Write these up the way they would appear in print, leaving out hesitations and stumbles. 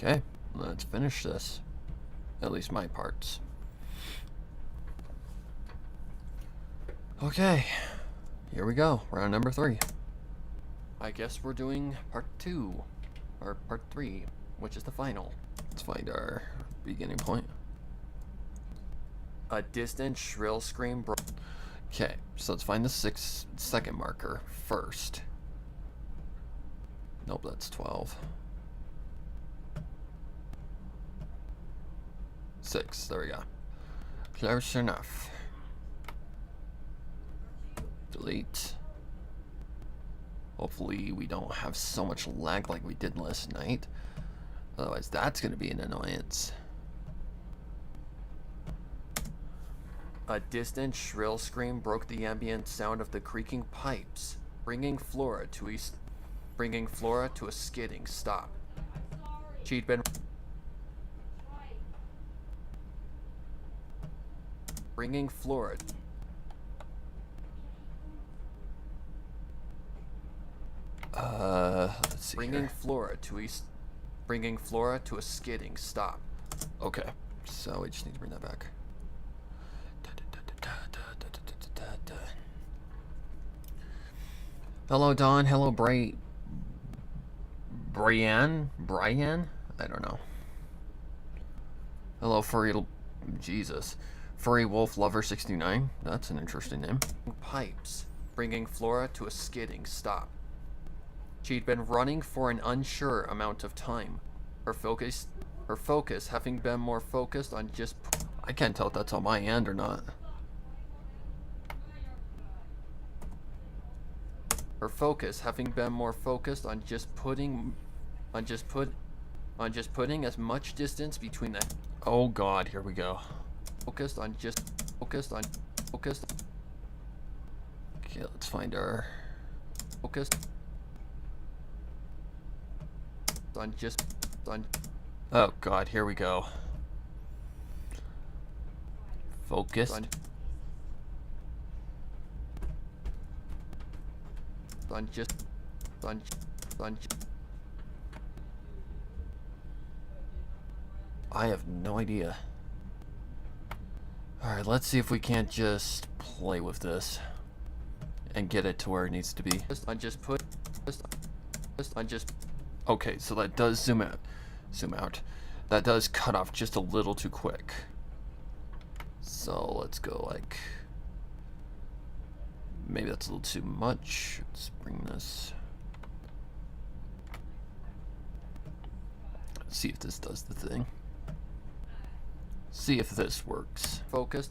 Okay, let's finish this. At least my parts. Okay, here we go. Round number 3. I guess we're doing part 2, or part 3, which is the final. Let's find our beginning point. A distant shrill scream broke. Okay, so let's find the 6-second marker first. Nope, that's 12. 6, there we go. Close enough. Delete. Hopefully we don't have so much lag like we did last night. Otherwise that's going to be an annoyance. A distant shrill scream broke the ambient sound of the creaking pipes, bringing Flora to a skidding stop. She'd been bringing Flora. Let's see. Bringing Flora to a skidding stop. Okay, so we just need to bring that back. Hello, Don. Hello, Brian? I don't know. Hello, Furry Wolf Lover 69. That's an interesting name. Pipes, bringing Flora to a skidding stop. She'd been running for an unsure amount of time. Her focus having been more focused on just... I can't tell if that's on my end or not. Her focus having been more focused on just putting as much distance between the... Oh God, here we go. Focused. Okay, let's find our... Focused. Oh God, here we go. Focused. I have no idea. Alright, let's see if we can't just play with this and get it to where it needs to be. Okay, so that does zoom out. That does cut off just a little too quick. So let's go like... Maybe that's a little too much. Let's bring this. Let's see if this does the thing. See if this works. Focused.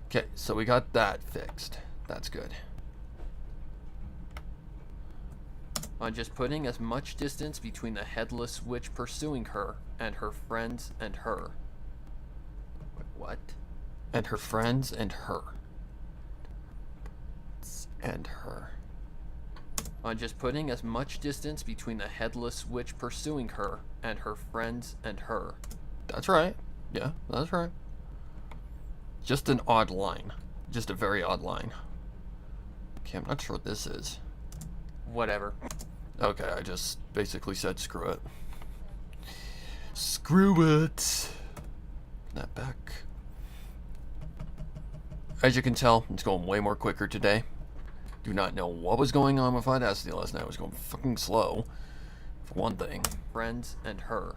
Okay, so we got that fixed. That's good. On just putting as much distance between the headless witch pursuing her and her friends and her. What? And her friends and her. And her. On just putting as much distance between the headless witch pursuing her and her friends and her. That's right. Yeah, that's right. Just an odd line. Just a very odd line. Okay, I'm not sure what this is. Whatever. Okay, I just basically said screw it. Screw it. That back. As you can tell, it's going way more quicker today. Do not know what was going on with Audacity last night. It was going fucking slow, for one thing. Friends and her.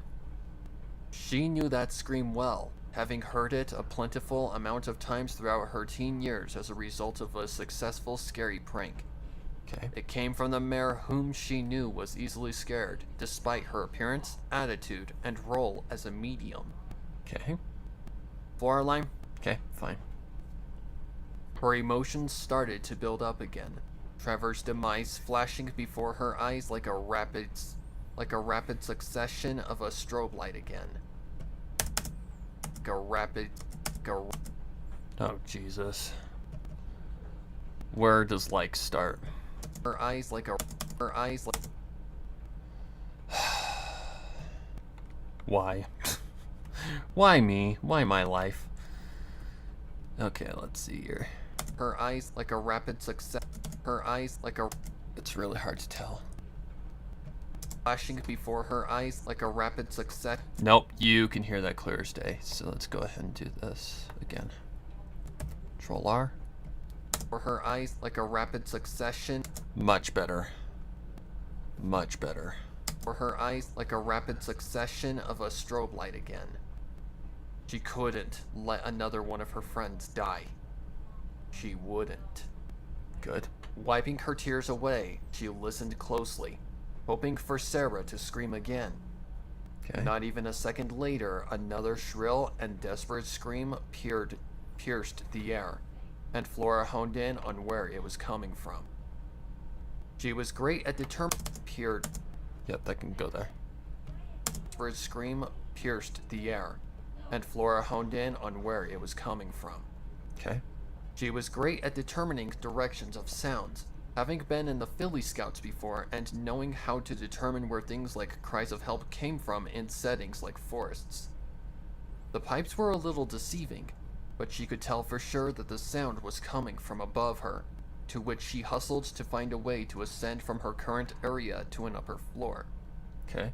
She knew that scream well, having heard it a plentiful amount of times throughout her teen years as a result of a successful scary prank. Okay. It came from the mare whom she knew was easily scared, despite her appearance, attitude, and role as a medium. Okay. Flora line? Okay, fine. Her emotions started to build up again. Trevor's demise flashing before her eyes like a rapid succession of a strobe light again. Oh Jesus. Where does like start? Her eyes like Why? Why me? Why my life? Okay, let's see here. Her eyes like a rapid success. her eyes like a... It's really hard to tell. Flashing before her eyes like a rapid success. Nope, you can hear that clear as day. So let's go ahead and do this again. Control R. For her eyes like a rapid succession. Much better. Much better. For her eyes like a rapid succession of a strobe light again. She couldn't let another one of her friends die. She wouldn't. Good. Wiping her tears away, she listened closely, hoping for Sarah to scream again. Okay. Not even a second later, another shrill and desperate scream pierced the air, and Flora honed in on where it was coming from. She was great at Yep, that can go there. Desperate scream pierced the air, and Flora honed in on where it was coming from. Okay. She was great at determining directions of sounds, having been in the Philly Scouts before and knowing how to determine where things like cries of help came from in settings like forests. The pipes were a little deceiving, but she could tell for sure that the sound was coming from above her, to which she hustled to find a way to ascend from her current area to an upper floor. Okay.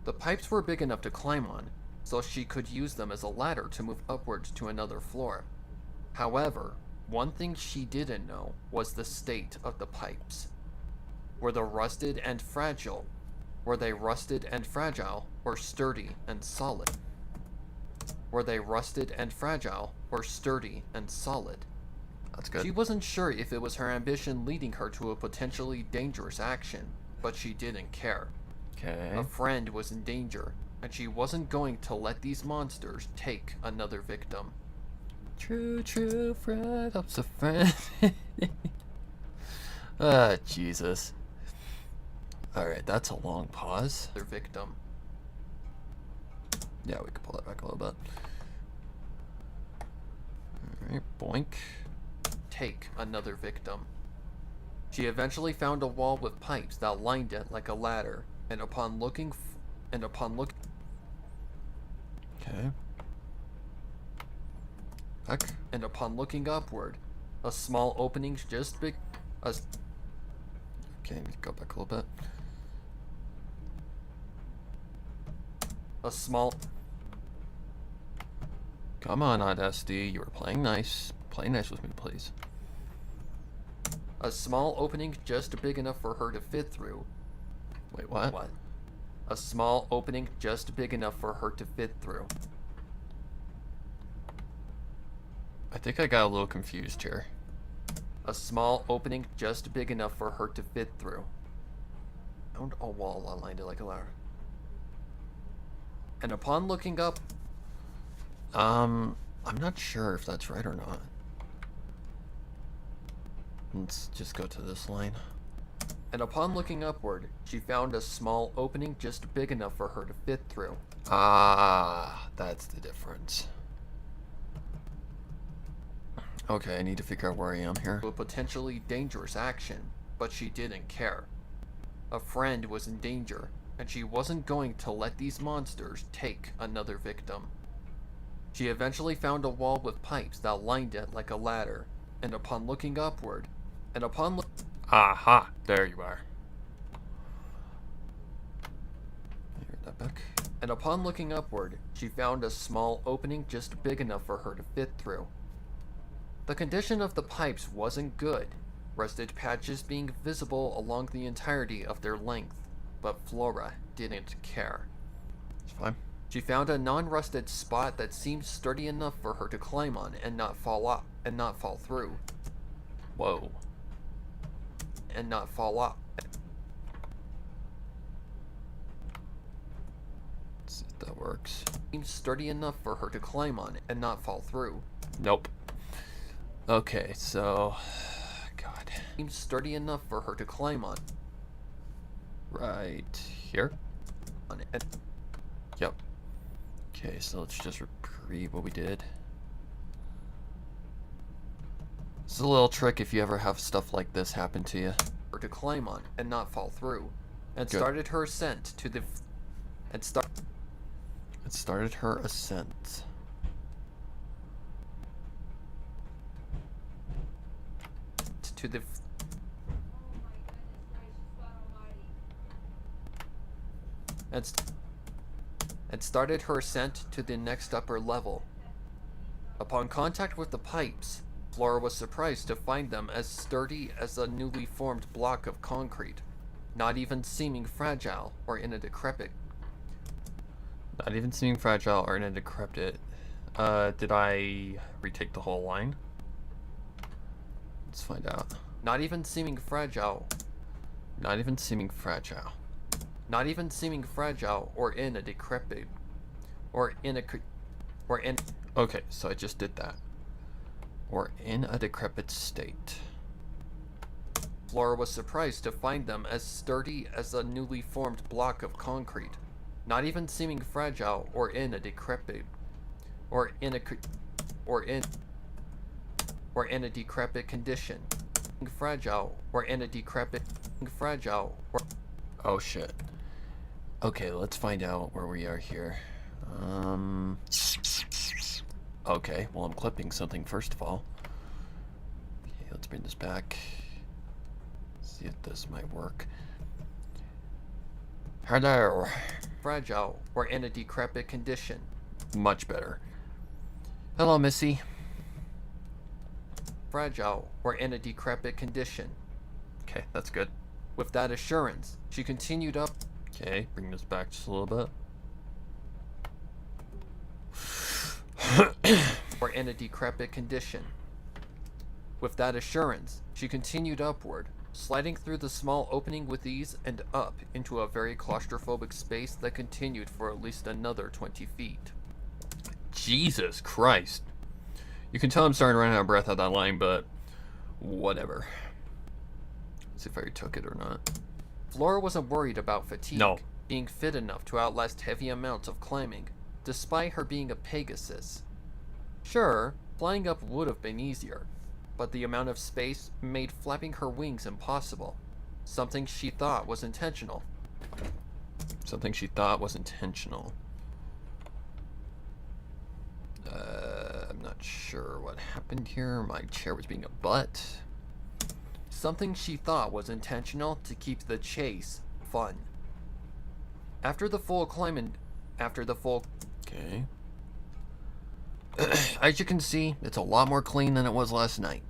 The pipes were big enough to climb on, so she could use them as a ladder to move upwards to another floor. However, one thing she didn't know was the state of the pipes. Were they rusted and fragile? Were they rusted and fragile, or sturdy and solid? Were they rusted and fragile, or sturdy and solid? That's good. She wasn't sure if it was her ambition leading her to a potentially dangerous action, but she didn't care. Okay. A friend was in danger, and she wasn't going to let these monsters take another victim. True, true friend, I'm a friend. Ah, Jesus. Alright, that's a long pause. Their victim. Yeah, we can pull that back a little bit. Alright, boink. Take another victim. She eventually found a wall with pipes that lined it like a ladder, and upon looking Okay. Back. And upon looking upward, a small opening just big as... Okay, go back a little bit. A small... Come on, Aunt SD, you were playing nice. Play nice with me, please. A small opening just big enough for her to fit through. Wait, what? What? A small opening just big enough for her to fit through. I think I got a little confused here. A small opening just big enough for her to fit through. Found a wall aligned like a ladder. And upon looking up... I'm not sure if that's right or not. Let's just go to this line. And upon looking upward, she found a small opening just big enough for her to fit through. Ah, that's the difference. Okay, I need to figure out where I am here. A potentially dangerous action, but she didn't care. A friend was in danger, and she wasn't going to let these monsters take another victim. She eventually found a wall with pipes that lined it like a ladder, and upon looking upward, Aha! There you are. Hear that back. And upon looking upward, she found a small opening just big enough for her to fit through. The condition of the pipes wasn't good, rusted patches being visible along the entirety of their length, but Flora didn't care. It's fine. She found a non-rusted spot that seemed sturdy enough for her to climb on and not fall through. Whoa. And not fall off. Let's see if that works. Seemed sturdy enough for her to climb on and not fall through. Nope. Okay, so... God. Seemed sturdy enough for her to climb on. Right here? Yep. Okay, so let's just repeat what we did. This is a little trick if you ever have stuff like this happen to you. Or to climb on and not fall through. And good. Started her ascent to the... It started her ascent. To the... and, and started her ascent to the next upper level. Upon contact with the pipes, Flora was surprised to find them as sturdy as a newly formed block of concrete, not even seeming fragile or in a decrepit. Not even seeming fragile or in a decrepit. Did I retake the whole line? Let's find out. Not even seeming fragile. Not even seeming fragile. Not even seeming fragile or in a decrepit. Okay, so I just did that. Or in a decrepit state. Flora was surprised to find them as sturdy as a newly formed block of concrete, not even seeming fragile or in a decrepit, or in a decrepit condition. Fragile or in a decrepit, fragile or. Oh shit. Okay, let's find out where we are here. Okay, well, I'm clipping something first of all. Okay, let's bring this back. See if this might work. Hello. Fragile or in a decrepit condition. Much better. Hello, Missy. Fragile or in a decrepit condition. Okay, that's good. With that assurance, she continued up. Okay, bring this back just a little bit. Or in a decrepit condition. With that assurance, she continued upward, sliding through the small opening with ease and up into a very claustrophobic space that continued for at least another 20 feet. Jesus Christ. You can tell I'm starting to run out of breath at that line, but whatever. Let's see if I retook it or not. Flora wasn't worried about fatigue, being fit enough to outlast heavy amounts of climbing, despite her being a Pegasus. Sure, flying up would have been easier, but the amount of space made flapping her wings impossible. Something she thought was intentional. Something she thought was intentional. I'm not sure what happened here. My chair was being a butt. Something she thought was intentional to keep the chase fun. After the full climb Okay. As you can see, it's a lot more clean than it was last night.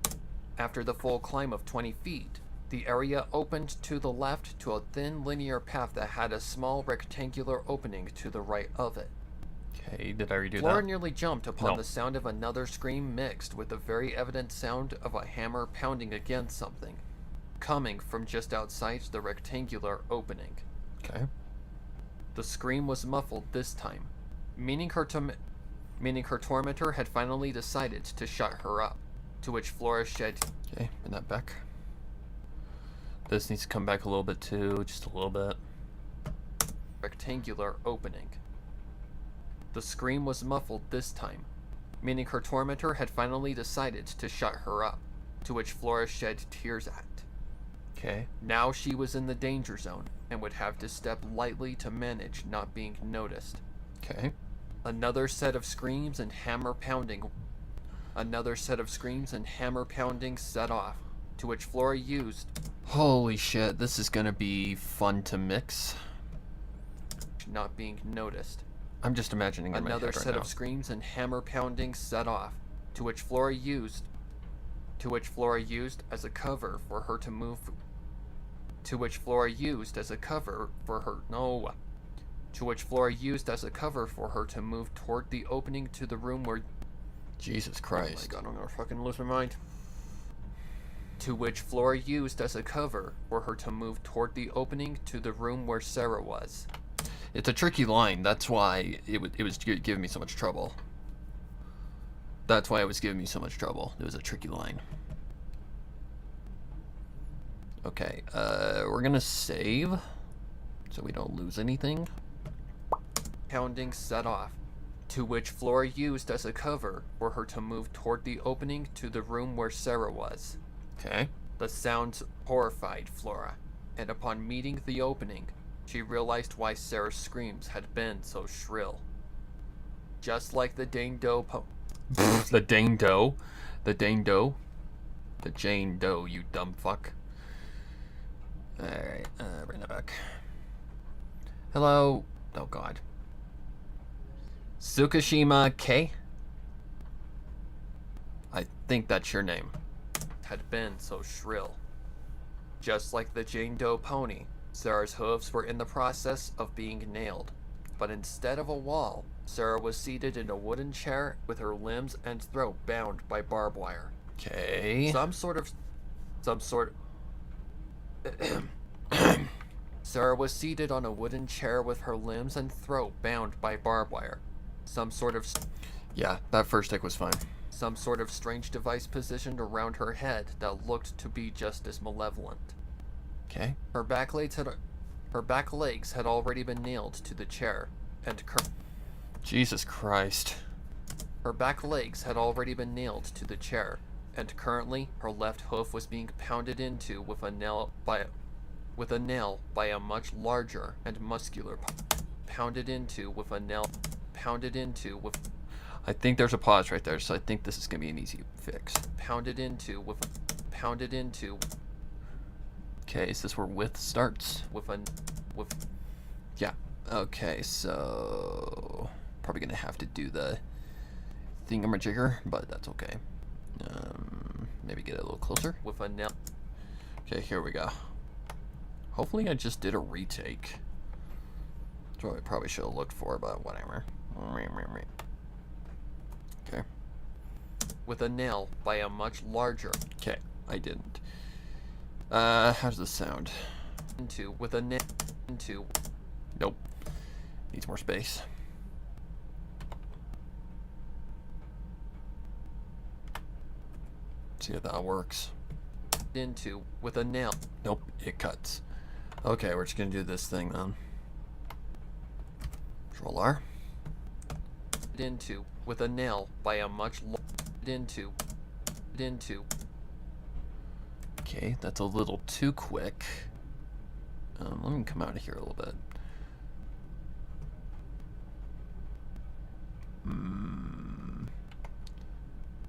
After the full climb of 20 feet, the area opened to the left to a thin linear path that had a small rectangular opening to the right of it. Okay, did I redo that? Flora nearly jumped upon the sound of another scream mixed with the very evident sound of a hammer pounding against something, coming from just outside the rectangular opening. Okay. The scream was muffled this time, meaning her tormentor had finally decided to shut her up, to which Flora shed... Okay, bring that back. This needs to come back a little bit too, just a little bit. Rectangular opening. The scream was muffled this time, meaning her tormentor had finally decided to shut her up, to which Flora shed tears at. Okay. Now she was in the danger zone, and would have to step lightly to manage not being noticed. Okay. Another set of screams and hammer pounding set off, to which Flora used... Holy shit, this is gonna be fun to mix. Not being noticed. I'm just imagining in my head right now. Another set of screams and hammer pounding set off, to which Flora used as a cover for her to move... To which Flora used as a cover for her... No. To which Flora used as a cover for her to move toward the opening to the room where... Jesus Christ. Oh my god, I'm gonna fucking lose my mind. To which Flora used as a cover for her to move toward the opening to the room where Sarah was. It's a tricky line. That's why it was giving me so much trouble. That's why it was giving me so much trouble. It was a tricky line. Okay, we're gonna save so we don't lose anything. Pounding set off, to which Flora used as a cover for her to move toward the opening to the room where Sarah was. Okay. The sounds horrified Flora, and upon meeting the opening, she realized why Sarah's screams had been so shrill. Just like the Dane Doe The Dane Doe? The Dane Doe? The Jane Doe, you dumb fuck. Alright, bring that back. Hello, Oh God. Tsukishima K? I think that's your name. Had been so shrill. Just like the Jane Doe pony, Sarah's hooves were in the process of being nailed. But instead of a wall, Sarah was seated in a wooden chair with her limbs and throat bound by barbed wire. Okay. Sarah was seated on a wooden chair with her limbs and throat bound by barbed wire. Yeah, that first take was fine. Some sort of strange device positioned around her head that looked to be just as malevolent. Okay. Her back legs had already been nailed to the chair, and Jesus Christ. Her back legs had already been nailed to the chair, and currently her left hoof was being pounded into with a nail by a much larger and muscular I think there's a pause right there, so I think this is gonna be an easy fix. Okay, is this where with starts? Yeah. Okay, so probably gonna have to do the thingamajigger, but that's okay. Maybe get it a little closer. Okay, here we go. Hopefully I just did a retake. That's what I probably should have looked for, but whatever. Okay. With a nail by a much larger. Okay, I didn't. How does this sound? Nope. Needs more space. See if that works. With a nail. Nope, it cuts. Okay, we're just gonna do this thing then. Control R. With a nail by a much Okay, that's a little too quick. Let me come out of here a little bit.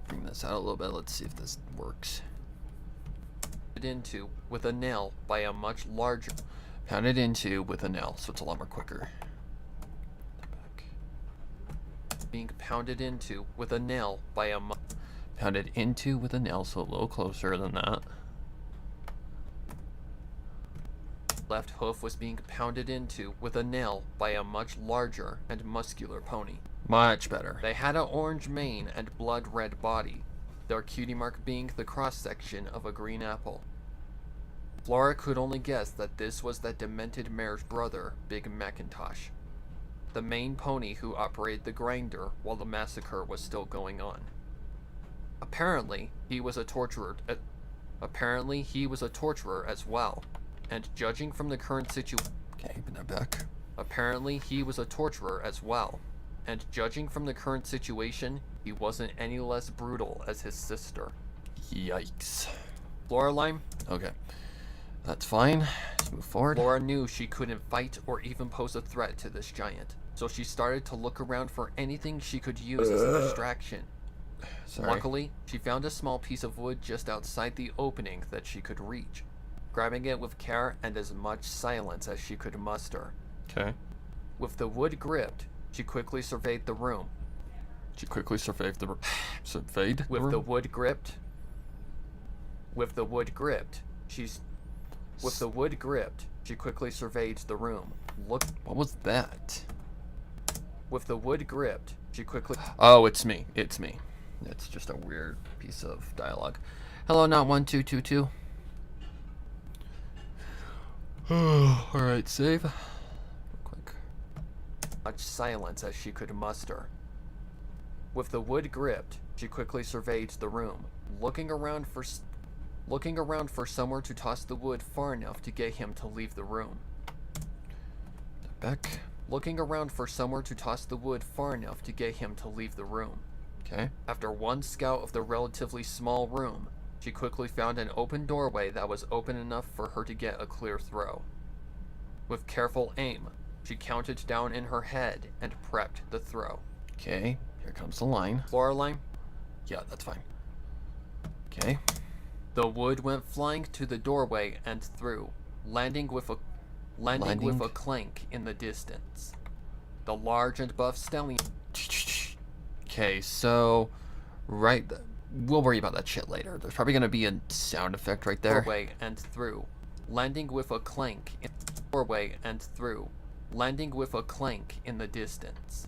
Bring this out a little bit. Let's see if this works. With a nail by a much larger. Pound it into with a nail, so it's a lot more quicker. Being pounded into with a nail by a pounded into with a nail, so a little closer than that. Left hoof was being pounded into with a nail by a much larger and muscular pony. Much better. They had an orange mane and blood red body, their cutie mark being the cross-section of a green apple. Flora could only guess that this was that demented mare's brother, Big Macintosh, the main pony who operated the grinder while the massacre was still going on. Apparently, he was a torturer as well, and judging from the current situation... Okay, put that back. Apparently, he was a torturer as well, and judging from the current situation, he wasn't any less brutal as his sister. Yikes. Floraline? Okay. That's fine. Let's move forward. Flora knew she couldn't fight or even pose a threat to this giant, so she started to look around for anything she could use as a distraction. Sorry. Luckily, she found a small piece of wood just outside the opening that she could reach, grabbing it with care and as much silence as she could muster. Okay. With the wood gripped, she quickly surveyed the room. With the wood gripped, she quickly surveyed the room. Look. What was that? With the wood gripped, she quickly... Oh, it's me. It's me. It's just a weird piece of dialogue. Hello, not 1222. Alright, save. Real quick. Much silence as she could muster. With the wood gripped, she quickly surveyed the room, looking around for somewhere to toss the wood far enough to get him to leave the room. Back. Looking around for somewhere to toss the wood far enough to get him to leave the room. Okay. After one scout of the relatively small room, she quickly found an open doorway that was open enough for her to get a clear throw. With careful aim, she counted down in her head and prepped the throw. Okay, here comes the line. Floraline? Yeah, that's fine. Okay. The wood went flying to the doorway and through, landing with a clank in the distance. The large and buff stallion. Okay, so we'll worry about that shit later. There's probably gonna be a sound effect right there. Doorway and through, landing with a clank. Doorway and through, landing with a clank in the distance.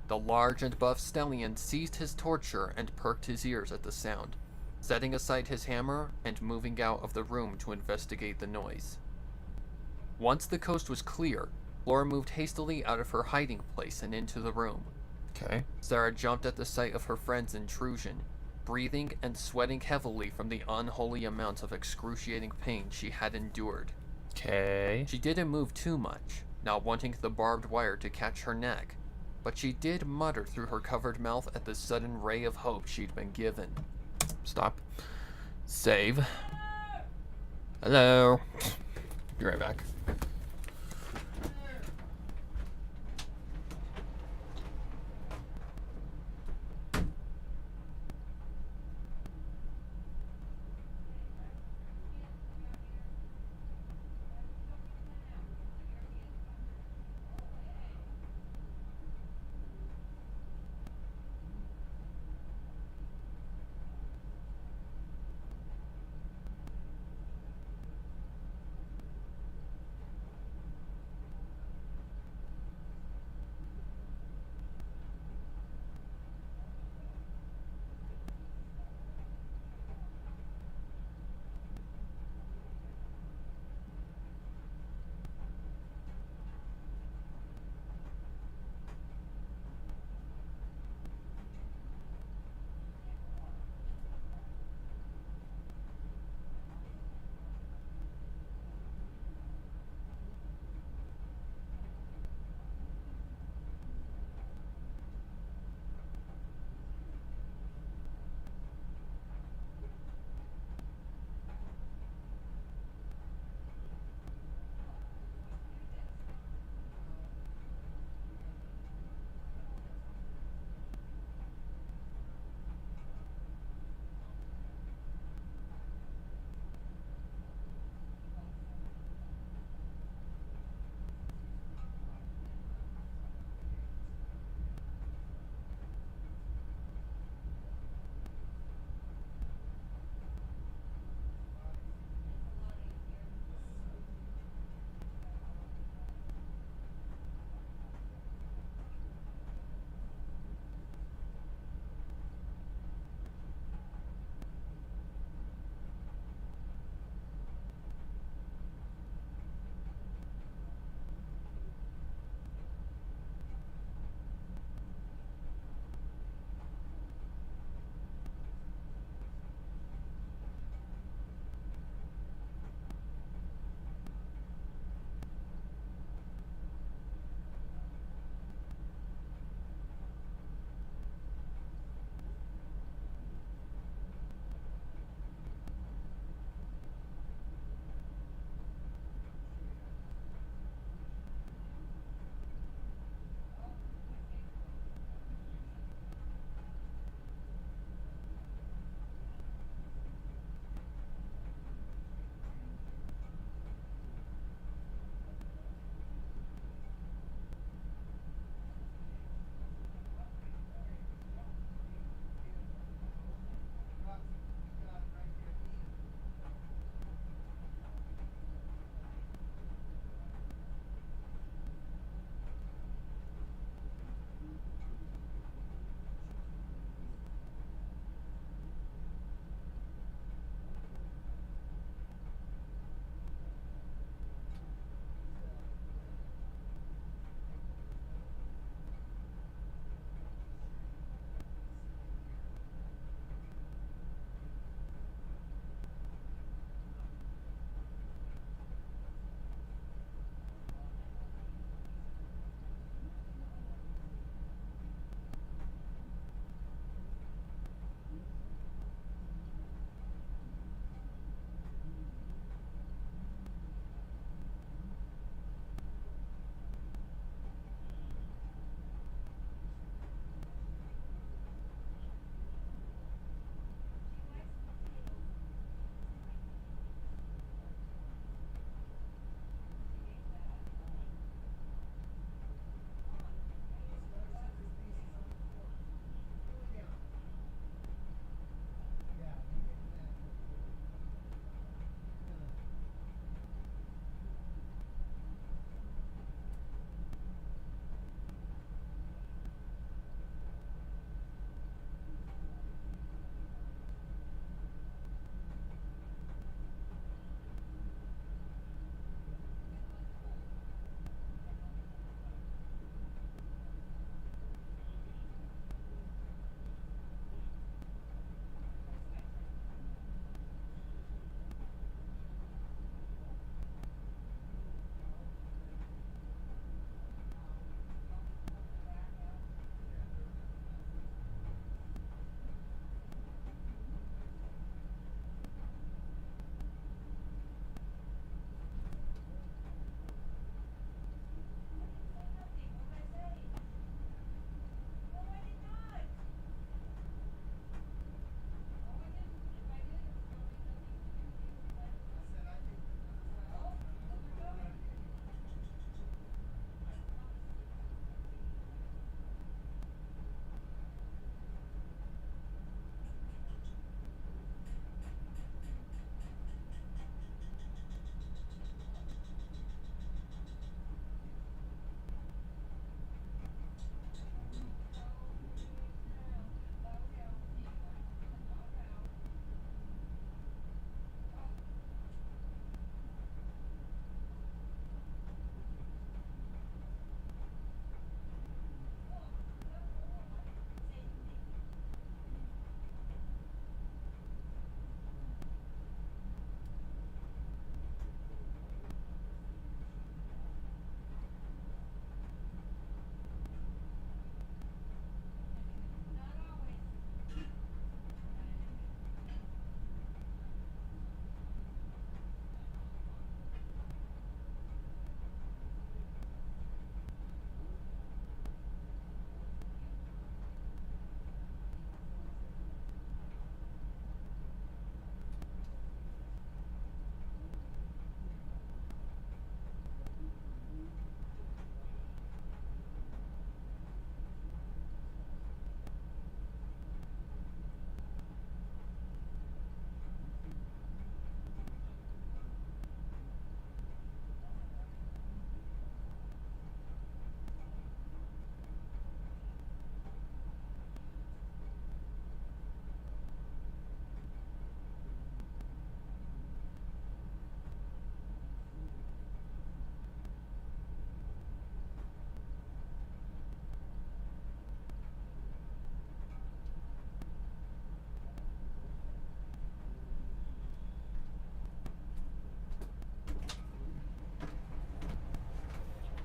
The large and buff stallion ceased his torture and perked his ears at the sound, setting aside his hammer and moving out of the room to investigate the noise. Once the coast was clear, Laura moved hastily out of her hiding place and into the room. Okay. Sarah jumped at the sight of her friend's intrusion, breathing and sweating heavily from the unholy amount of excruciating pain she had endured. Okay. She didn't move too much, not wanting the barbed wire to catch her neck, but she did mutter through her covered mouth at the sudden ray of hope she'd been given. Stop. Save. Hello. Be right back.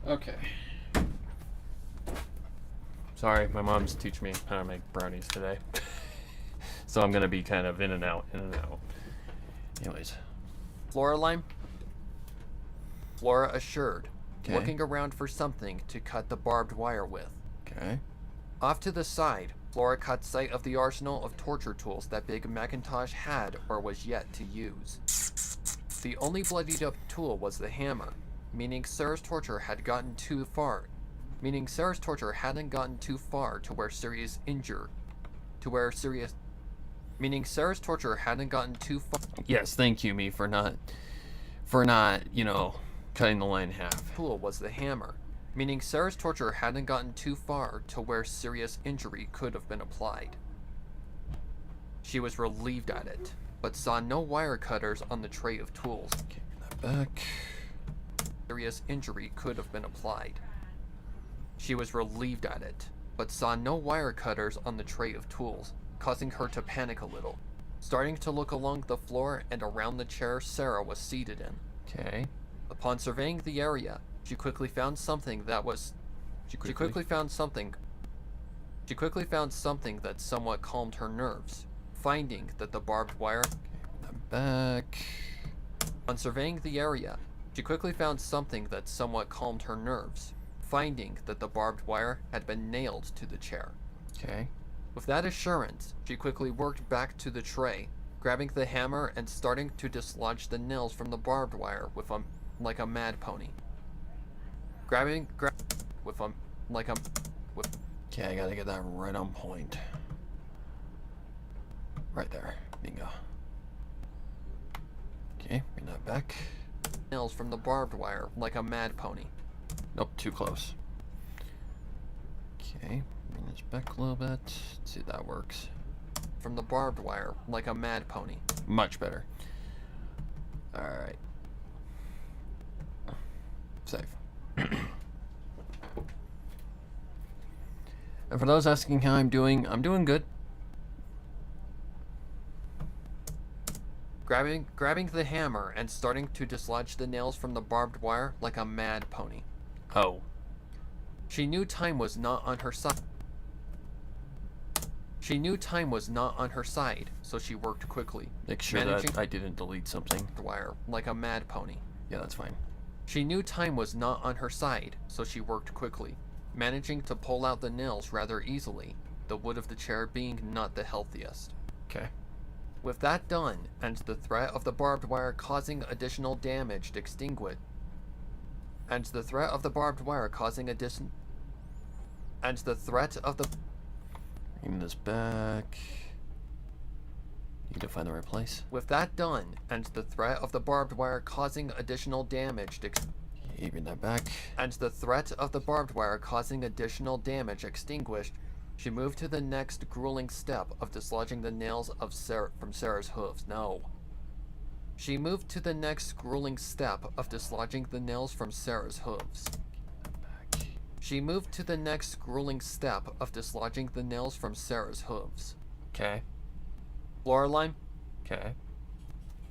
Okay. Sorry, my mom's teaching me how to make brownies today. So I'm gonna be kind of in and out, in and out. Anyways. Flora Lime? Flora assured, looking around for something to cut the barbed wire with. Okay. Off to the side, Flora caught sight of the arsenal of torture tools that Big Macintosh had or was yet to use. The only bloodied up tool was the hammer, meaning Sarah's torture had gotten too far. Meaning Sarah's torture hadn't gotten too far to where serious injure. To where serious. Meaning Sarah's torture hadn't gotten too far. Yes, thank you, me, for not, you know, cutting the line in half. Tool was the hammer, meaning Sarah's torture hadn't gotten too far to where serious injury could have been applied. She was relieved at it, but saw no wire cutters on the tray of tools. Okay, that back. Serious injury could have been applied. She was relieved at it, but saw no wire cutters on the tray of tools, causing her to panic a little, starting to look along the floor and around the chair Sarah was seated in. Okay. Upon surveying the area, she quickly found something that somewhat calmed her nerves, finding that the barbed wire. Okay, I'm back. On surveying the area, she quickly found something that somewhat calmed her nerves, finding that the barbed wire had been nailed to the chair. Okay. With that assurance, she quickly worked back to the tray, grabbing the hammer and starting to dislodge the nails from the barbed wire like a mad pony. Okay, I gotta get that right on point. Right there. Bingo. Okay, bring that back. Nails from the barbed wire like a mad pony. Nope, too close. Okay, bring this back a little bit. Let's see if that works. From the barbed wire like a mad pony. Much better. Alright. Save. And for those asking how I'm doing good. Grabbing the hammer and starting to dislodge the nails from the barbed wire like a mad pony. Oh. She knew time was not on her side. So she worked quickly. Make sure that I didn't delete something. Wire like a mad pony. Yeah, that's fine. She knew time was not on her side, so she worked quickly, managing to pull out the nails rather easily, the wood of the chair being not the healthiest. Okay. With that done, and the threat of the barbed wire causing additional damage extinguished, Bring this back. Need to find the right place. With that done, and the threat of the barbed wire causing additional damage bring that back. And the threat of the barbed wire causing additional damage extinguished, she moved to the next grueling step of dislodging the nails of from Sarah's hooves. No. She moved to the next grueling step of dislodging the nails from Sarah's hooves. She moved to the next grueling step of dislodging the nails from Sarah's hooves. Okay. Floraline? Okay.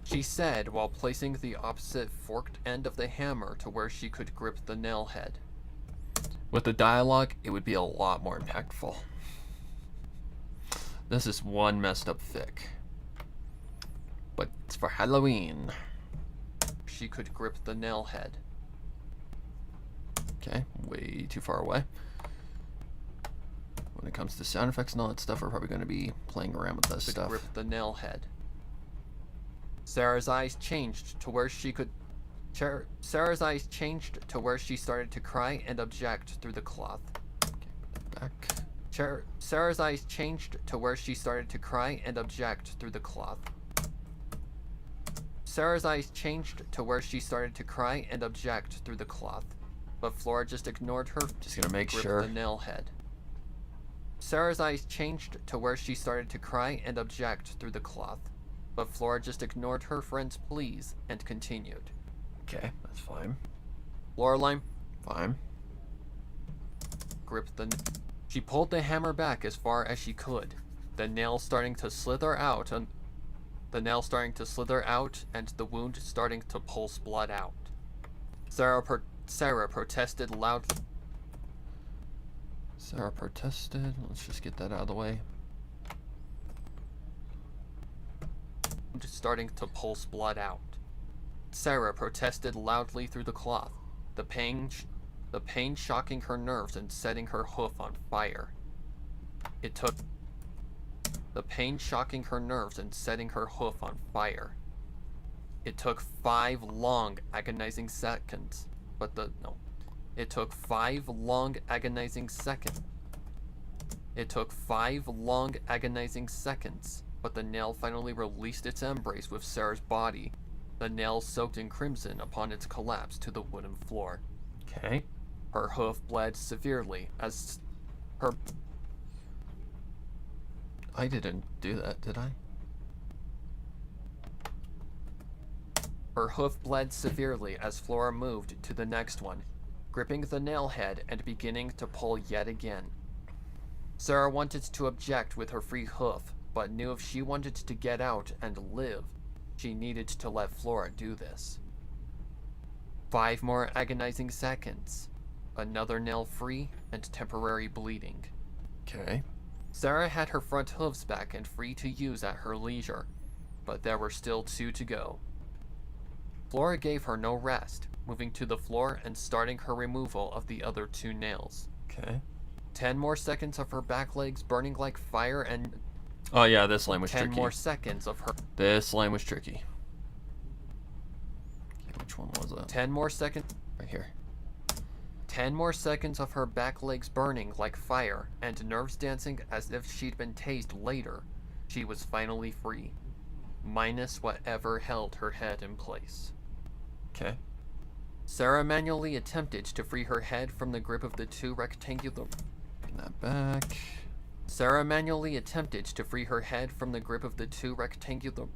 She said while placing the opposite forked end of the hammer to where she could grip the nail head. With the dialogue, it would be a lot more impactful. This is one messed up fic. But it's for Halloween. She could grip the nail head. Okay, way too far away. When it comes to sound effects and all that stuff, we're probably going to be playing around with this stuff. Grip the nail head. Sarah's eyes changed to where she could. Sarah's eyes changed to where she started to cry and object through the cloth. Okay, back. Sarah's eyes changed to where she started to cry and object through the cloth. Sarah's eyes changed to where she started to cry and object through the cloth, but Flora just ignored her. Just gonna make sure. The nail head. Sarah's eyes changed to where she started to cry and object through the cloth, but Flora just ignored her friend's pleas and continued. Okay, that's fine. Loreline? Fine. Grip the. She pulled the hammer back as far as she could, the nail starting to slither out and the wound starting to pulse blood out. Sarah protested loudly. Sarah protested. Let's just get that out of the way. Starting to pulse blood out. Sarah protested loudly through the cloth, the pain shocking her nerves and setting her hoof on fire. It took the pain shocking her nerves and setting her hoof on fire. It took 5 long, agonizing seconds, It took 5 long, agonizing seconds. It took 5 long, agonizing seconds, but the nail finally released its embrace with Sarah's body, the nail soaked in crimson upon its collapse to the wooden floor. Okay. Her hoof bled severely as her... I didn't do that, did I? Her hoof bled severely as Flora moved to the next one, gripping the nail head and beginning to pull yet again. Sarah wanted to object with her free hoof, but knew if she wanted to get out and live, she needed to let Flora do this. 5 more agonizing seconds. Another nail free and temporary bleeding. Okay. Sarah had her front hooves back and free to use at her leisure, but there were still 2 to go. Flora gave her no rest, moving to the floor and starting her removal of the other 2 nails. Okay. 10 more seconds of her back legs burning like fire and... Oh yeah, this line was 10 tricky. 10 more seconds of her... This line was tricky. Okay, which one was that? 10 more seconds... Right here. 10 more seconds of her back legs burning like fire and nerves dancing as if she'd been tased later. She was finally free. Minus whatever held her head in place. Okay. Sarah manually attempted to free her head from the grip of the 2 rectangular... Getting that back. Sarah manually attempted to free her head from the grip of the 2 rectangular...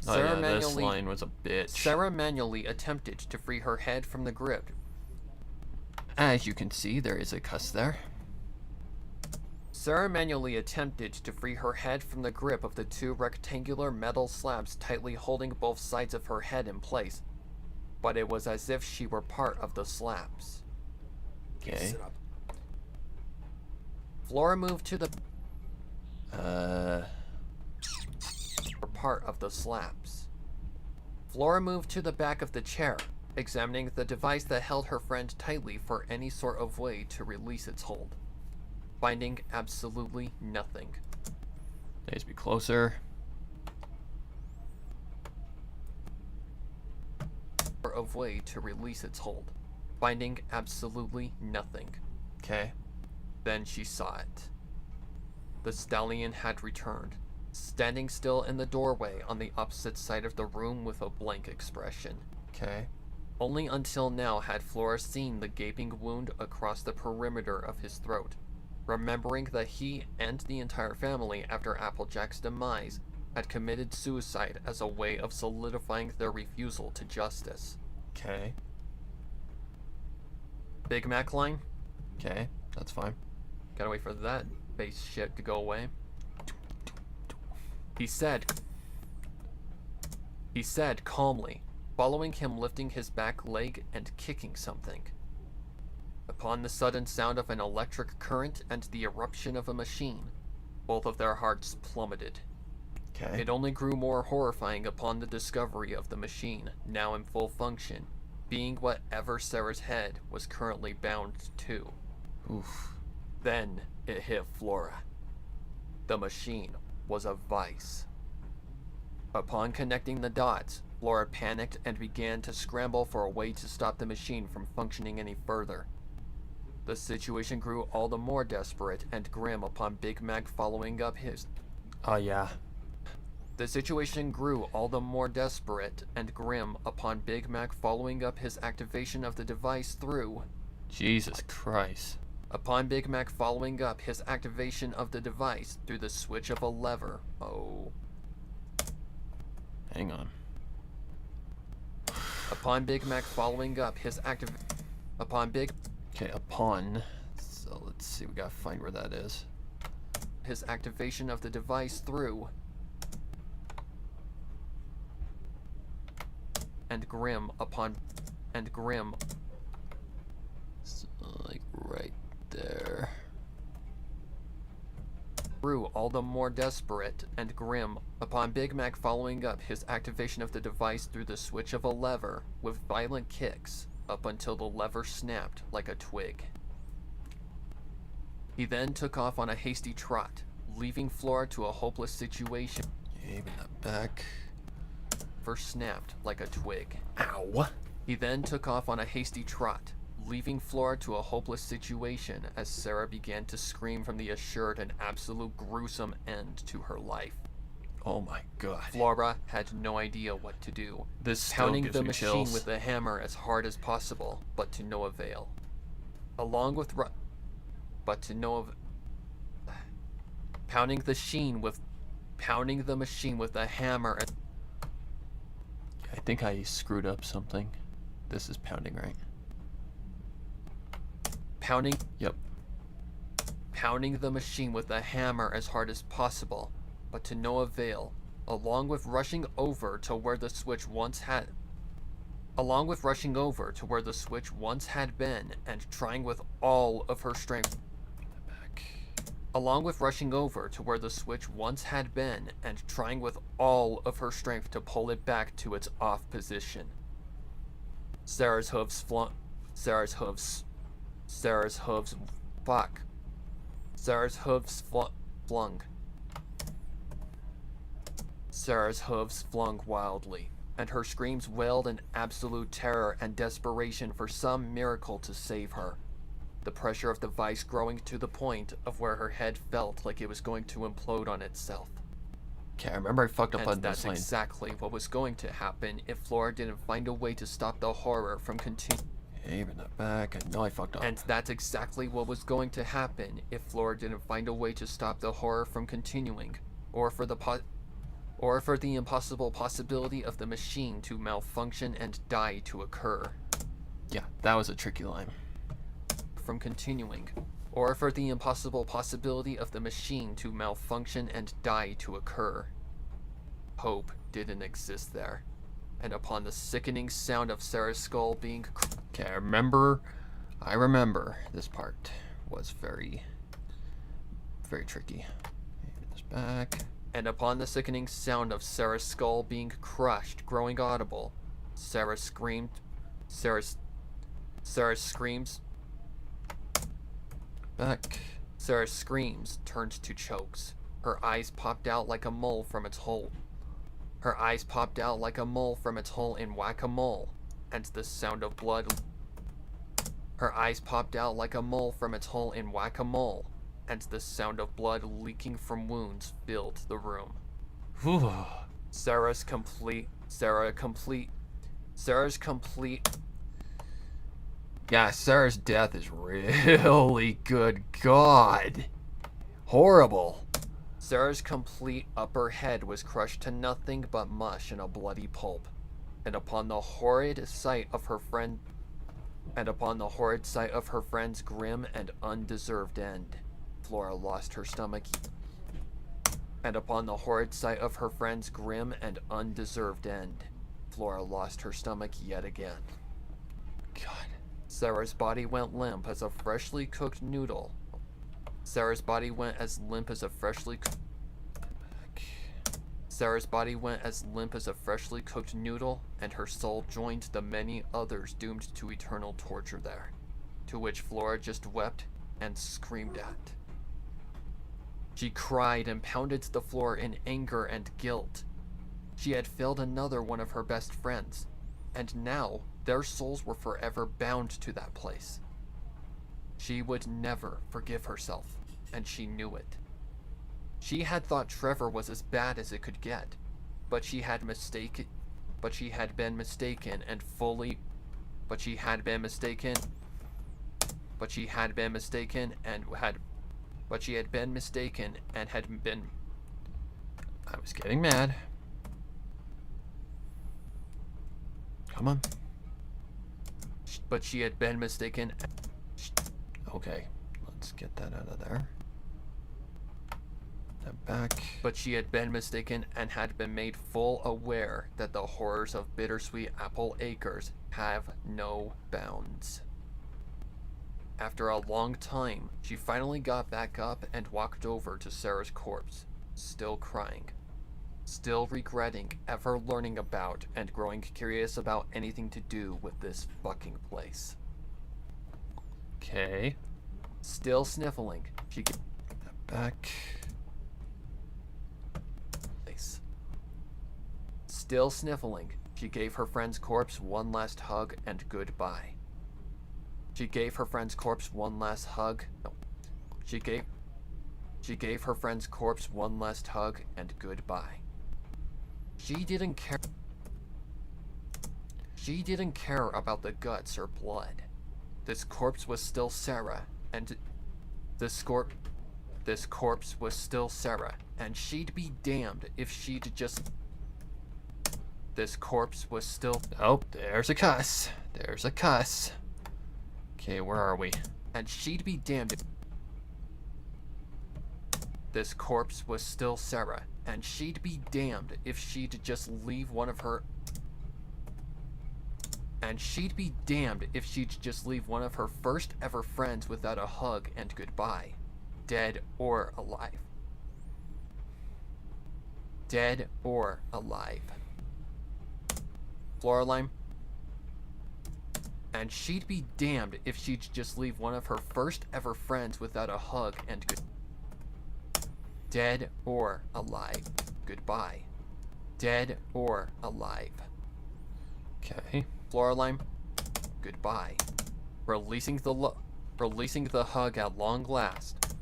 this line was a bitch. Sarah manually attempted to free her head from the grip. As you can see, there is a cuss there. Sarah manually attempted to free her head from the grip of the 2 rectangular metal slabs tightly holding both sides of her head in place, but it was as if she were part of the slabs. Okay. Flora moved to the... part of the slabs. Flora moved to the back of the chair, examining the device that held her friend tightly for any sort of way to release its hold. Finding absolutely nothing. Please be closer. Of way to release its hold. Finding absolutely nothing. Okay. Then she saw it. The stallion had returned, standing still in the doorway on the opposite side of the room with a blank expression. Okay. Only until now had Flora seen the gaping wound across the perimeter of his throat, remembering that he and the entire family after Applejack's demise had committed suicide as a way of solidifying their refusal to justice. Okay. Big Mac line? Okay, that's fine. Gotta wait for that base shit to go away. He said calmly, following him lifting his back leg and kicking something. Upon the sudden sound of an electric current and the eruption of a machine, both of their hearts plummeted. Okay. It only grew more horrifying upon the discovery of the machine, now in full function, being whatever Sarah's head was currently bound to. Oof. Then it hit Flora. The machine was a vice. Upon connecting the dots, Flora panicked and began to scramble for a way to stop the machine from functioning any further. The situation grew all the more desperate and grim upon Big Mac following up his... The situation grew all the more desperate and grim upon Big Mac following up his activation of the device through... Jesus Christ. Upon Big Mac following up his activation of the device through the switch of a lever. Oh. Hang on. Upon Big Mac following up his So let's see, we gotta find where that is. His activation of the device through... And grim like right there. Grew all the more desperate and grim upon Big Mac following up his activation of the device through the switch of a lever with violent kicks up until the lever snapped like a twig. He then took off on a hasty trot, leaving Flora to a hopeless situation. Even the back. First snapped like a twig. Ow! He then took off on a hasty trot, leaving Flora to a hopeless situation as Sarah began to scream from the assured and absolute gruesome end to her life. Oh my god. Flora had no idea what to do. This still pounding gives the machine chills. With the hammer as hard as possible, but to no avail. Along with pounding the machine with a hammer. I think I screwed up something. This is pounding, right? Yep. Pounding the machine with a hammer as hard as possible, but to no avail, along with rushing over to where the switch once had been and trying with all of her strength to pull it back to its off position. Sarah's hooves flung. Sarah's hooves flung wildly, and her screams wailed in absolute terror and desperation for some miracle to save her. The pressure of the vice growing to the point of where her head felt like it was going to implode on itself. Okay, I remember I fucked up on this lane. That's exactly what was going to happen if Flora didn't find a way to stop the horror from continuing. Even the back, I know I fucked up. And that's exactly what was going to happen if Flora didn't find a way to stop the horror from continuing, or for the impossible possibility of the machine to malfunction and die to occur. Yeah, that was a tricky line. From continuing, or for the impossible possibility of the machine to malfunction and die to occur. Hope didn't exist there, and upon the sickening sound of Sarah's skull being okay, I remember this part was very, very tricky. This back. And upon the sickening sound of Sarah's skull being crushed, growing audible, Sarah's screams back. Sarah's screams turned to chokes. Her eyes popped out like a mole from its hole. In whack-a-mole, and the sound of blood. Her eyes popped out like a mole from its hole in whack-a-mole, and the sound of blood leaking from wounds filled the room. Sarah's complete. Yeah, Sarah's death is really good. God. Horrible. Sarah's complete upper head was crushed to nothing but mush and a bloody pulp. And upon the horrid sight of her friend's grim and undeserved end, Flora lost her stomach. And upon the horrid sight of her friend's grim and undeserved end, Flora lost her stomach yet again. God. Sarah's body went limp as a freshly cooked noodle. Sarah's body went as limp as a freshly cooked noodle, and her soul joined the many others doomed to eternal torture there, to which Flora just wept and screamed at. She cried and pounded the floor in anger and guilt. She had failed another one of her best friends, and now their souls were forever bound to that place. She would never forgive herself, and she knew it. She had thought Trevor was as bad as it could get, but she had been mistaken and had been. I was getting mad. Come on. But she had been mistaken. Okay, let's get that out of there. That back. But she had been mistaken and had been made full aware that the horrors of Bittersweet Apple Acres have no bounds. After a long time, she finally got back up and walked over to Sarah's corpse, still crying. Still regretting ever learning about and growing curious about anything to do with this fucking place. Okay. Still sniffling, she gave that back. Still sniffling, she gave her friend's corpse one last hug and goodbye. She gave her friend's corpse one last hug. No. She gave her friend's corpse one last hug and goodbye. She didn't care. She didn't care about the guts or blood. This corpse was still Sarah, and this corpse was still Sarah, and she'd be damned if she'd just. This corpse was still. Oh, there's a cuss. There's a cuss. Okay, where are we? And she'd be damned if. This corpse was still Sarah, and she'd be damned if she'd just leave one of her. And she'd be damned if she'd just leave one of her first ever friends without a hug and goodbye. Dead or alive. Dead or alive. Floraline. And she'd be damned if she'd just leave one of her first ever friends without a hug and dead or alive. Goodbye. Dead or alive. Okay. Floraline. Goodbye. Releasing the hug at long last.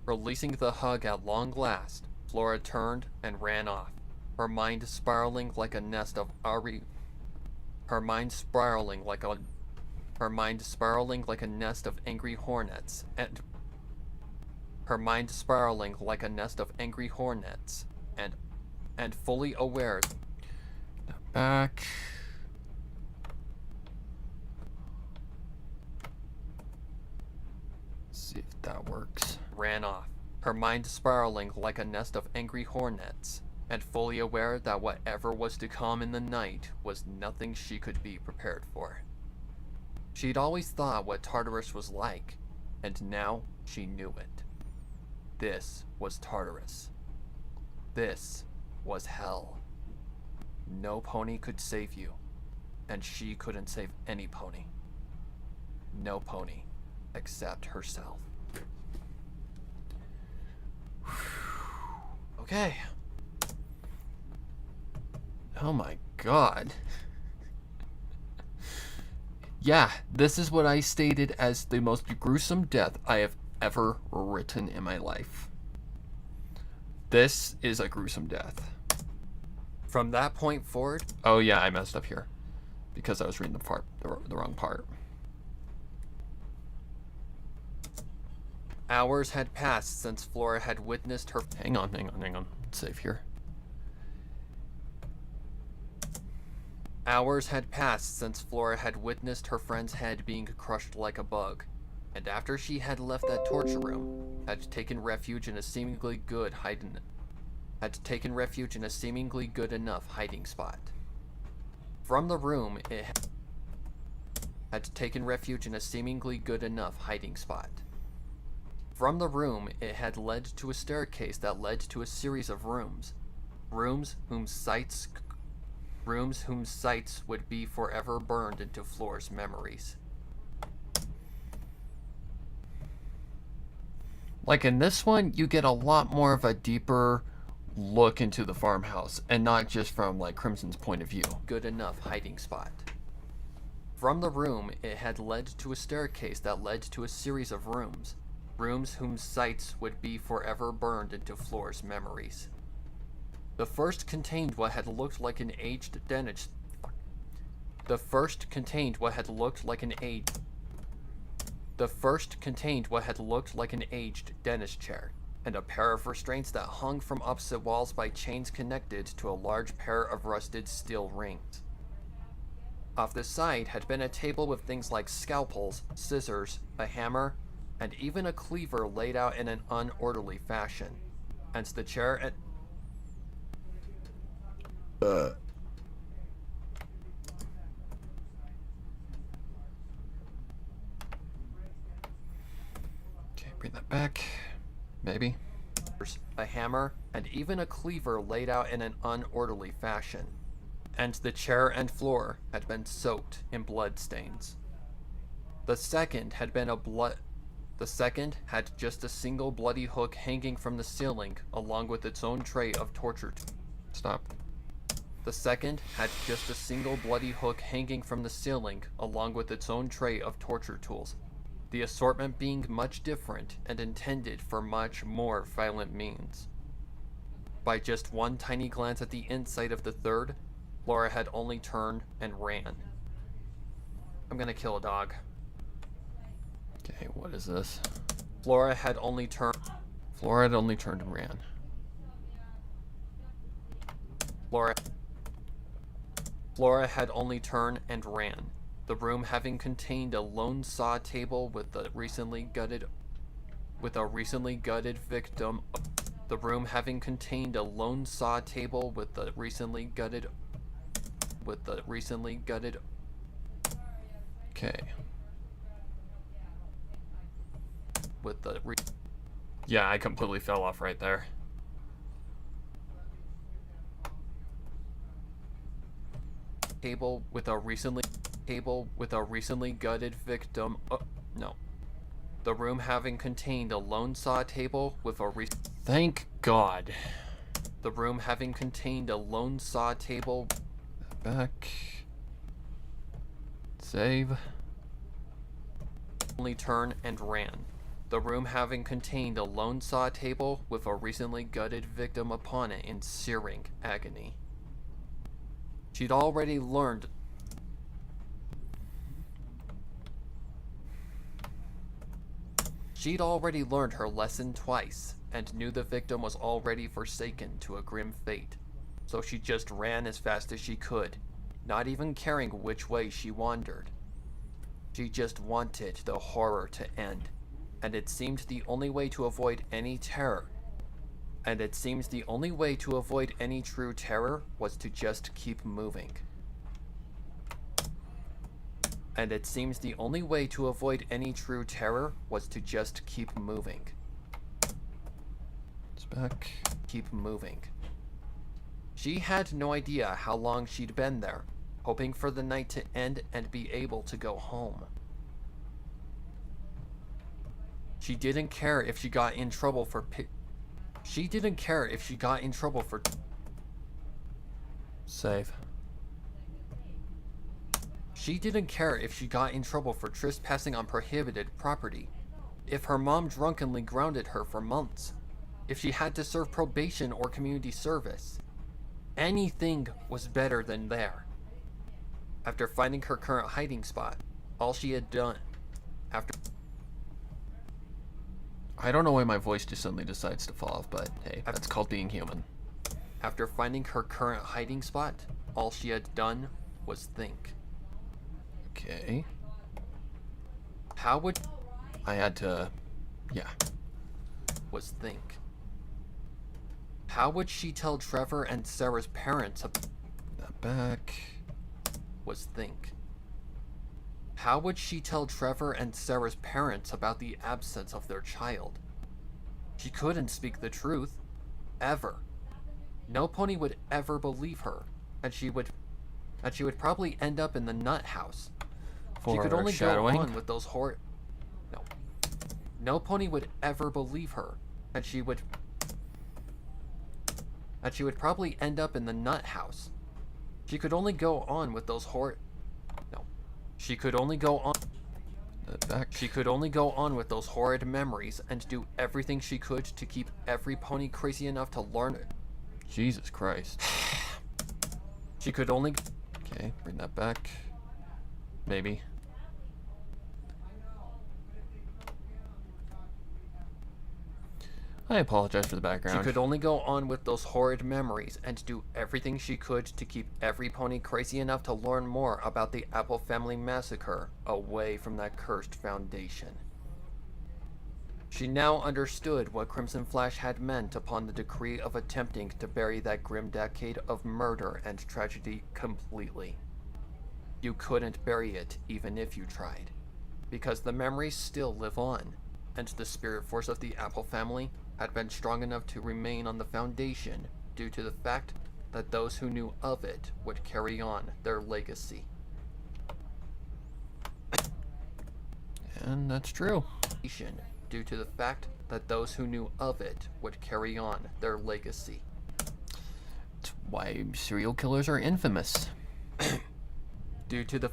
Releasing the hug at long last, Flora turned and ran off. Her mind spiraling like a nest of Her mind spiraling like a nest of angry hornets, and fully aware. Back. See if that works. Ran off. Her mind spiraling like a nest of angry hornets, and fully aware that whatever was to come in the night was nothing she could be prepared for. She'd always thought what Tartarus was like, and now she knew it. This was Tartarus. This was hell. No pony could save you, and she couldn't save any pony. No pony, except herself. Okay. Oh my god. Yeah, this is what I stated as the most gruesome death I have ever written in my life. This is a gruesome death. From that point forward... Oh yeah, I messed up here. Because I was reading the wrong part. Hours had passed since Flora had witnessed her... Hang on. Let's save here. Hours had passed since Flora had witnessed her friend's head being crushed like a bug, and after she had left that torture room, had taken refuge in a seemingly good enough hiding spot. From the room, it had taken refuge in a seemingly good enough hiding spot. From the room, it had led to a staircase that led to a series of rooms. Rooms whose sights would be forever burned into Flora's memories. Like in this one, you get a lot more of a deeper look into the farmhouse, and not just from like Crimson's point of view. Good enough hiding spot. From the room, it had led to a staircase that led to a series of rooms. Rooms whose sights would be forever burned into Flora's memories. The first contained what had looked like an aged dentist. The first contained what had looked like an aged dentist chair, and a pair of restraints that hung from opposite walls by chains connected to a large pair of rusted steel rings. Off the side had been a table with things like scalpels, scissors, a hammer, and even a cleaver laid out in an unorderly fashion. And the chair at Back. Maybe. A hammer, and even a cleaver laid out in an unorderly fashion. And the chair and floor had been soaked in blood stains. The second had just a single bloody hook hanging from the ceiling, along with its own tray of torture. Stop. The second had just a single bloody hook hanging from the ceiling, along with its own tray of torture tools. The assortment being much different and intended for much more violent means. By just one tiny glance at the inside of the third, Laura had only turned and ran. I'm gonna kill a dog. Okay, what is this? Flora had only turned and ran. Flora had only turned and ran. The room having contained a lone saw table with a recently gutted victim. The room having contained a lone saw table with the recently gutted. Okay. Yeah, I completely fell off right there. Table with a recently gutted victim. No. The room having contained a lone saw table with a Thank God. The room having contained a lone saw table. Back. Save. Only turn and ran. The room having contained a lone saw table with a recently gutted victim upon it in searing agony. She'd already learned her lesson twice, and knew the victim was already forsaken to a grim fate. So she just ran as fast as she could, not even caring which way she wandered. She just wanted the horror to end, and it seemed the only way to avoid any true terror was to just keep moving. It's back. Keep moving. She had no idea how long she'd been there, hoping for the night to end and be able to go home. She didn't care if she got in trouble for Save. She didn't care if she got in trouble for trespassing on prohibited property, if her mom drunkenly grounded her for months, if she had to serve probation or community service. Anything was better than there. After finding her current hiding spot, all she had done I don't know why my voice just suddenly decides to fall off, but hey, that's called being human. After finding her current hiding spot, all she had done was think. Okay. Think. How would she tell Trevor and Sarah's parents How would she tell Trevor and Sarah's parents about the absence of their child? She couldn't speak the truth. Ever. No pony would ever believe her, and she would probably end up in the nut house. She could only go on with those No pony would ever believe her, and she would probably end up in the nut house. She could only go on with those She could only go on with those horrid memories and do everything she could to keep every pony crazy enough to learn it. Jesus Christ. She could only... Okay, bring that back. Maybe. I apologize for the background. She could only go on with those horrid memories and do everything she could to keep every pony crazy enough to learn more about the Apple family massacre away from that cursed foundation. She now understood what Crimson Flash had meant upon the decree of attempting to bury that grim decade of murder and tragedy completely. You couldn't bury it even if you tried, because the memories still live on, and the spirit force of the Apple family had been strong enough to remain on the foundation due to the fact that those who knew of it would carry on their legacy. And that's true. Due to the fact that those who knew of it would carry on their legacy. That's why serial killers are infamous. Due to the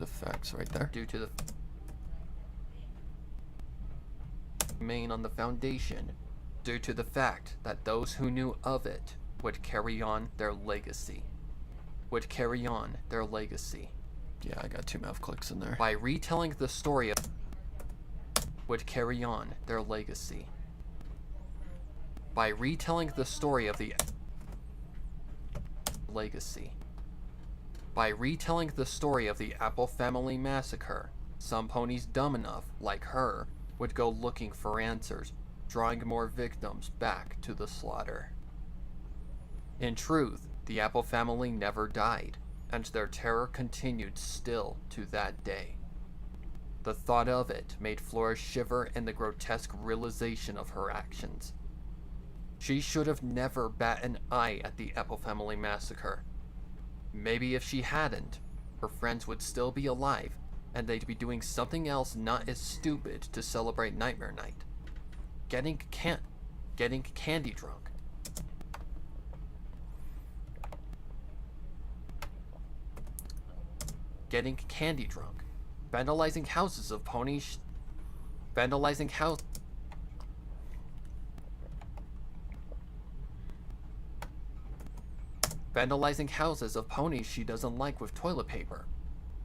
facts right there. Remain on the foundation due to the fact that those who knew of it would carry on their legacy. Yeah, I got 2 mouth clicks in there. By retelling the story of would carry on their legacy. By retelling the story of the Apple family massacre, some ponies dumb enough, like her, would go looking for answers, drawing more victims back to the slaughter. In truth, the Apple family never died, and their terror continued still to that day. The thought of it made Flora shiver in the grotesque realization of her actions. She should have never bat an eye at the Apple family massacre. Maybe if she hadn't, her friends would still be alive, and they'd be doing something else not as stupid to celebrate Nightmare Night. Getting candy drunk. Vandalizing houses of ponies. Vandalizing houses of ponies she doesn't like with toilet paper.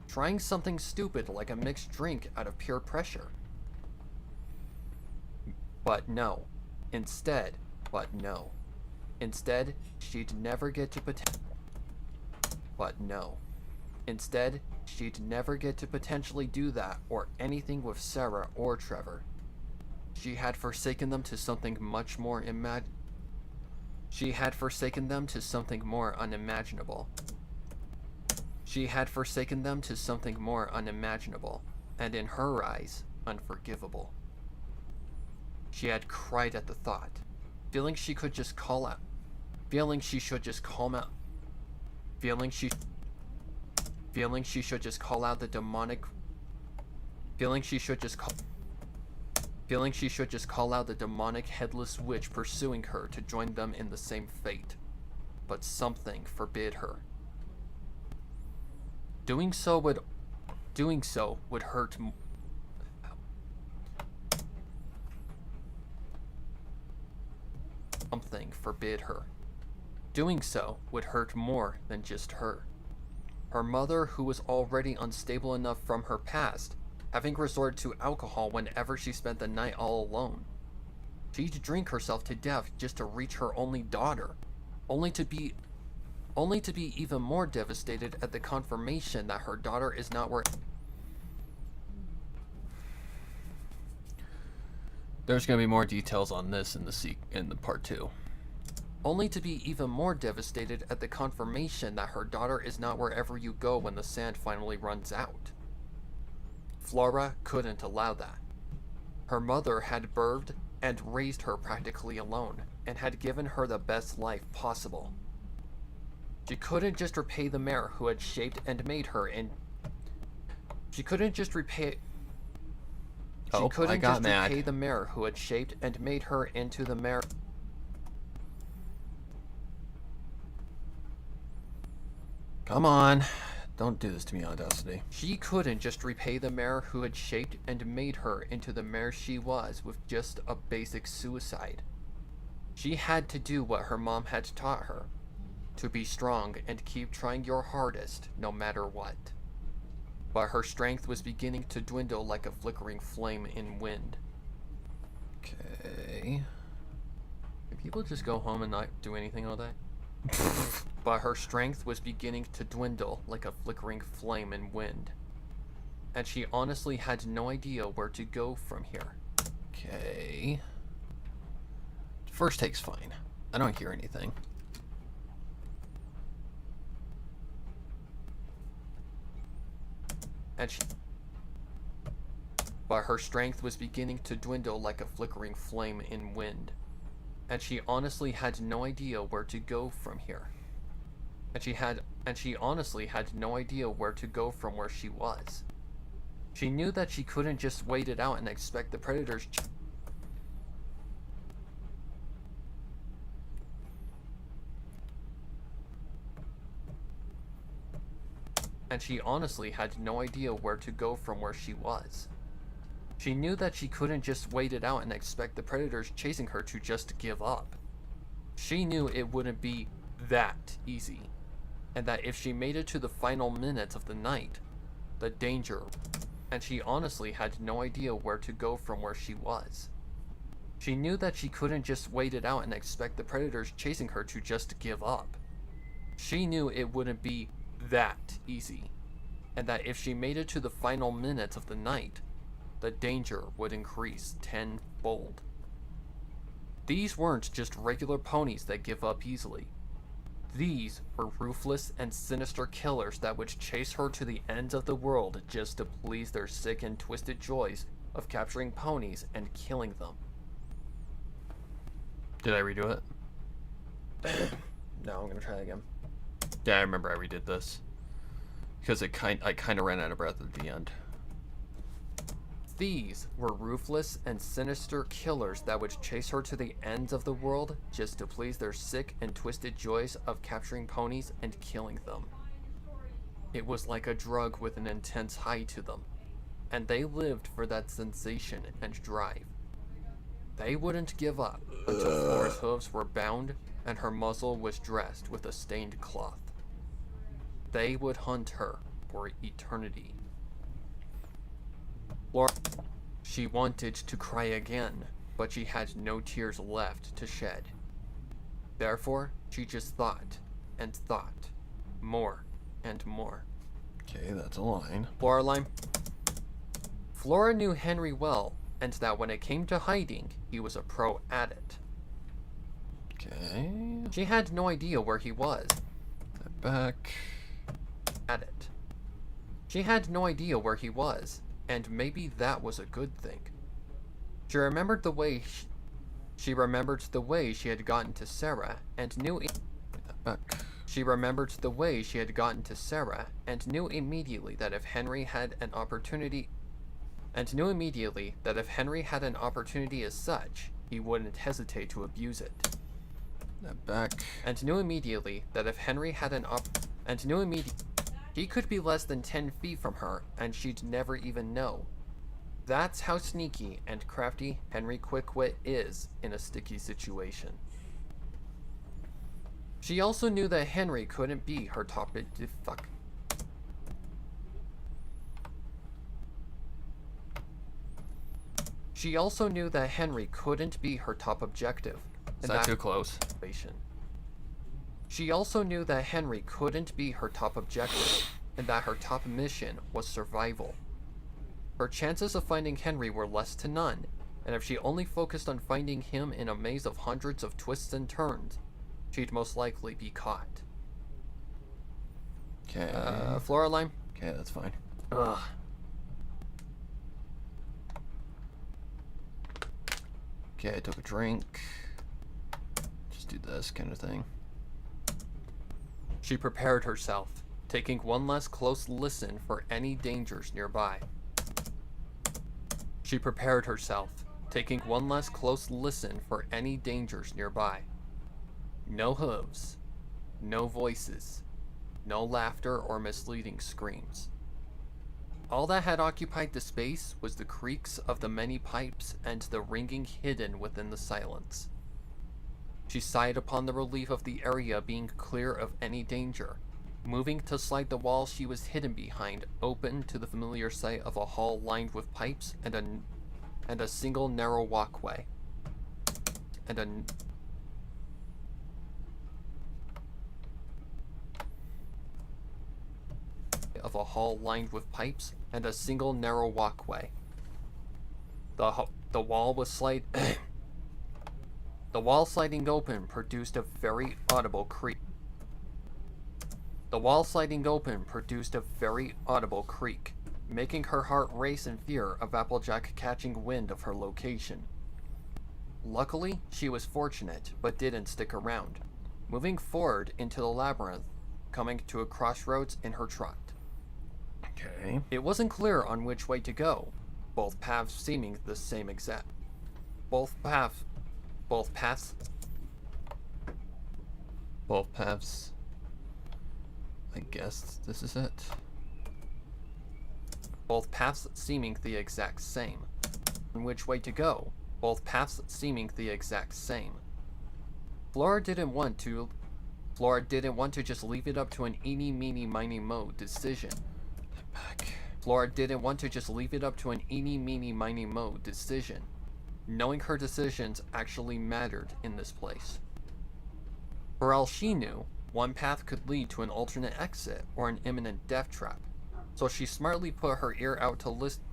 Trying something stupid like a mixed drink out of pure pressure. But no. Instead, she'd never get to potentially do that or anything with Sarah or Trevor. She had forsaken them to something much more unimaginable. And in her eyes, unforgivable. She had cried at the thought, feeling she should just call out the demonic headless witch pursuing her to join them in the same fate. But something forbid her. Doing so would hurt. Something forbid her. Doing so would hurt more than just her. Her mother, who was already unstable enough from her past, having resorted to alcohol whenever she spent the night all alone. She'd drink herself to death just to reach her only daughter, only to be even more devastated at the confirmation that her daughter is not where. There's gonna be more details on this in the part 2. Only to be even more devastated at the confirmation that her daughter is not wherever you go when the sand finally runs out. Flora couldn't allow that. Her mother had birthed and raised her practically alone, and had given her the best life possible. She couldn't just repay the mayor who had shaped and made her in. She couldn't just repay the mayor who had shaped and made her into the mayor. Come on. Don't do this to me, Audacity. She couldn't just repay the mayor who had shaped and made her into the mayor she was with just a basic suicide. She had to do what her mom had taught her. To be strong and keep trying your hardest, no matter what. But her strength was beginning to dwindle like a flickering flame in wind. Okay. Can people just go home and not do anything all day? But her strength was beginning to dwindle like a flickering flame in wind. And she honestly had no idea where to go from here. Okay. First take's fine. I don't hear anything. but her strength was beginning to dwindle like a flickering flame in wind, and she honestly had no idea where to go from here. And she honestly had no idea where to go from where she was. She knew that she couldn't just wait it out and expect the predators. And she honestly had no idea where to go from where she was. She knew that she couldn't just wait it out and expect the predators chasing her to just give up. She knew it wouldn't be that easy, and that if she made it to the final minutes of the night, the danger. And she honestly had no idea where to go from where she was. She knew that she couldn't just wait it out and expect the predators chasing her to just give up. She knew it wouldn't be that easy, and that if she made it to the final minutes of the night, the danger would increase tenfold. These weren't just regular ponies that give up easily. These were ruthless and sinister killers that would chase her to the ends of the world just to please their sick and twisted joys of capturing ponies and killing them. Did I redo it? No, I'm gonna try again. Yeah, I remember I redid this because I kind of ran out of breath at the end. These were ruthless and sinister killers that would chase her to the ends of the world just to please their sick and twisted joys of capturing ponies and killing them. It was like a drug with an intense high to them, and they lived for that sensation and drive. They wouldn't give up until Flora's hooves were bound and her muzzle was dressed with a stained cloth. They would hunt her for eternity. Flora, she wanted to cry again, but she had no tears left to shed. Therefore, she just thought and thought, more and more. Okay, that's a line. Flora knew Henry well, and that when it came to hiding, he was a pro at it. Okay. She had no idea where he was. Back. At it. She had no idea where he was, and maybe that was a good thing. She remembered the way she had gotten to Sarah and knew She remembered the way she had gotten to Sarah and knew immediately that if Henry had an opportunity as such, he wouldn't hesitate to abuse it. He could be less than 10 feet from her, and she'd never even know. That's how sneaky and crafty Henry Quickwit is in a sticky situation. She also knew that Henry couldn't be her top She also knew that Henry couldn't be her top objective. Is that too close? She also knew that Henry couldn't be her top objective, and that her top mission was survival. Her chances of finding Henry were less to none, and if she only focused on finding him in a maze of hundreds of twists and turns, she'd most likely be caught. Okay. Floraline? Okay, that's fine. Ugh. Okay, I took a drink. Just do this kind of thing. She prepared herself, taking one last close listen for any dangers nearby. No hooves, no voices, no laughter or misleading screams. All that had occupied the space was the creaks of the many pipes and the ringing hidden within the silence. She sighed upon the relief of the area being clear of any danger, moving to slide the wall she was hidden behind open to the familiar sight of a hall lined with pipes and a single narrow walkway. The wall sliding open produced a very audible creak. making her heart race in fear of Applejack catching wind of her location. Luckily, she was fortunate, but didn't stick around, moving forward into the labyrinth, coming to a crossroads in her trot. Okay. It wasn't clear on which way to go, both paths seeming the same exact. Both paths, I guess this is it. Both paths seeming the exact same. On which way to go, both paths seeming the exact same. Flora didn't want to just leave it up to an eeny, meeny, miny, mo decision. Flora didn't want to just leave it up to an eeny, meeny, miny, mo decision, knowing her decisions actually mattered in this place. For all she knew, one path could lead to an alternate exit or an imminent death trap, so she smartly put her ear out to listen.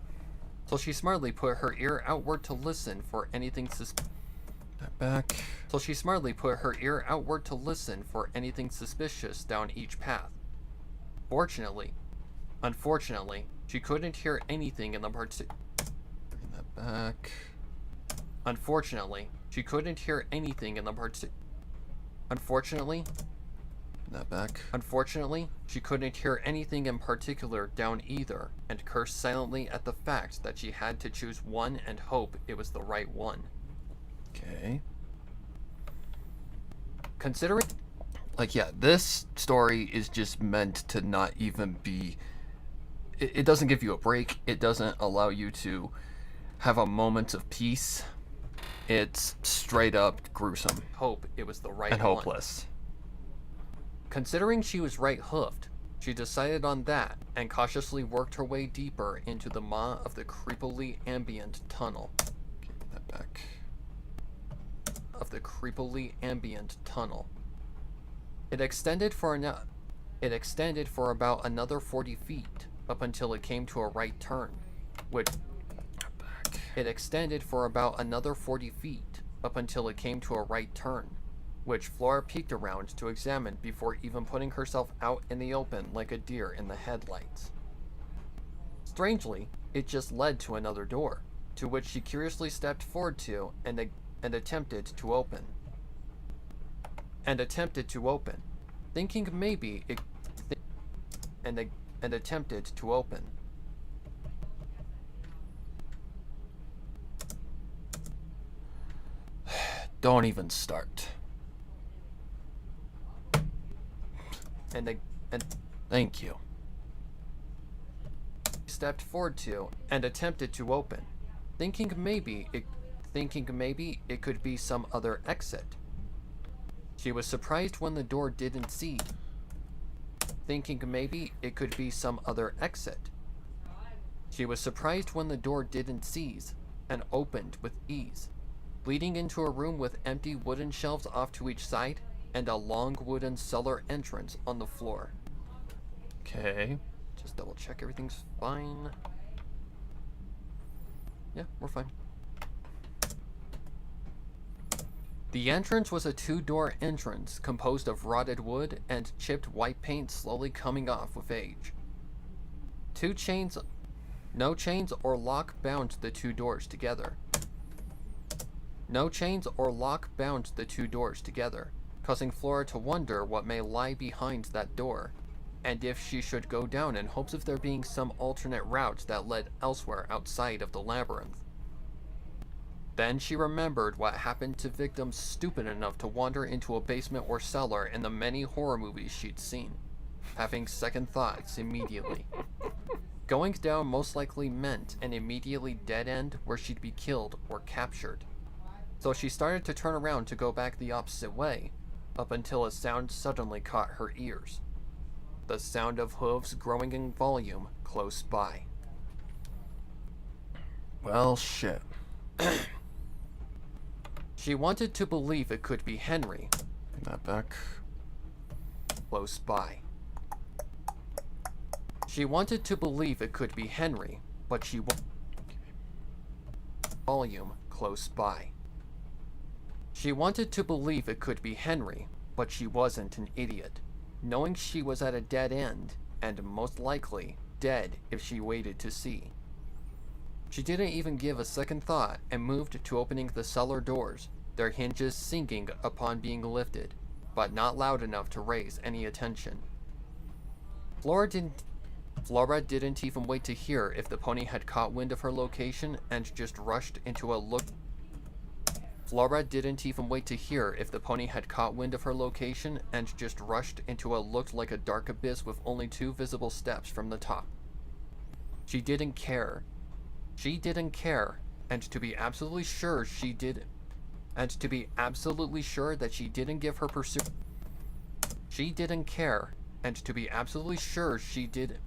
So she smartly put her ear outward to listen for anything So she smartly put her ear outward to listen for anything suspicious down each path. Unfortunately, she couldn't hear anything in the Bring that back. Unfortunately, she couldn't hear anything in the Unfortunately, she couldn't hear anything in particular down either, and cursed silently at the fact that she had to choose one and hope it was the right one. Okay. Considering, this story is just meant to not even be... It doesn't give you a break. It doesn't allow you to have a moment of peace. It's straight up gruesome. Hope it was the right and one. hopeless. Considering she was right-hoofed, she decided on that and cautiously worked her way deeper into the maw of the creepily ambient tunnel. Get that back. It extended for about another 40 feet up until it came to a right turn, which Flora peeked around to examine before even putting herself out in the open like a deer in the headlights. Strangely, it just led to another door, to which she curiously stepped forward to and attempted to open. Thinking maybe it attempted to open. Don't even start. Thank you. Stepped forward to and attempted to open, thinking maybe it could be some other exit. She was surprised when the door didn't seize. She was surprised when the door didn't seize and opened with ease, leading into a room with empty wooden shelves off to each side and a long wooden cellar entrance on the floor. Okay. Just double check everything's fine. Yeah, we're fine. The entrance was a 2-door entrance composed of rotted wood and chipped white paint slowly coming off with age. No chains or lock bound the 2 doors together. Causing Flora to wonder what may lie behind that door, and if she should go down in hopes of there being some alternate route that led elsewhere outside of the labyrinth. Then she remembered what happened to victims stupid enough to wander into a basement or cellar in the many horror movies she'd seen, having second thoughts immediately. Going down most likely meant an immediately dead end where she'd be killed or captured. So she started to turn around to go back the opposite way, up until a sound suddenly caught her ears. The sound of hooves growing in volume close by. Well, shit. She wanted to believe it could be Henry. Bring that back. Close by. She wanted to believe it could be Henry, but she volume close by. She wanted to believe it could be Henry, but she wasn't an idiot, knowing she was at a dead end, and most likely dead if she waited to see. She didn't even give a second thought and moved to opening the cellar doors, their hinges sinking upon being lifted, but not loud enough to raise any attention. Flora didn't even wait to hear if the pony had caught wind of her location and just rushed into a look. Flora didn't even wait to hear if the pony had caught wind of her location and just rushed into what looked like a dark abyss with only 2 visible steps from the top. She didn't care. She didn't care, and to be absolutely sure she did, and to be absolutely sure that she didn't give her pursuer. She didn't care, and to be absolutely sure she did,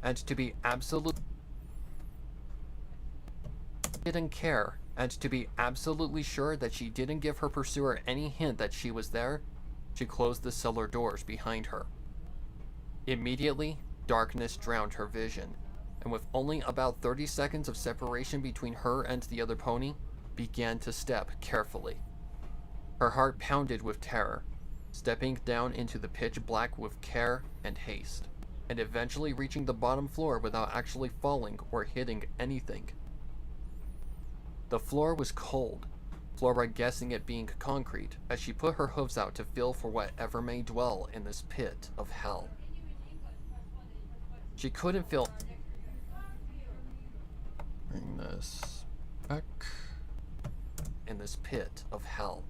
and to be absolutely didn't care, and to be absolutely sure that she didn't give her pursuer any hint that she was there, she closed the cellar doors behind her. Immediately, darkness drowned her vision, and with only about 30 seconds of separation between her and the other pony, began to step carefully. Her heart pounded with terror, stepping down into the pitch black with care and haste, and eventually reaching the bottom floor without actually falling or hitting anything. The floor was cold, Flora guessing it being concrete, as she put her hooves out to feel for whatever may dwell in this pit of hell. She couldn't feel. Bring this back. In this pit of hell.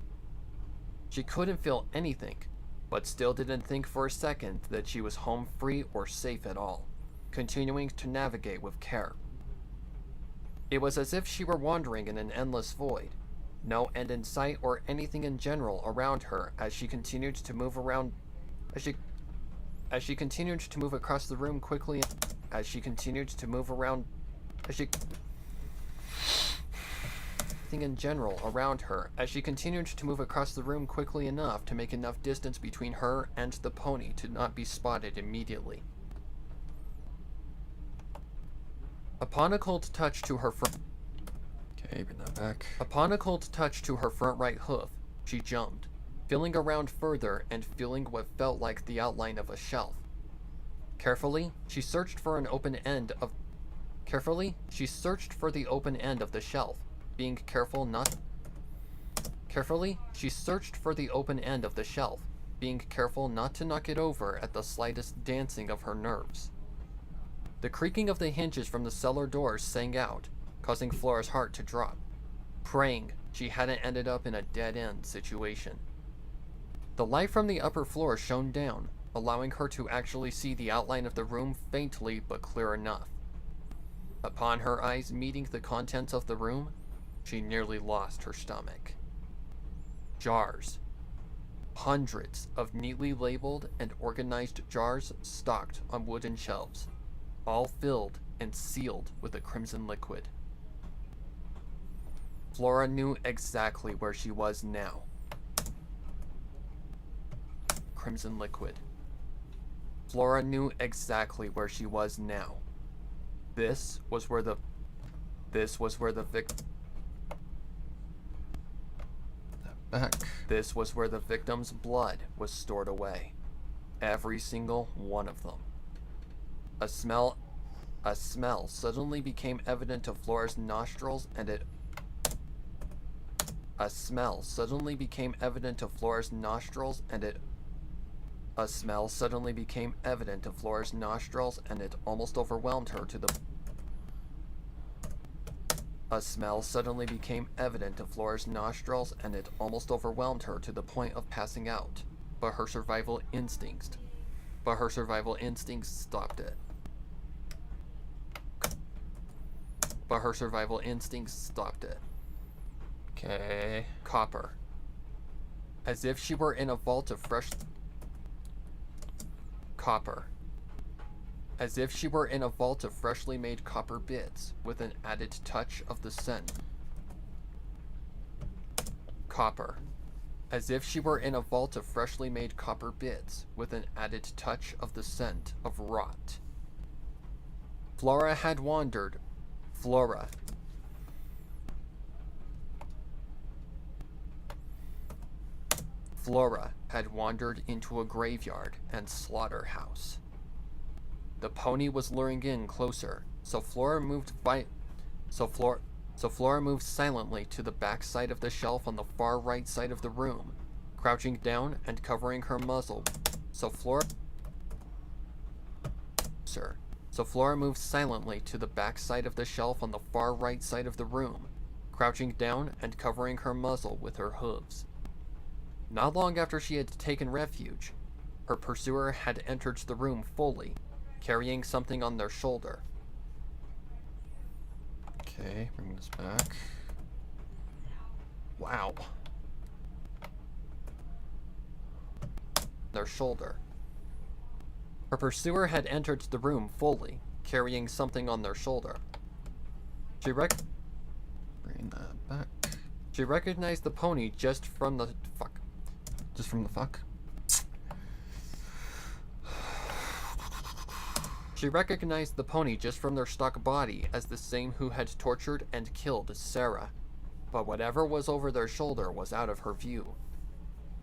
She couldn't feel anything, but still didn't think for a second that she was home free or safe at all, continuing to navigate with care. It was as if she were wandering in an endless void, no end in sight or anything in general around her as she continued to move around, as she continued to move across the room quickly, as she continued to move around, as she in general around her as she continued to move across the room quickly enough to make enough distance between her and the pony to not be spotted immediately. Upon a cold touch to her front Okay, bring that back. Upon a cold touch to her front right hoof, she jumped, feeling around further and feeling what felt like the outline of a shelf. Carefully, she searched for the open end of the shelf, being careful not to knock it over at the slightest dancing of her nerves. The creaking of the hinges from the cellar doors sang out, causing Flora's heart to drop, praying she hadn't ended up in a dead-end situation. The light from the upper floor shone down, allowing her to actually see the outline of the room faintly but clear enough. Upon her eyes meeting the contents of the room, she nearly lost her stomach. Jars. Hundreds of neatly labeled and organized jars stocked on wooden shelves, all filled and sealed with a crimson liquid. Flora knew exactly where she was now. Crimson liquid. Flora knew exactly where she was now. This was where the victim's blood was stored away. Every single one of them. A smell suddenly became evident to Flora's nostrils and it almost overwhelmed her to the point of passing out, but her survival instincts stopped it. Okay. Copper. As if she were in a vault of freshly made copper bits with an added touch of the scent. Copper. As if she were in a vault of freshly made copper bits with an added touch of the scent of rot. Flora had wandered into a graveyard and slaughterhouse. The pony was luring in closer, so Flora moved silently to the back side of the shelf on the far right side of the room, crouching down and covering her muzzle. So Flora moved silently to the back side of the shelf on the far right side of the room, crouching down and covering her muzzle with her hooves. Not long after she had taken refuge, her pursuer had entered the room fully, carrying something on their shoulder. Okay, bring this back. Wow. Their shoulder. Her pursuer had entered the room fully, carrying something on their shoulder. Bring that back. She recognized the pony just from the fuck. She recognized the pony just from their stuck body as the same who had tortured and killed Sarah, but whatever was over their shoulder was out of her view.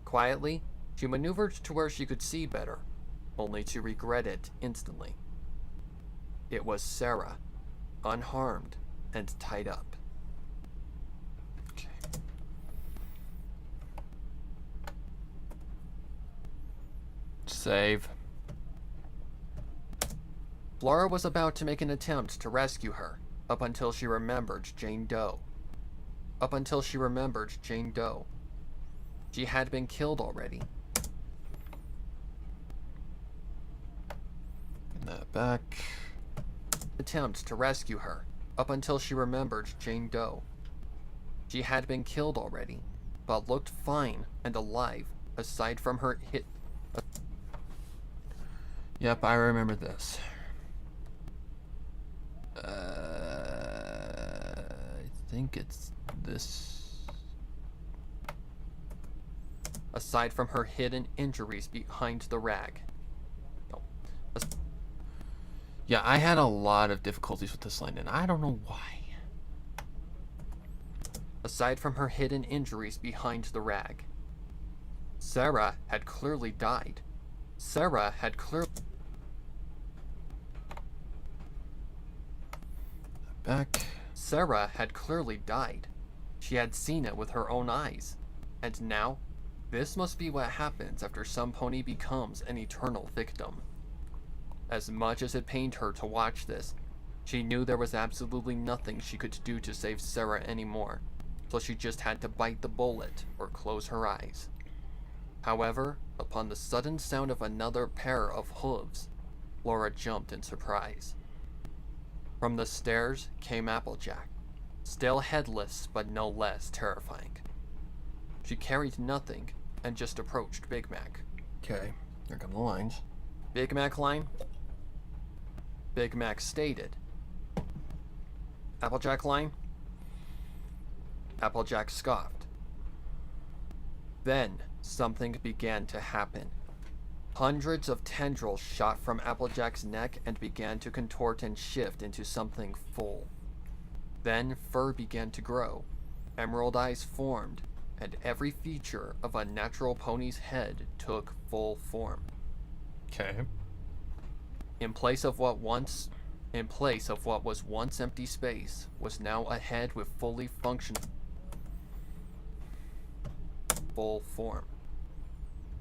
Quietly, she maneuvered to where she could see better, only to regret it instantly. It was Sarah, unharmed and tied up. Okay. Save. Flora was about to make an attempt to rescue her, up until she remembered Jane Doe. She had been killed already. Bring that back. Attempt to rescue her, up until she remembered Jane Doe. She had been killed already, but looked fine and alive, aside from her hit. Yep, I remember this. I think it's this. Aside from her hidden injuries behind the rag. No. Yeah, I had a lot of difficulties with this line, and I don't know why. Aside from her hidden injuries behind the rag. Sarah had clearly died. Back. Sarah had clearly died. She had seen it with her own eyes. And now, this must be what happens after some pony becomes an eternal victim. As much as it pained her to watch this, she knew there was absolutely nothing she could do to save Sarah anymore, so she just had to bite the bullet or close her eyes. However, upon the sudden sound of another pair of hooves, Laura jumped in surprise. From the stairs came Applejack, still headless but no less terrifying. She carried nothing and just approached Big Mac. Okay, here come the lines. Big Mac line? Big Mac stated. Applejack line? Applejack scoffed. Then something began to happen. Hundreds of tendrils shot from Applejack's neck and began to contort and shift into something full. Then fur began to grow, emerald eyes formed, and every feature of a natural pony's head took full form. Okay. In place of what was once empty space was now a head with fully functional full form.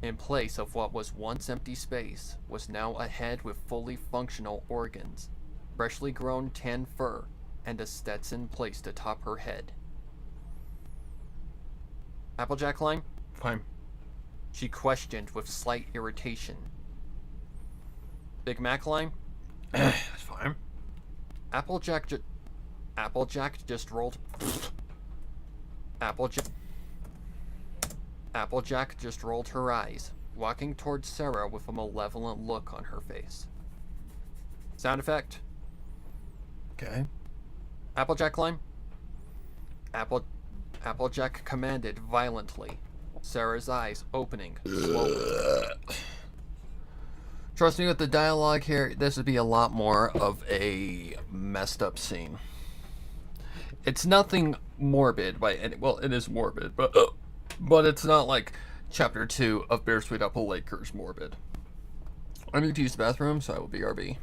In place of what was once empty space was now a head with fully functional organs, freshly grown tan fur, and a Stetson placed atop her head. Applejack line? Fine. She questioned with slight irritation. Big Mac line? That's fine. Applejack just rolled. Applejack just rolled her eyes, walking towards Sarah with a malevolent look on her face. Sound effect? Okay. Applejack line? Applejack commanded violently, Sarah's eyes opening slowly. Trust me, with the dialogue here, this would be a lot more of a messed up scene. It's nothing morbid by any, well, it is morbid, but it's not like Chapter 2 of Bittersweet Apple Lakers morbid. I need to use the bathroom, so I will BRB.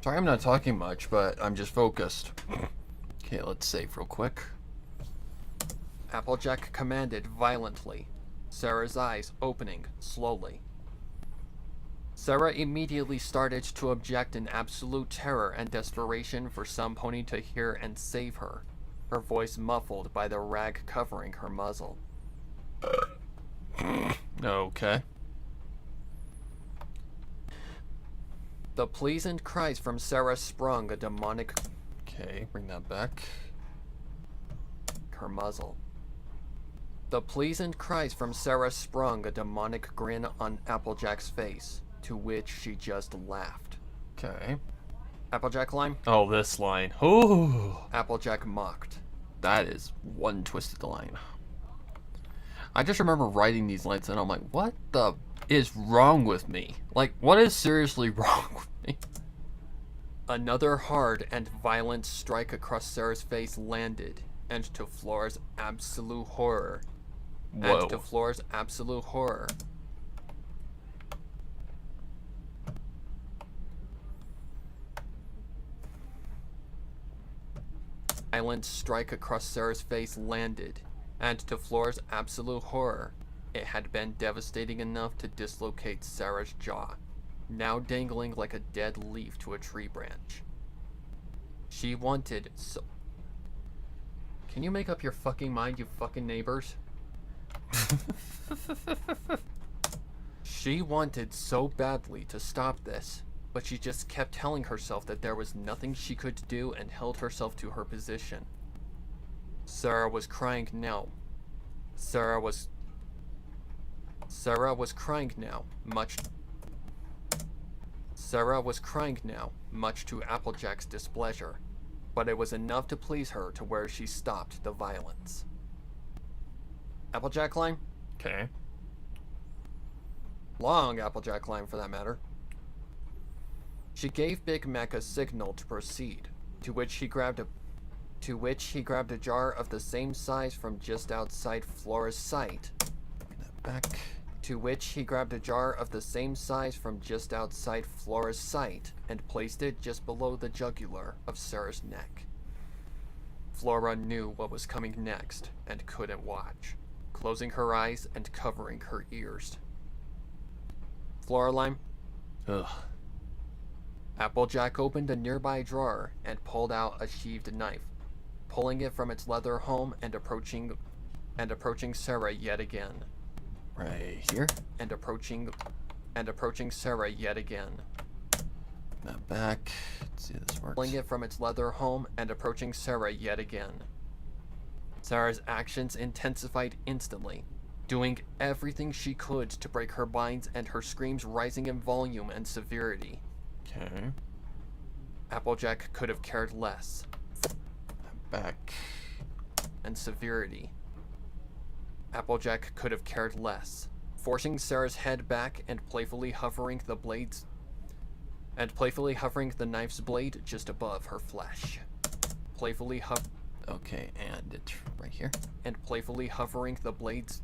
Sorry I'm not talking much, but I'm just focused. Okay, let's save real quick. Applejack commanded violently, Sarah's eyes opening slowly. Sarah immediately started to object in absolute terror and desperation for some pony to hear and save her, her voice muffled by the rag covering her muzzle. Okay. The pleasant cries from Sarah sprung a demonic... Okay, bring that back. Her muzzle. The pleasant cries from Sarah sprung a demonic grin on Applejack's face, to which she just laughed. Okay. Applejack line? Oh, this line. Ooh. Applejack mocked. That is one twisted line. I just remember writing these lines and I'm like, what the is wrong with me? Like, what is seriously wrong with me? Another hard and violent strike across Sarah's face landed, and to Flora's absolute horror. Whoa. And to Flora's absolute horror. Violent strike across Sarah's face landed, and to Flora's absolute horror, it had been devastating enough to dislocate Sarah's jaw, now dangling like a dead leaf to a tree branch. She wanted so... Can you make up your fucking mind, you fucking neighbors? She wanted so badly to stop this, but she just kept telling herself that there was nothing she could do and held herself to her position. Sarah was crying now. Sarah was crying now, much to Applejack's displeasure, but it was enough to please her to where she stopped the violence. Applejack line? Okay. Long Applejack line for that matter. She gave Big Mac a signal to proceed, to which he grabbed a jar of the same size from just outside Flora's sight. Bring that back. To which he grabbed a jar of the same size from just outside Flora's sight and placed it just below the jugular of Sarah's neck. Flora knew what was coming next and couldn't watch, closing her eyes and covering her ears. Flora line? Ugh. Applejack opened a nearby drawer and pulled out a sheathed knife, pulling it from its leather home and approaching Sarah yet again. Right here. And approaching Sarah yet again. That back. Let's see if this works. Pulling it from its leather home and approaching Sarah yet again. Sarah's actions intensified instantly, doing everything she could to break her binds and her screams rising in volume and severity. Okay. Applejack could have cared less. Back. And severity. Applejack could have cared less, forcing Sarah's head back and playfully hovering the knife's blade just above her flesh. Okay, and it's right here. And playfully hovering the blades.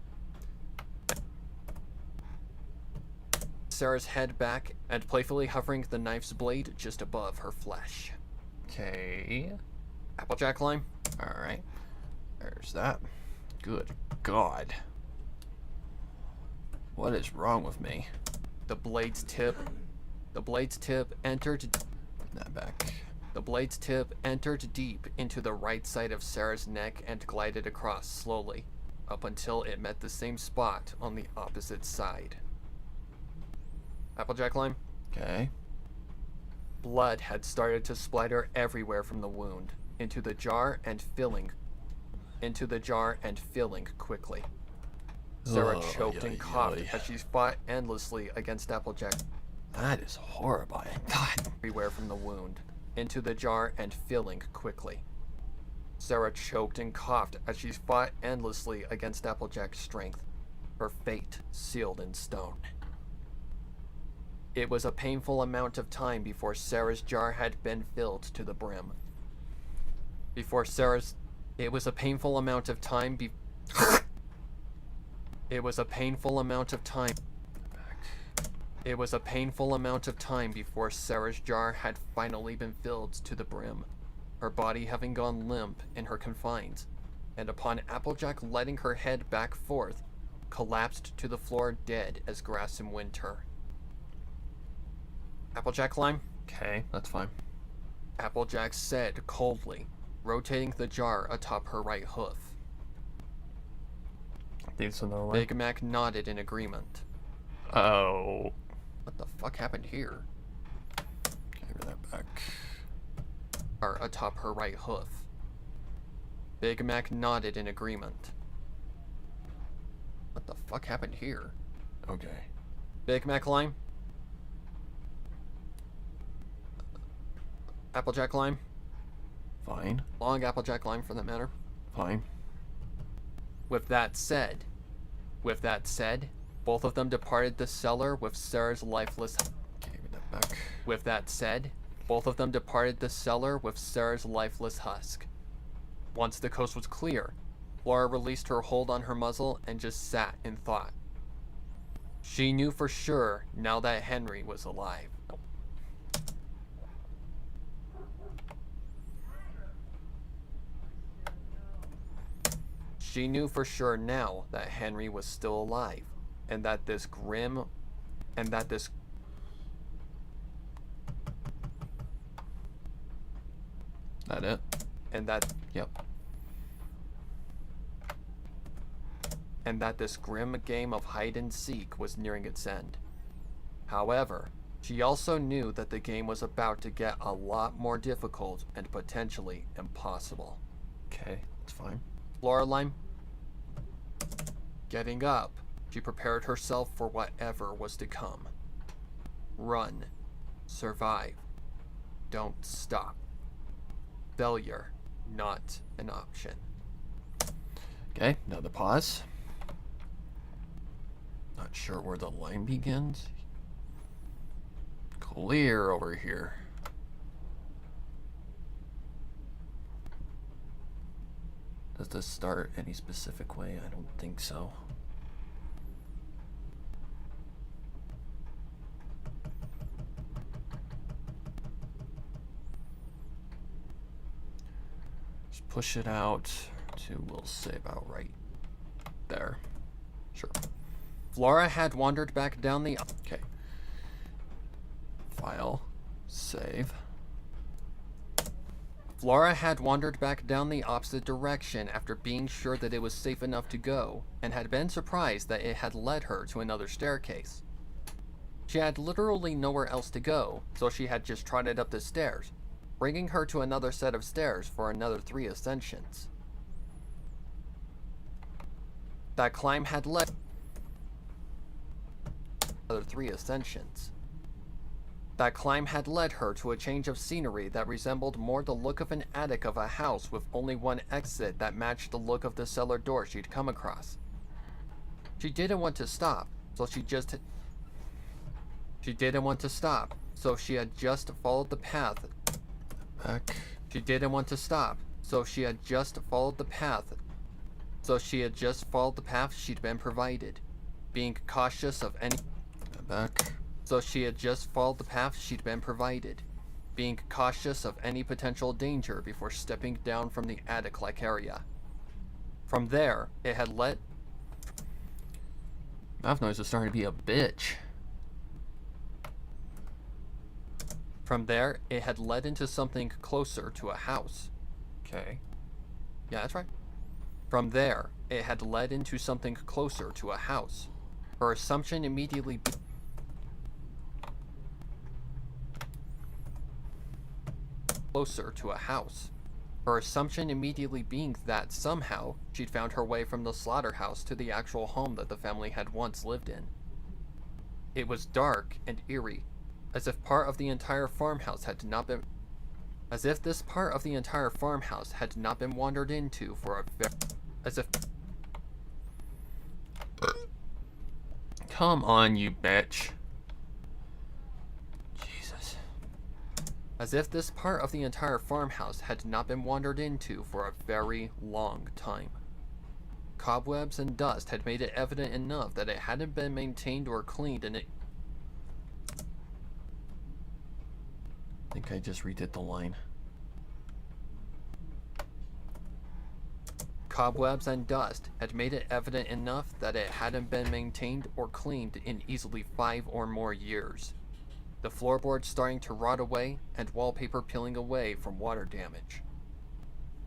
Sarah's head back and playfully hovering the knife's blade just above her flesh. Okay. Applejack line? Alright. There's that. Good God. What is wrong with me? The blade's tip entered... That back. The blade's tip entered deep into the right side of Sarah's neck and glided across slowly, up until it met the same spot on the opposite side. Applejack line? Okay. Blood had started to splatter everywhere from the wound, into the jar and filling quickly. Sarah choked and coughed as she fought endlessly against Applejack. That is horrifying. God. Everywhere from the wound, into the jar and filling quickly. Sarah choked and coughed as she fought endlessly against Applejack's strength, her fate sealed in stone. It was a painful amount of time before Sarah's jar had been filled to the brim. It was a painful amount of time It was a painful amount of time before Sarah's jar had finally been filled to the brim, her body having gone limp in her confines, and upon Applejack letting her head back forth, collapsed to the floor dead as grass in winter. Applejack Lime? Okay, that's fine. Applejack said coldly, rotating the jar atop her right hoof. These are no Big Mac nodded in agreement. Oh. What the fuck happened here? Give me that back. Atop her right hoof. Big Mac nodded in agreement. What the fuck happened here? Okay. Big Mac Lime? Applejack Lime? Fine. Long Applejack Lime for that matter. Fine. With that said, both of them departed the cellar with Sarah's lifeless. Give me that back. With that said, both of them departed the cellar with Sarah's lifeless husk. Once the coast was clear, Flora released her hold on her muzzle and just sat in thought. She knew for sure now that Henry was alive. She knew for sure now that Henry was still alive, and that this That it? Yep. And that this grim game of hide and seek was nearing its end. However, she also knew that the game was about to get a lot more difficult and potentially impossible. Okay, that's fine. Floraline. Getting up, she prepared herself for whatever was to come. Run. Survive. Don't stop. Failure, not an option. Okay, another pause. Not sure where the line begins. Clear over here. Does this start any specific way? I don't think so. Just push it out to, we'll say about right there. Sure. Flora had wandered back down the... Okay. File. Save. Flora had wandered back down the opposite direction after being sure that it was safe enough to go, and had been surprised that it had led her to another staircase. She had literally nowhere else to go, so she had just trotted up the stairs, bringing her to another set of stairs for another 3 ascensions. That climb had led another 3 ascensions. That climb had led her to a change of scenery that resembled more the look of an attic of a house with only one exit that matched the look of the cellar door she'd come across. She didn't want to stop, so she had just followed the path. Back. She didn't want to stop, so she had just followed the path. She'd been provided, being cautious of any. Back. So she had just followed the path she'd been provided, being cautious of any potential danger before stepping down from the attic-like area. From there, it had led... Mouth noise is starting to be a bitch. From there, it had led into something closer to a house. Okay. Yeah, that's right. From there, it had led into something closer to a house. Her assumption immediately... closer to a house. Her assumption immediately being that somehow she'd found her way from the slaughterhouse to the actual home that the family had once lived in. It was dark and eerie, as if part of the entire farmhouse had not been... As if this part of the entire farmhouse had not been wandered into for a very... As if... Come on, you bitch. Jesus. As if this part of the entire farmhouse had not been wandered into for a very long time. Cobwebs and dust had made it evident enough that it hadn't been maintained or cleaned, and it... I think I just redid the line. Cobwebs and dust had made it evident enough that it hadn't been maintained or cleaned in easily 5 or more years. The floorboards starting to rot away and wallpaper peeling away from water damage.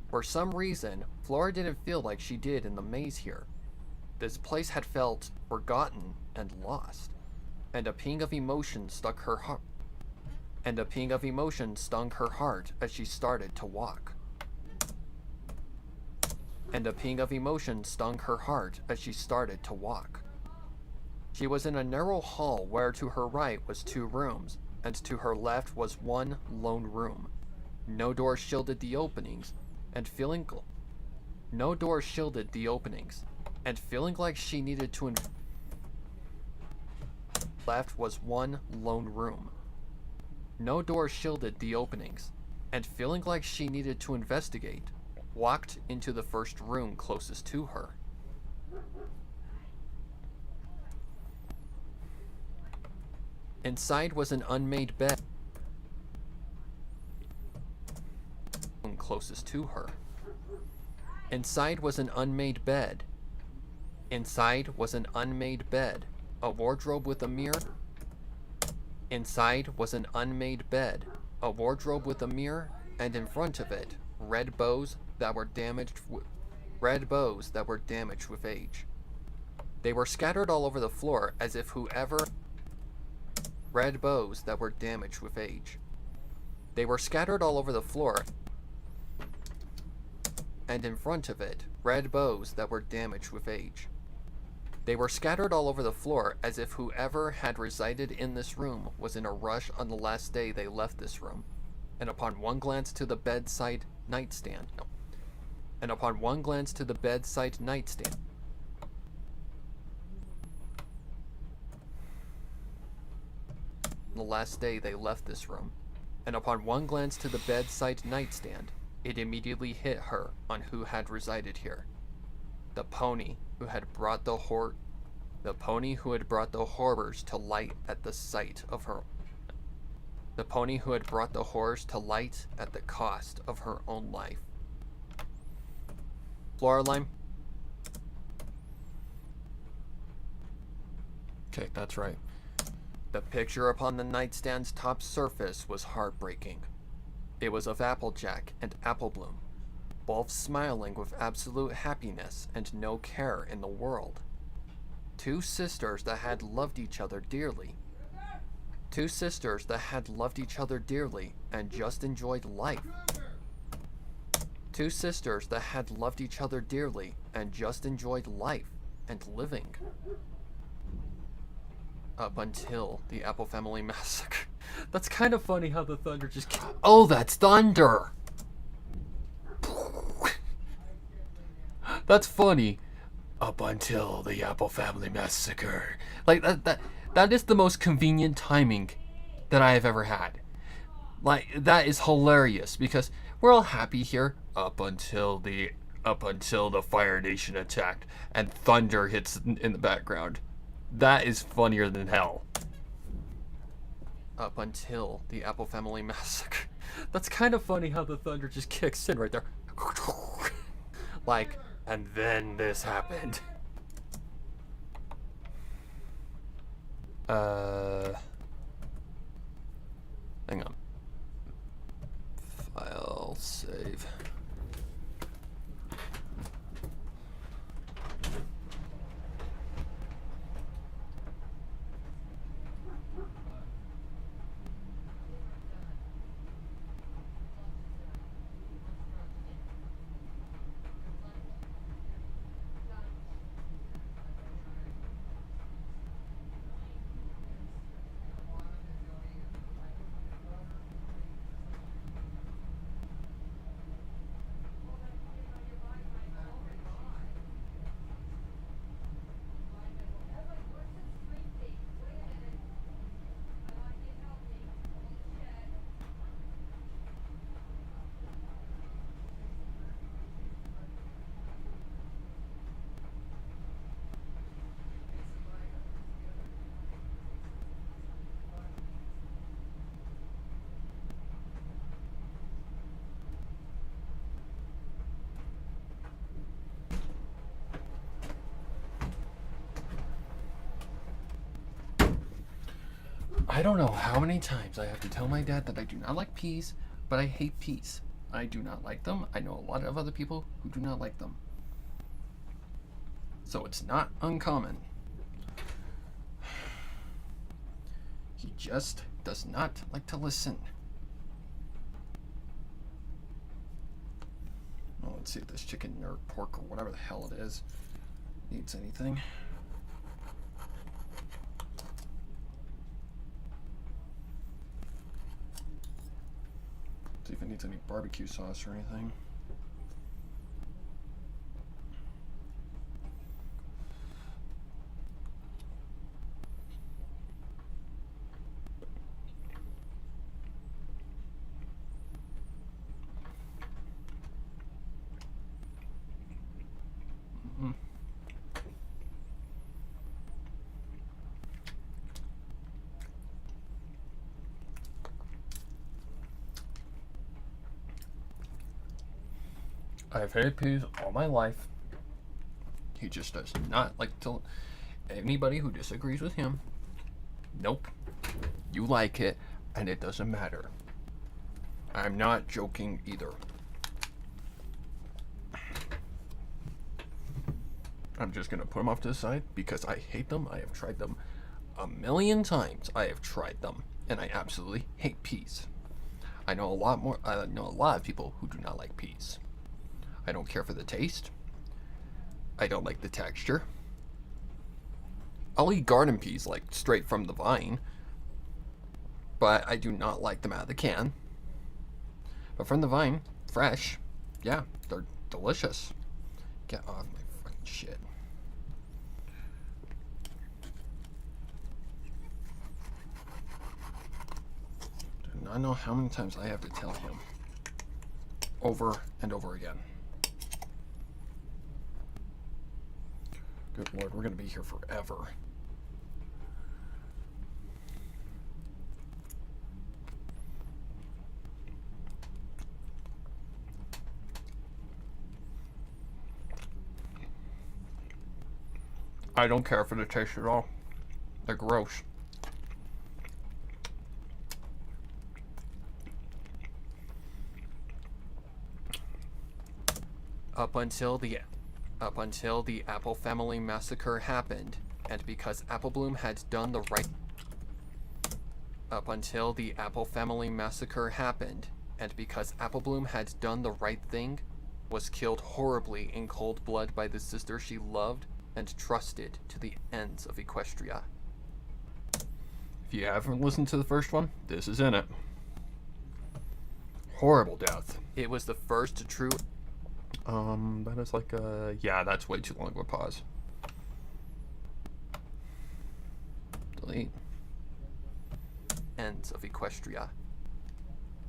For some reason, Flora didn't feel like she did in the maze here. This place had felt forgotten and lost, and a ping of emotion stung her heart. As she started to walk. She was in a narrow hall where to her right was 2 rooms, and to her left was 1 lone room. No door shielded the openings, and feeling like she needed to left was 1 lone room. No door shielded the openings, and feeling like she needed to investigate, walked into the first room closest to her. Inside was an unmade bed. Closest to her. Inside was an unmade bed. A wardrobe with a mirror. Inside was an unmade bed. A wardrobe with a mirror, and in front of it, red bows that were damaged with age. They were scattered all over the floor as if whoever red bows that were damaged with age. They were scattered all over the floor, and in front of it, red bows that were damaged with age. They were scattered all over the floor as if whoever had resided in this room was in a rush on the last day they left this room. And upon one glance to the bedside nightstand, the last day they left this room, and upon one glance to the bedside nightstand, it immediately hit her on who had resided here. The pony who had brought the horrors to light at the sight of her. The pony who had brought the horrors to light at the cost of her own life. Floraline? Okay, that's right. The picture upon the nightstand's top surface was heartbreaking. It was of Applejack and Applebloom, both smiling with absolute happiness and no care in the world. 2 sisters that had loved each other dearly. 2 sisters that had loved each other dearly and just enjoyed life. 2 sisters that had loved each other dearly and just enjoyed life and living. Up until the Apple Family Massacre. That's kind of funny how the thunder just... Oh, that's thunder! That's funny. Up until the Apple Family Massacre. Like, that is the most convenient timing that I have ever had. Like, that is hilarious, because we're all happy here up until the Fire Nation attacked, and thunder hits in the background. That is funnier than hell. Up until the Apple Family Massacre. That's kind of funny how the thunder just kicks in right there. Like, and then this happened. Hang on. File, save. I don't know how many times I have to tell my dad that I do not like peas, but I hate peas. I do not like them. I know a lot of other people who do not like them. So it's not uncommon. He just does not like to listen. Well, let's see if this chicken or pork or whatever the hell it is needs anything. See if it needs any barbecue sauce or anything. I've hated peas all my life. He just does not like to. Anybody who disagrees with him, nope. You like it, and it doesn't matter. I'm not joking either. I'm just gonna put them off to the side because I hate them. I have tried them a million times. I have tried them, and I absolutely hate peas. I know a lot of people who do not like peas. I don't care for the taste. I don't like the texture. I'll eat garden peas like straight from the vine, but I do not like them out of the can. But from the vine, fresh, yeah, they're delicious. Get off my fucking shit. Do not know how many times I have to tell him over and over again. Good Lord, we're going to be here forever. I don't care for the taste at all. They're gross. Up until the Apple Family Massacre happened, and because Apple Bloom had done the right Up until the Apple Family Massacre happened, and because Apple Bloom had done the right thing, was killed horribly in cold blood by the sister she loved and trusted to the ends of Equestria. If you haven't listened to the first one, this is in it. Horrible death. It was the first true That is like yeah, that's way too long of a pause. Delete. ends of Equestria.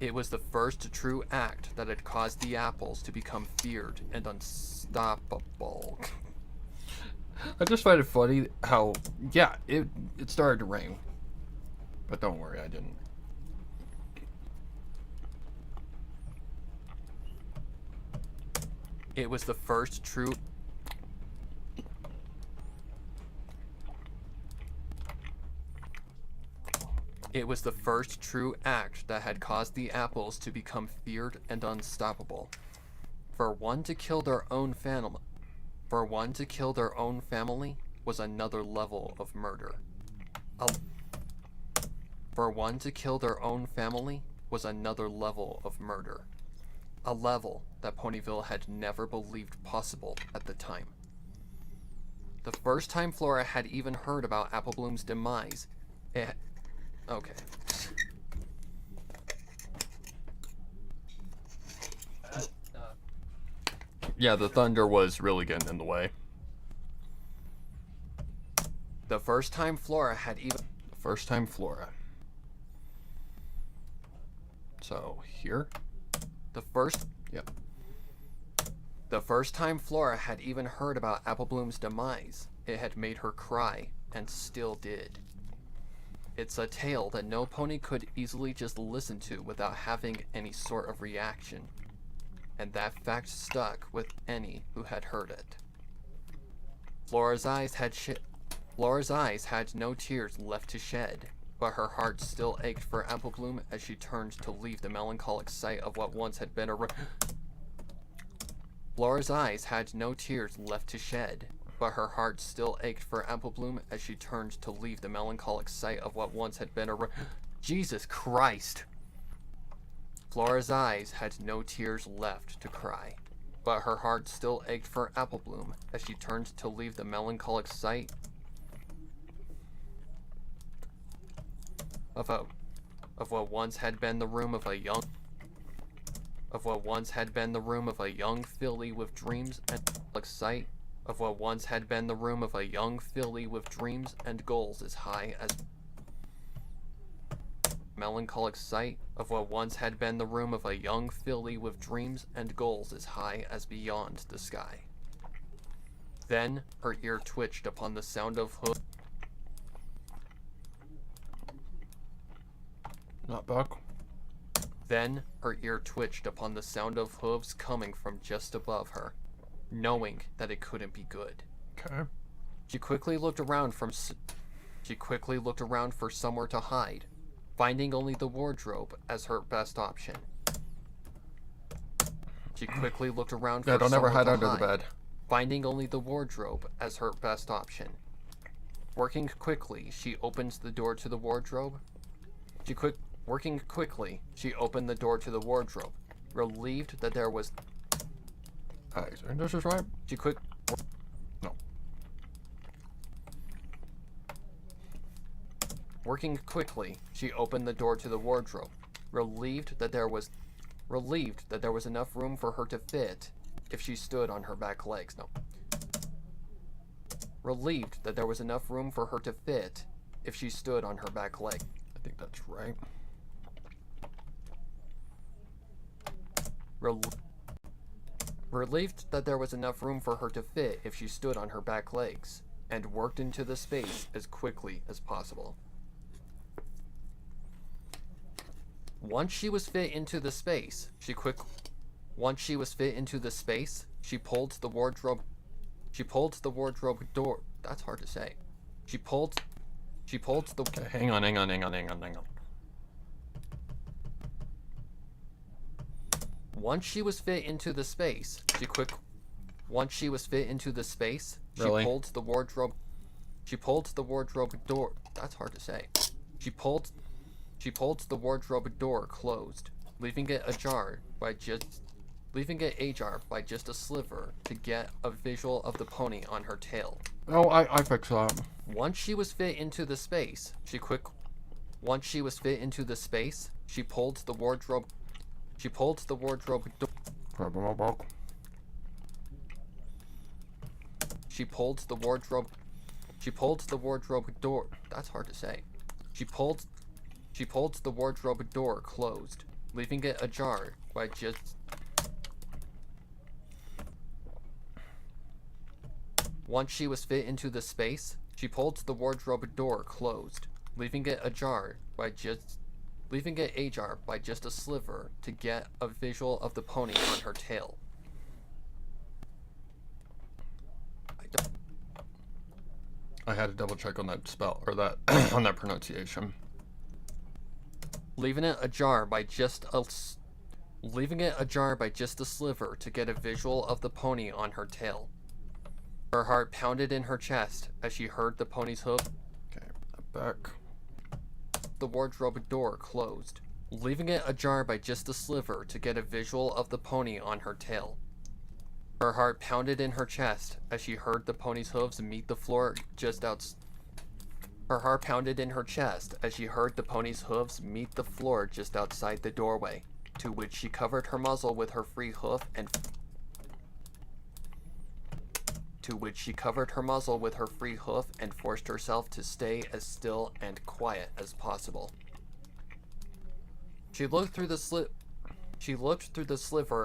It was the first true act that had caused the apples to become feared and unstoppable. I just find it funny how, yeah, it started to rain. But don't worry, I didn't. It was the first true... It was the first true act that had caused the apples to become feared and unstoppable. For one to kill their own family... For one to kill their own family was another level of murder. For one to kill their own family was another level of murder. A level that Ponyville had never believed possible at the time. The first time Flora had even heard about Apple Bloom's demise, okay. Yeah, the thunder was really getting in the way. The first time Flora had even... The first time Flora. So, here? Yep. The first time Flora had even heard about Apple Bloom's demise, it had made her cry, and still did. It's a tale that no pony could easily just listen to without having any sort of reaction, and that fact stuck with any who had heard it. Flora's eyes had no tears left to shed but her heart still ached for Apple Bloom as she turned to leave the melancholic sight of what once had been a Laura's eyes had no tears left to shed, but her heart still ached for Apple Bloom as she turned to leave the melancholic sight of what once had been a Jesus Christ! Laura's eyes had no tears left to cry, but her heart still ached for Apple Bloom as she turned to leave the melancholic sight of what once had been the room of a young filly with dreams and sight of what once had been the room of a young filly with dreams and goals as high as melancholic sight of what once had been the room of a young filly with dreams and goals as high as beyond the sky. Then her ear twitched upon the sound of hoof. Not Buck. Then her ear twitched upon the sound of hooves coming from just above her, knowing that it couldn't be good. Okay. She quickly looked around for somewhere to hide, finding only the wardrobe as her best option. She quickly looked around for don't ever hide under the bed. Finding only the wardrobe as her best option. Working quickly, she opened the door to the wardrobe. Working quickly, she opened the door to the wardrobe, relieved that there was. This is right. No. Working quickly, she opened the door to the wardrobe, relieved that there was enough room for her to fit if she stood on her back legs. No. Relieved that there was enough room for her to fit if she stood on her back leg. I think that's right. Relieved that there was enough room for her to fit if she stood on her back legs, and worked into the space as quickly as possible. Once she was fit into the space, she pulled the wardrobe door. That's hard to say. She pulled the. Okay, hang on. Once she was fit into the space, she pulled the wardrobe door. That's hard to say. She pulled the wardrobe door closed, leaving it ajar by just a sliver to get a visual of the pony on her tail. Oh, I fixed that. Once she was fit into the space, she pulled the wardrobe door. Grab my book. She pulled the wardrobe door. That's hard to say. She pulled the wardrobe door closed, leaving it ajar by just. Once she was fit into the space, she pulled the wardrobe door closed, leaving it ajar by just a sliver to get a visual of the pony on her tail. I had to double check on that spell, or that on that pronunciation. Leaving it ajar by just a sliver to get a visual of the pony on her tail. Her heart pounded in her chest as she heard the pony's hoof. Okay, back. The wardrobe door closed, leaving it ajar by just a sliver to get a visual of the pony on her tail. Her heart pounded in her chest as she heard the pony's hooves meet the floor just outside. Her heart pounded in her chest as she heard the pony's hooves meet the floor just outside the doorway, to which she covered her muzzle with her free hoof and forced herself to stay as still and quiet as possible. She looked through the sliver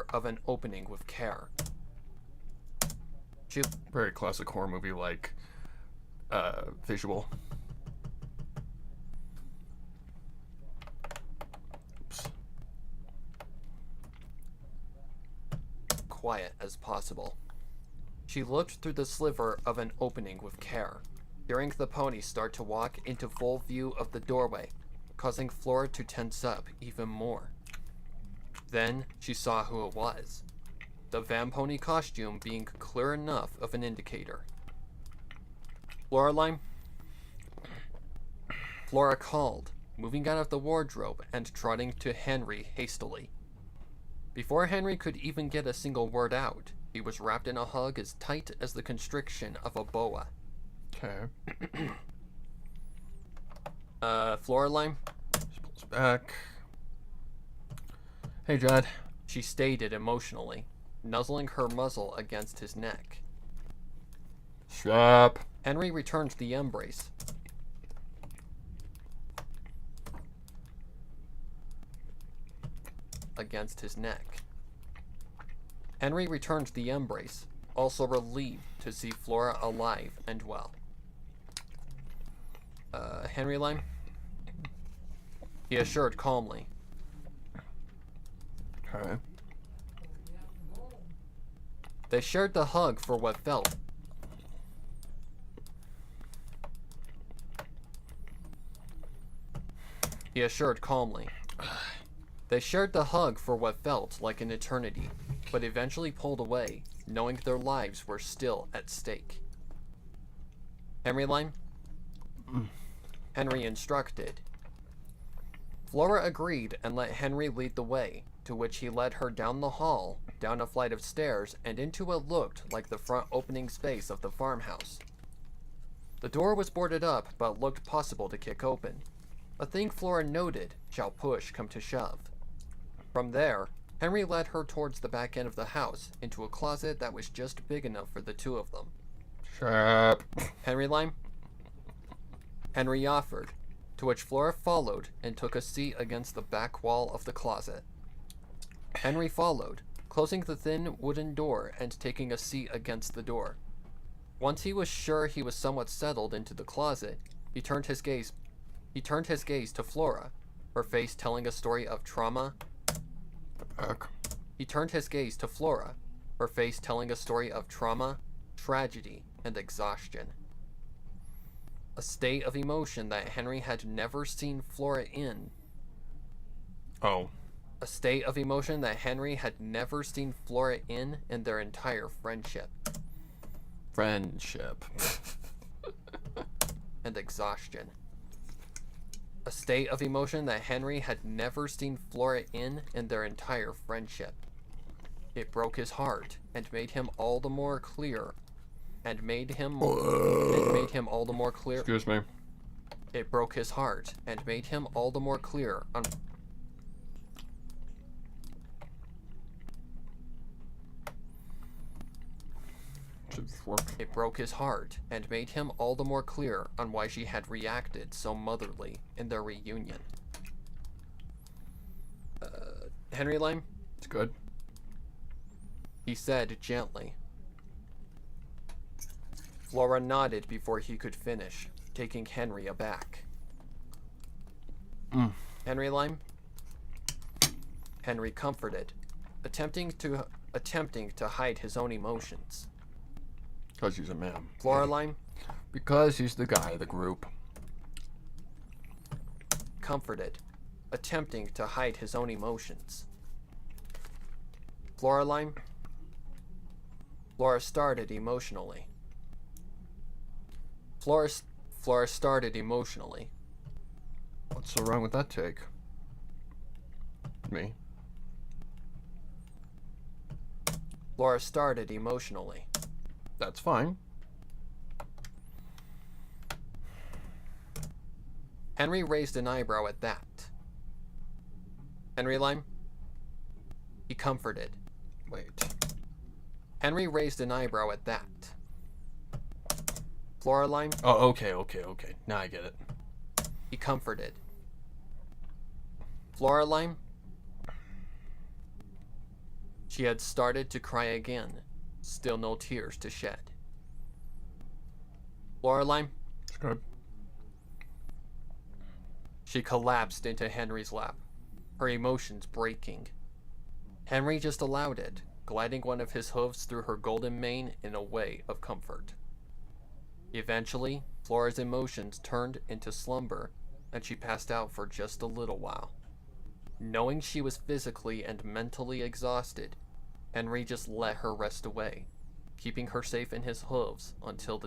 of an opening with care. Very classic horror movie like visual. Oops. Quiet as possible. She looked through the sliver of an opening with care. hearing the pony start to walk into full view of the doorway, causing Flora to tense up even more. Then she saw who it was, the van pony costume being clear enough of an indicator. Floraline? Flora called, moving out of the wardrobe and trotting to Henry hastily. Before Henry could even get a single word out, he was wrapped in a hug as tight as the constriction of a boa. Okay. Floraline? She pulls back. Hey, Jed. She stated emotionally, nuzzling her muzzle against his neck. Stop. Henry returned the embrace. Against his neck. Henry returned the embrace, also relieved to see Flora alive and well. Henry Lime? He assured calmly. Okay. They shared the hug for what felt. He assured calmly. They shared the hug for what felt like an eternity, but eventually pulled away, knowing their lives were still at stake. Henry Lime? Henry instructed. Flora agreed and let Henry lead the way, to which he led her down the hall, down a flight of stairs, and into what looked like the front opening space of the farmhouse. The door was boarded up, but looked possible to kick open. A thing Flora noted, shall push come to shove. From there, Henry led her towards the back end of the house, into a closet that was just big enough for the two of them. Shut up. Henry Lime? Henry offered, to which Flora followed and took a seat against the back wall of the closet. Henry followed, closing the thin wooden door and taking a seat against the door. Once he was sure he was somewhat settled into the closet, he turned his gaze to Flora, her face telling a story of trauma. He turned his gaze to Flora, her face telling a story of trauma, tragedy, and exhaustion. A state of emotion that Henry had never seen Flora in. Oh. A state of emotion that Henry had never seen Flora in their entire friendship. Friendship. And exhaustion. A state of emotion that Henry had never seen Flora in their entire friendship. It broke his heart and made him all the more clear. And made him all the more clear. Excuse me. It broke his heart and made him all the more clear on. It broke his heart and made him all the more clear on why she had reacted so motherly in their reunion. Henry Lime? It's good. He said gently. Flora nodded before he could finish, taking Henry aback. Henry Lime? Henry comforted, attempting to hide his own emotions. Because he's a man. Flora Lime? Because he's the guy of the group. Comforted, attempting to hide his own emotions. Flora Lime? Flora started emotionally. Flora started emotionally. What's so wrong with that take? Me? Flora started emotionally. That's fine. Henry raised an eyebrow at that. Henry Lime? He comforted. Wait. Henry raised an eyebrow at that. Flora Lime? Oh, okay. Now I get it. He comforted. Flora Lime? She had started to cry again, still no tears to shed. Flora Lime? It's good. She collapsed into Henry's lap, her emotions breaking. Henry just allowed it, gliding one of his hooves through her golden mane in a way of comfort. Eventually, Flora's emotions turned into slumber, and she passed out for just a little while. Knowing she was physically and mentally exhausted, Henry just let her rest away, keeping her safe in his hooves until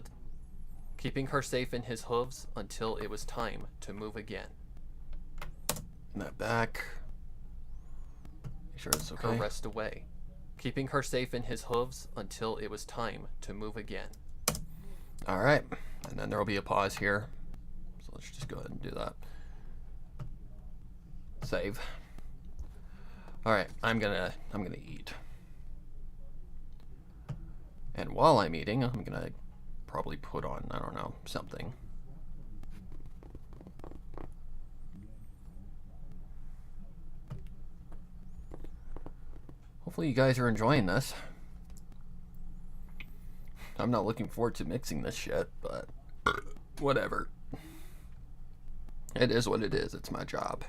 it was time to move again. That back. Make sure it's okay. Her rest away, keeping her safe in his hooves until it was time to move again. All right, and then there will be a pause here. So let's just go ahead and do that. Save. All right, I'm gonna eat. And while I'm eating, I'm gonna probably put on, I don't know, something. Hopefully you guys are enjoying this. I'm not looking forward to mixing this shit, but whatever. It is what it is. It's my job.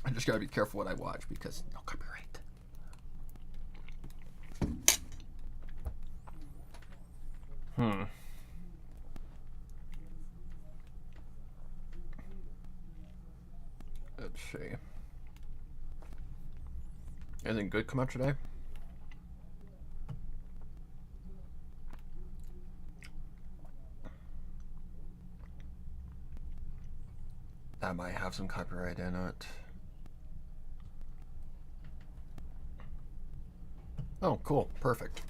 I just gotta be careful what I watch because no copyright. Let's see. Anything good come out today? That might have some copyright in it. Oh, cool. Perfect.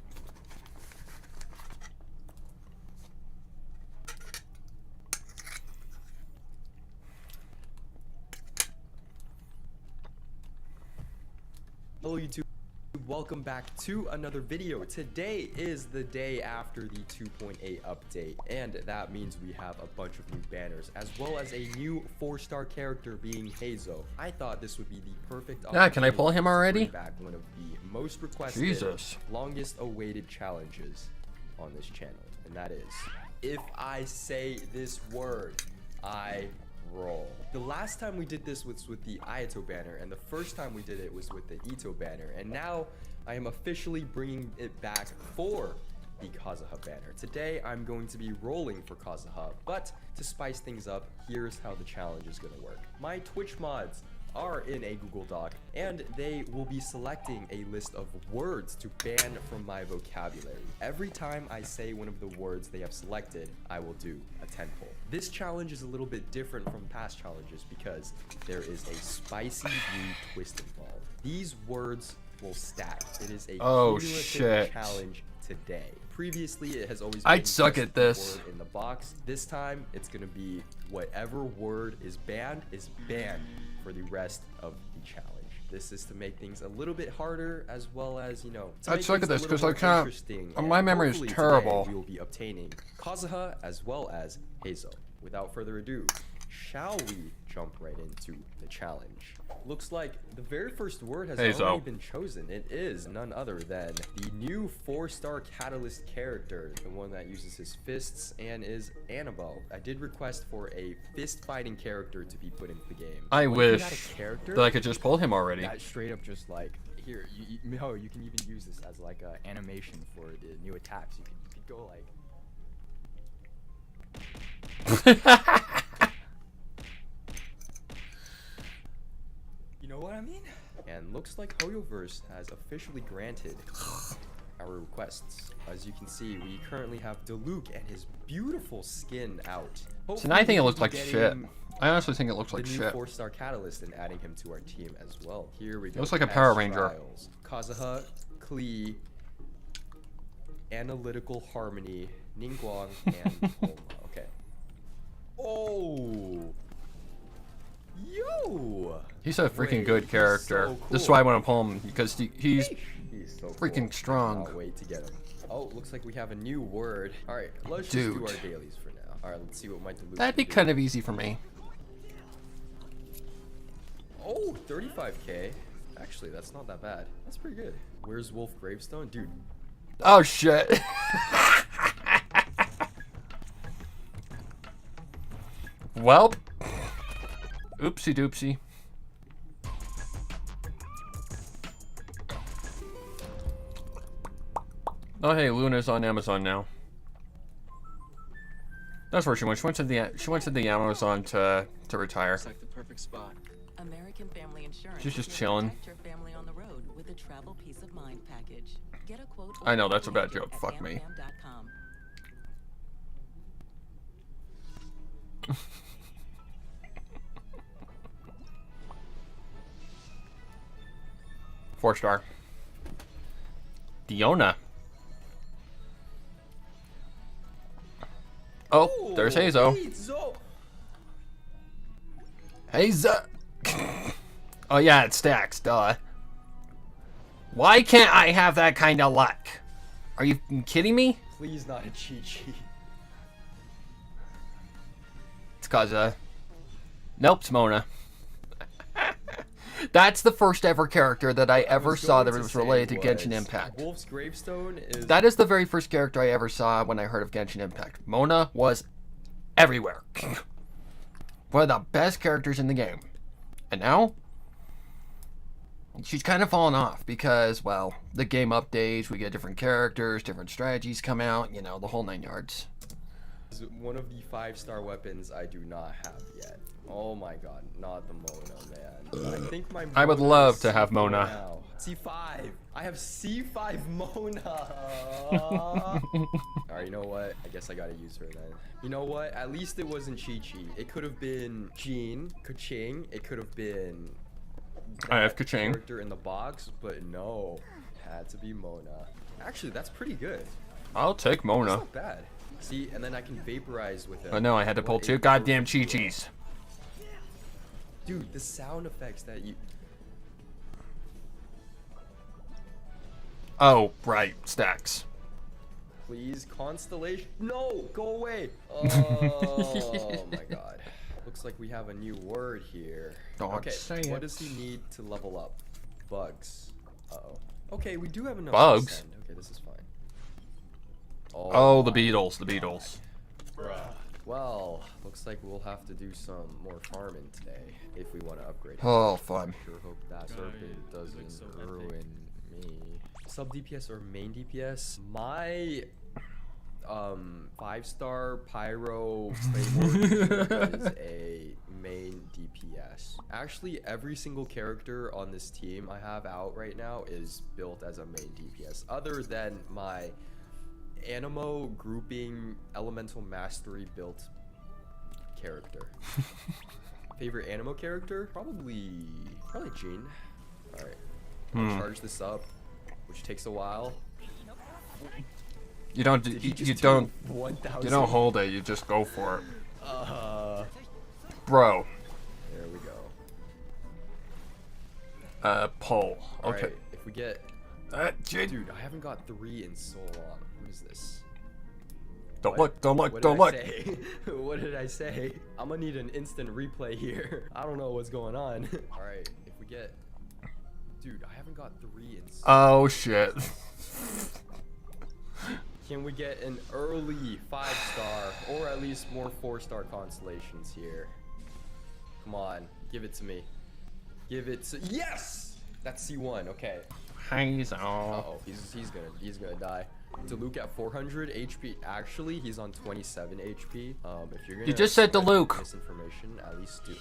Hello YouTube, welcome back to another video. Today is the day after the 2.8 update, and that means we have a bunch of new banners as well as a new 4-star character being Hazo. I thought this would be the perfect Yeah, can I pull him already? to bring back one of the most requested, Jesus. longest awaited challenges on this channel, and that is, if I say this word, I roll. The last time we did this was with the Ayato banner, and the first time we did it was with the Ito banner, and now I am officially bringing it back for the Kazuha banner. Today I'm going to be rolling for Kazuha, but to spice things up, here's how the challenge is going to work. My Twitch mods are in a Google Doc, and they will be selecting a list of words to ban from my vocabulary. Every time I say one of the words they have selected, I will do a 10 pull. This challenge is a little bit different from past challenges because there is a spicy new twist involved. These words will stack. It is a cumulative challenge today. Previously, it has always been I'd suck at this. word in the box. This time, it's gonna be whatever word is banned for the rest of the challenge. This is to make things a little bit harder, as well as, you know, to I'd make suck things at a this little because I more can't. interesting. My And memory is hopefully terrible. today we will be obtaining Kazuha as well as Hazo. Without further ado, shall we jump right into the challenge? Looks like the very first word has already been chosen. It is none other than the new 4-star Catalyst character, the one that uses his fists and is Annabelle. I did request for a fist fighting character to be put into the game. I wish that I could just pull him already. That straight up just like here, you can even use this as like a animation for the new attacks. You could go like. You know what I mean? And looks like Hoyoverse has officially granted our requests. As you can see, we currently have Diluc and his beautiful skin out. So now I think it looks like shit. I honestly think it looks like the new shit. 4-star Catalyst and adding him to our team as well. Here we go. It looks like a Past Power Ranger. Trials. Kazuha, Klee, Analytical Harmony, Ningguang, and Homa. Okay. Oh! Yo! He's a freaking good he's character. so cool. This is why I want to pull him because he's so freaking cool. strong. Cannot wait to get him. Oh, looks like we have a new word. All right, let's just do Dude. our dailies for now. All right, let's see what my Diluc That'd be can do. kind of easy for me. Oh, 35k. Actually, that's not that bad. That's pretty good. Where's Wolf Gravestone? Dude. Oh shit. Well, oopsie doopsie. Oh hey, Luna's on Amazon now. That's where she went. She went to the Amazon to retire. Looks like the perfect spot. American Family Insurance. She's just will chilling. protect your family on the road with a travel peace of mind package. Get a quote. I know, that's a bad at joke. Fuck me. amfam.com. 4-star. Diona. Oh, there's Hazo. Hazo. Oh yeah, it stacks. Duh. Why can't I have that kind of luck? Are you kidding me? Please not a cheat sheet. It's cause nope, it's Mona. That's the first ever character that I ever saw that was related to Genshin Impact. Wolf's gravestone is. That is the very first character I ever saw when I heard of Genshin Impact. Mona was everywhere. One of the best characters in the game. And now, she's kind of fallen off because, well, the game updates, we get different characters, different strategies come out, you know, the whole 9 yards. One of the 5-star weapons I do not have yet. Oh my god, not the Mona, man. I think my I would Mona love is to have C4 Mona. now. C5. I have C5 Mona. Alright, you know what? I guess I gotta use her then. You know what? At least it wasn't Chi-Chi. It could have been Jean, Kaching. It could have been I have that Kaching. character in the box, but no. Had to be Mona. Actually, that's pretty good. I'll take That's Mona. not bad. See, and then I can vaporize with him. Oh no, I had to pull What a 2 goddamn perfect Chi-Chis. Dude, the sound effects that you... Oh, right, stacks. Please, Constellation... No! Go away! Oh my god. Looks like we have a new word here. Don't okay, say what it. does he need to level up? Bugs. Uh-oh. Okay, we do have enough Bugs? to send. Okay, this is fine. Oh, the my Beatles, the God. Beatles. Well, looks like we'll have to do some more farming today if we want to upgrade. Oh, fun. Sure hope that serpent doesn't so epic. ruin me. Sub DPS or main DPS? My 5-star pyro claymore is a main DPS. Actually, every single character on this team I have out right now is built as a main DPS, other than my Animo grouping elemental mastery built character. Favorite Animo character? Probably Jean. Alright. Charge this up, which takes a while. You don't, Did he you just don't, do 1,000? you don't hold it, you just go for it. Bro. There we go. Pull. Okay. Alright, if we get... Dude, Dude, I haven't got 3 in so long. What is this? don't What? look, don't look, What don't did I look. say? What did I say? I'm gonna need an instant replay here. I don't know what's going on. Alright, if we get... Dude, I haven't got 3 in so Oh shit. Can we get an early 5-star or at least more 4-star constellations here? Come on, give it to me. Give it to... Yes! That's C1, okay. Hazel. Uh-oh, he's gonna die. Diluc at 400 HP. Actually, he's on 27 HP. If you're gonna... You just said spread Diluc. misinformation, at least do...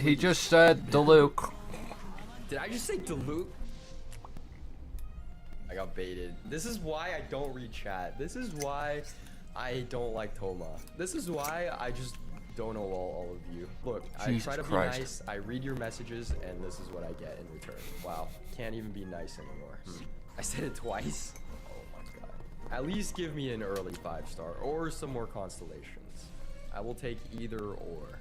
He just said Diluc. Did I just say Diluc? I got baited. This is why I don't read chat. This is why I don't like Toma. This is why I just don't know all of you. Look, Jesus I try to Christ. be nice. I read your messages, and this is what I get in return. Wow, can't even be nice anymore. I said it twice. Oh my god. At least give me an early 5-star or some more constellations. I will take either or.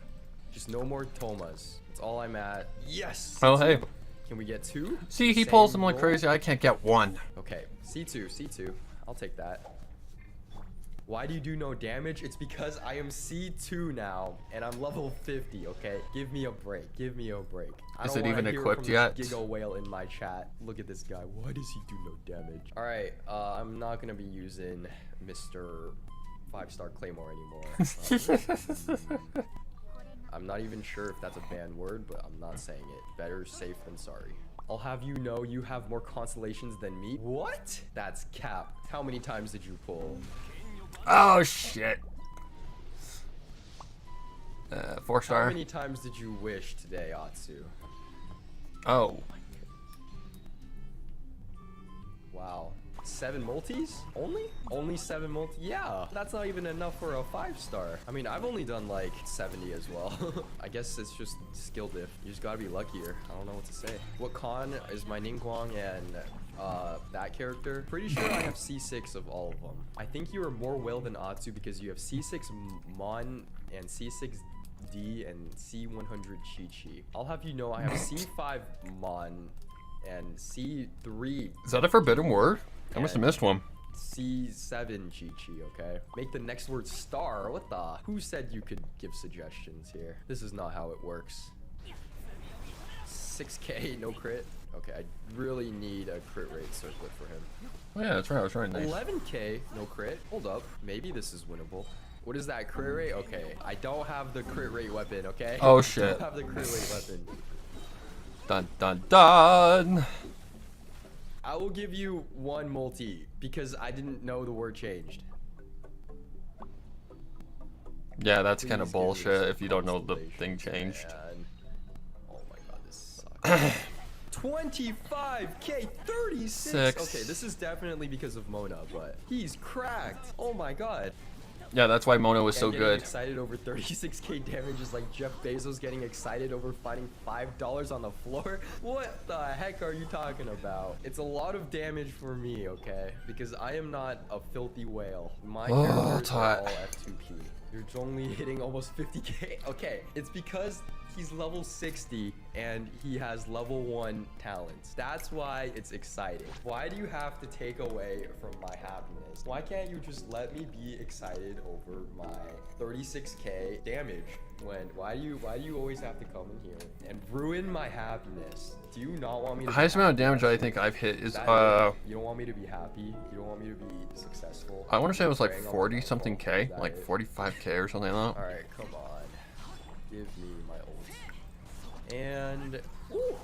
Just no more Tomas. That's all I'm at. Yes. Oh hey. Can we get 2? See, he Same pulls them like roll? crazy. I can't get 1. Okay, C2. I'll take that. Why do you do no damage? It's because I am C2 now, and I'm level 50, okay? Give me a break. Give me a break. I Is don't it wanna even hear equipped from yet? this Giga whale in my chat. Look at this guy. Why does he do no damage? Alright, I'm not gonna be using Mr. 5-star Claymore anymore. I'm not even sure if that's a banned word, but I'm not saying it. Better safe than sorry. I'll have you know you have more constellations than me. What? That's cap. How many times did you pull? Oh shit. 4 How star. many times did you wish today, Atsu? Oh. Wow. 7 multis? Only? Only 7 multis? Yeah. That's not even enough for a 5-star. I mean, I've only done like 70 as well. I guess it's just skill diff. You just gotta be luckier. I don't know what to say. What con is my Ningguang and that character? Pretty sure I have C6 of all of them. I think you are more whale than Atsu because you have C6 Mon and C6 D and C100 Chi-Chi. I'll have you know I have C5 Mon and C3. Is that a forbidden word? I must have missed one. C7 Chi-Chi, okay? Make the next word star. What the? Who said you could give suggestions here? This is not how it works. 6K, no crit. Okay, I really need a crit rate circlet for him. Oh yeah, that's right. I was trying. Nice. 11K, no crit. Hold up. Maybe this is winnable. What is that crit rate? Okay, I don't have the crit rate weapon, okay? Oh I shit. don't have the crit rate weapon. Dun dun dun. I will give you 1 multi because I didn't know the word changed. Yeah, that's kind Please of give me bullshit some if you don't know the constellations, thing changed. man. Oh my god, this sucks. 25K, 36. Six. Okay, this is definitely because of Mona, but he's cracked. Oh my god. Yeah, that's why Mona was so And getting good. excited over 36K damage is like Jeff Bezos getting excited over finding $5 on the floor. What the heck are you talking about? It's a lot of damage for me, okay? Because I am not a filthy whale. My characters are all F2P. You're only hitting almost 50K. Okay, it's because he's level 60 and he has level 1 talents. That's why it's exciting. Why do you have to take away from my happiness? Why can't you just let me be excited over my 36K damage? Why do you always have to come in here and ruin my happiness? Do you not want me to The be highest amount of happy? damage I think I've hit is You don't want me to be happy? You don't want me to be successful? I want to say it was like Praying on 40 my something phone? K, Is that like it? 45K or something like that. Alright, come on. Give me my ult. And... Ooh!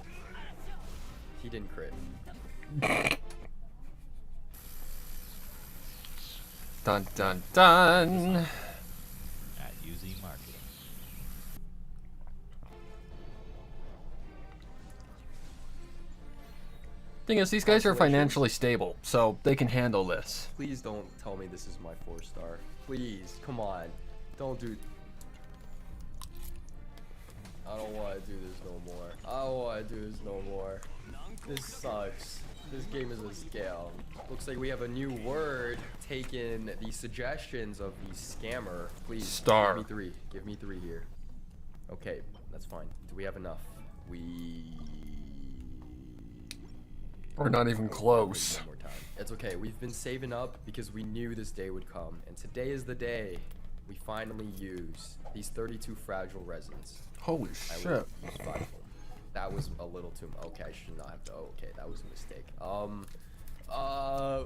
He didn't crit. Dun dun dun. At UZ Marketing. Thing is, these guys are financially stable, so they can handle this. Please don't tell me this is my 4-star. Please, come on. Don't do... I don't want to do this no more. I don't want to do this no more. This sucks. This game is a scale. Looks like we have a new word. Taking the suggestions of the scammer. Please, Star. give me 3. Give me 3 here. Okay, that's fine. Do we have enough? We're not even close. One more time. It's okay. We've been saving up because we knew this day would come. And today is the day we finally use these 32 fragile resins. Holy I shit. will use 5 of them. That was a little too much. Okay, I should not have to. Oh, okay, that was a mistake.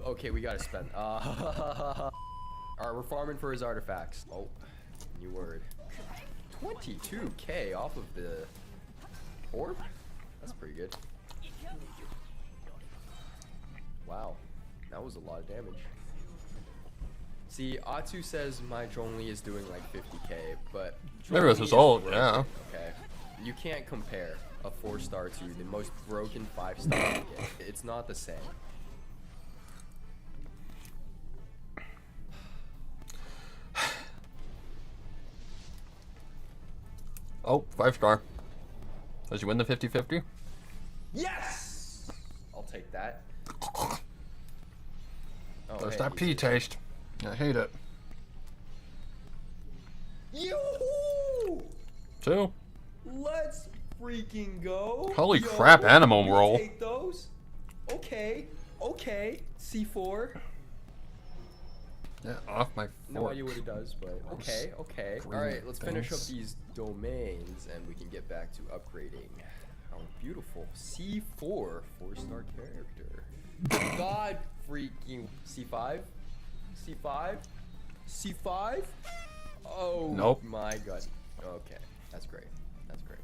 Okay, we gotta spend. Alright, we're farming for his artifacts. Oh, new word. 22K off of the orb? That's pretty good. Wow, that was a lot of damage. See, Atsu says my Zhongli is doing like 50K, but Maybe with Zhongli his is ult, broken, yeah. Okay, you can't compare a 4-star to the most broken 5-star in the game. It's not the same. Oh, 5-star. Does you win the 50-50? Yes! I'll take that. Oh, There's hey, that pea taste. I hate it. Yoo-hoo! 2. Let's freaking go. Holy crap, animal we'll roll. Take those. Okay. Okay. C4. Yeah, off my No fork. idea what it does, but okay. Okay. All right. Let's finish up things. these domains, and we can get back to upgrading. How beautiful. C4, 4-star character. God freaking C5. C5. C5. Oh. Nope. My God. Okay. That's great. That's great.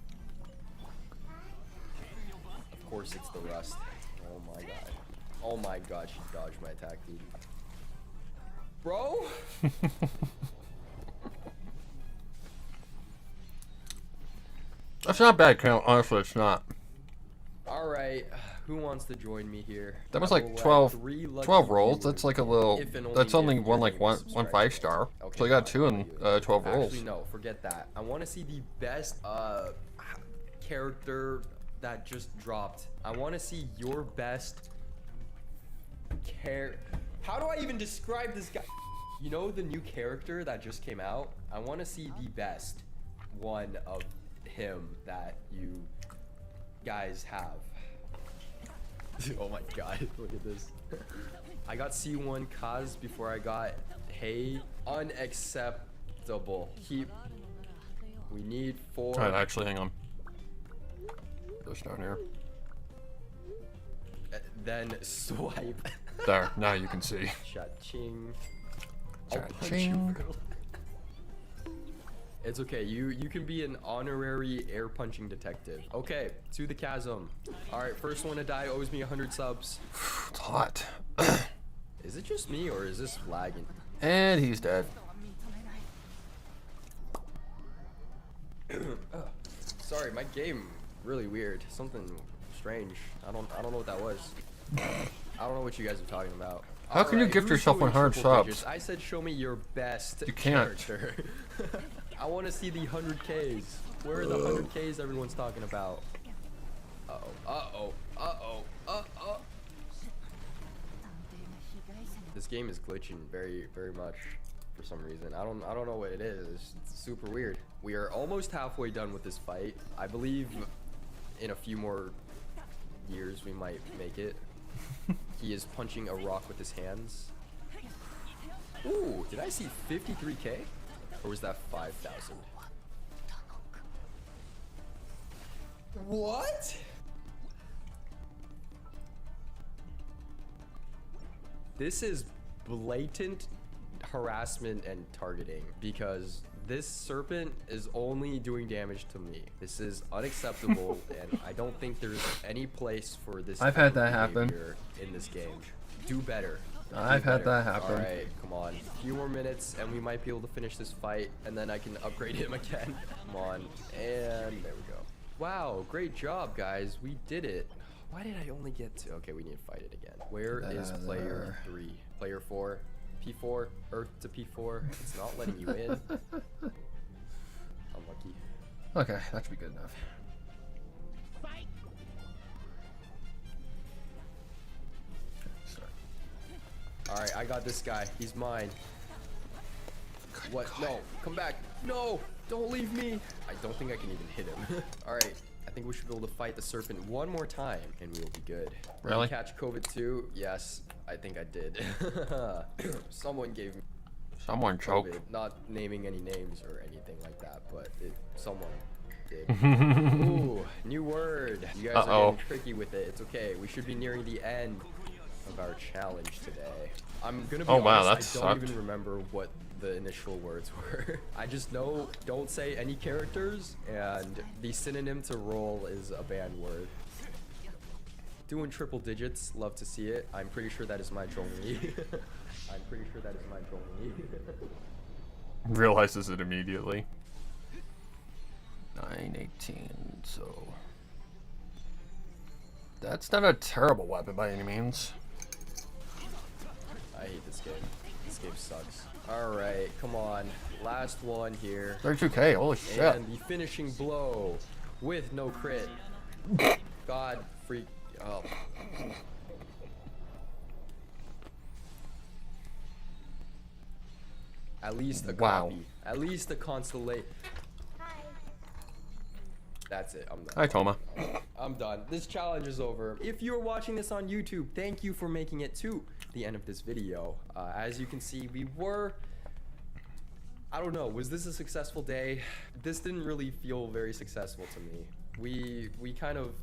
Of course it's the rust. Oh my god. Oh my god, she dodged my attack, dude. Bro? That's not bad count, honestly, it's not. Alright, who wants to join me here? That was I like will let 12, 3 lucky 12 rolls. viewers That's like a little. if and only That's only if one your like name one is one subscribed 5-star. Okay, So you got fine, 2 I'll in do it. 12 rolls. Actually, no, forget that. I want to see the best character that just dropped. I want to see your best How do I even describe this guy? You know the new character that just came out? I want to see the best one of him that you guys have. Oh my god, look at this. I got C1 Kaz before I got Hey. Unacceptable. We need 4. Alright, actually, hang on. Goes down here. Then swipe. There, now you can see. Cha-ching. I'll punch you, Cha-ching. bro. It's okay. You can be an honorary air punching detective. Okay, to the chasm. All right, first one to die owes me 100 subs. It's hot. Is it just me or is this lagging? And he's dead. Sorry, my game really weird. Something strange. I don't know what that was. I don't know what you guys are talking about. How can you Alright, gift who's yourself doing 100 triple subs? digits? I said show me your best You can't. character. I want to see the 100Ks. Where are the 100Ks everyone's talking about? Uh-oh. Uh-oh. Uh-oh. Uh-oh. This game is glitching very, very much for some reason. I don't know what it is. It's super weird. We are almost halfway done with this fight. I believe in a few more years we might make it. He is punching a rock with his hands. Ooh, did I see 53K? Or was that 5,000? What? This is blatant harassment and targeting because this serpent is only doing damage to me. This is unacceptable and I don't think there's any place for this I've type had of that happen. behavior in this game. Do better. I've had that happen. Alright, come on. A few more minutes and we might be able to finish this fight and then I can upgrade him again. Come on. And there we go. Wow, great job guys. We did it. Why did I only get to... Okay, we need to fight it again. Where is player 3? Player 4? P4? Earth to P4? It's not letting you in. Unlucky. Okay, that should be good enough. Alright, I got this guy. He's mine. What? No, come back. No! Don't leave me! I don't think I can even hit him. Alright, I think we should be able to fight the serpent one more time and we will be good. Really? Catch COVID too? Yes, I think I did. Someone gave me Someone choked. COVID. Not naming any names or anything like that, but someone did. Ooh, new word. You guys are getting tricky with it. It's okay. We should be nearing the end of our challenge today. I'm gonna be honest, wow, that I sucked. don't even remember what the initial words were. I just know don't say any characters, and the synonym to roll is a banned word. Doing triple digits, love to see it. I'm pretty sure that is my Zhongli. I'm pretty sure that is my Zhongli. Realizes it immediately. 918, so... That's not a terrible weapon by any means. I hate this game. This game sucks. Alright, come on. Last one here. 32k, holy shit. And the finishing blow with no crit. God freak. Oh. At least a Wow. copy. At least a constellation. That's it. I'm done. Hi, Toma. I'm done. This challenge is over. If you're watching this on YouTube, thank you for making it to the end of this video. As you can see, we were... I don't know. Was this a successful day? This didn't really feel very successful to me. We kind of...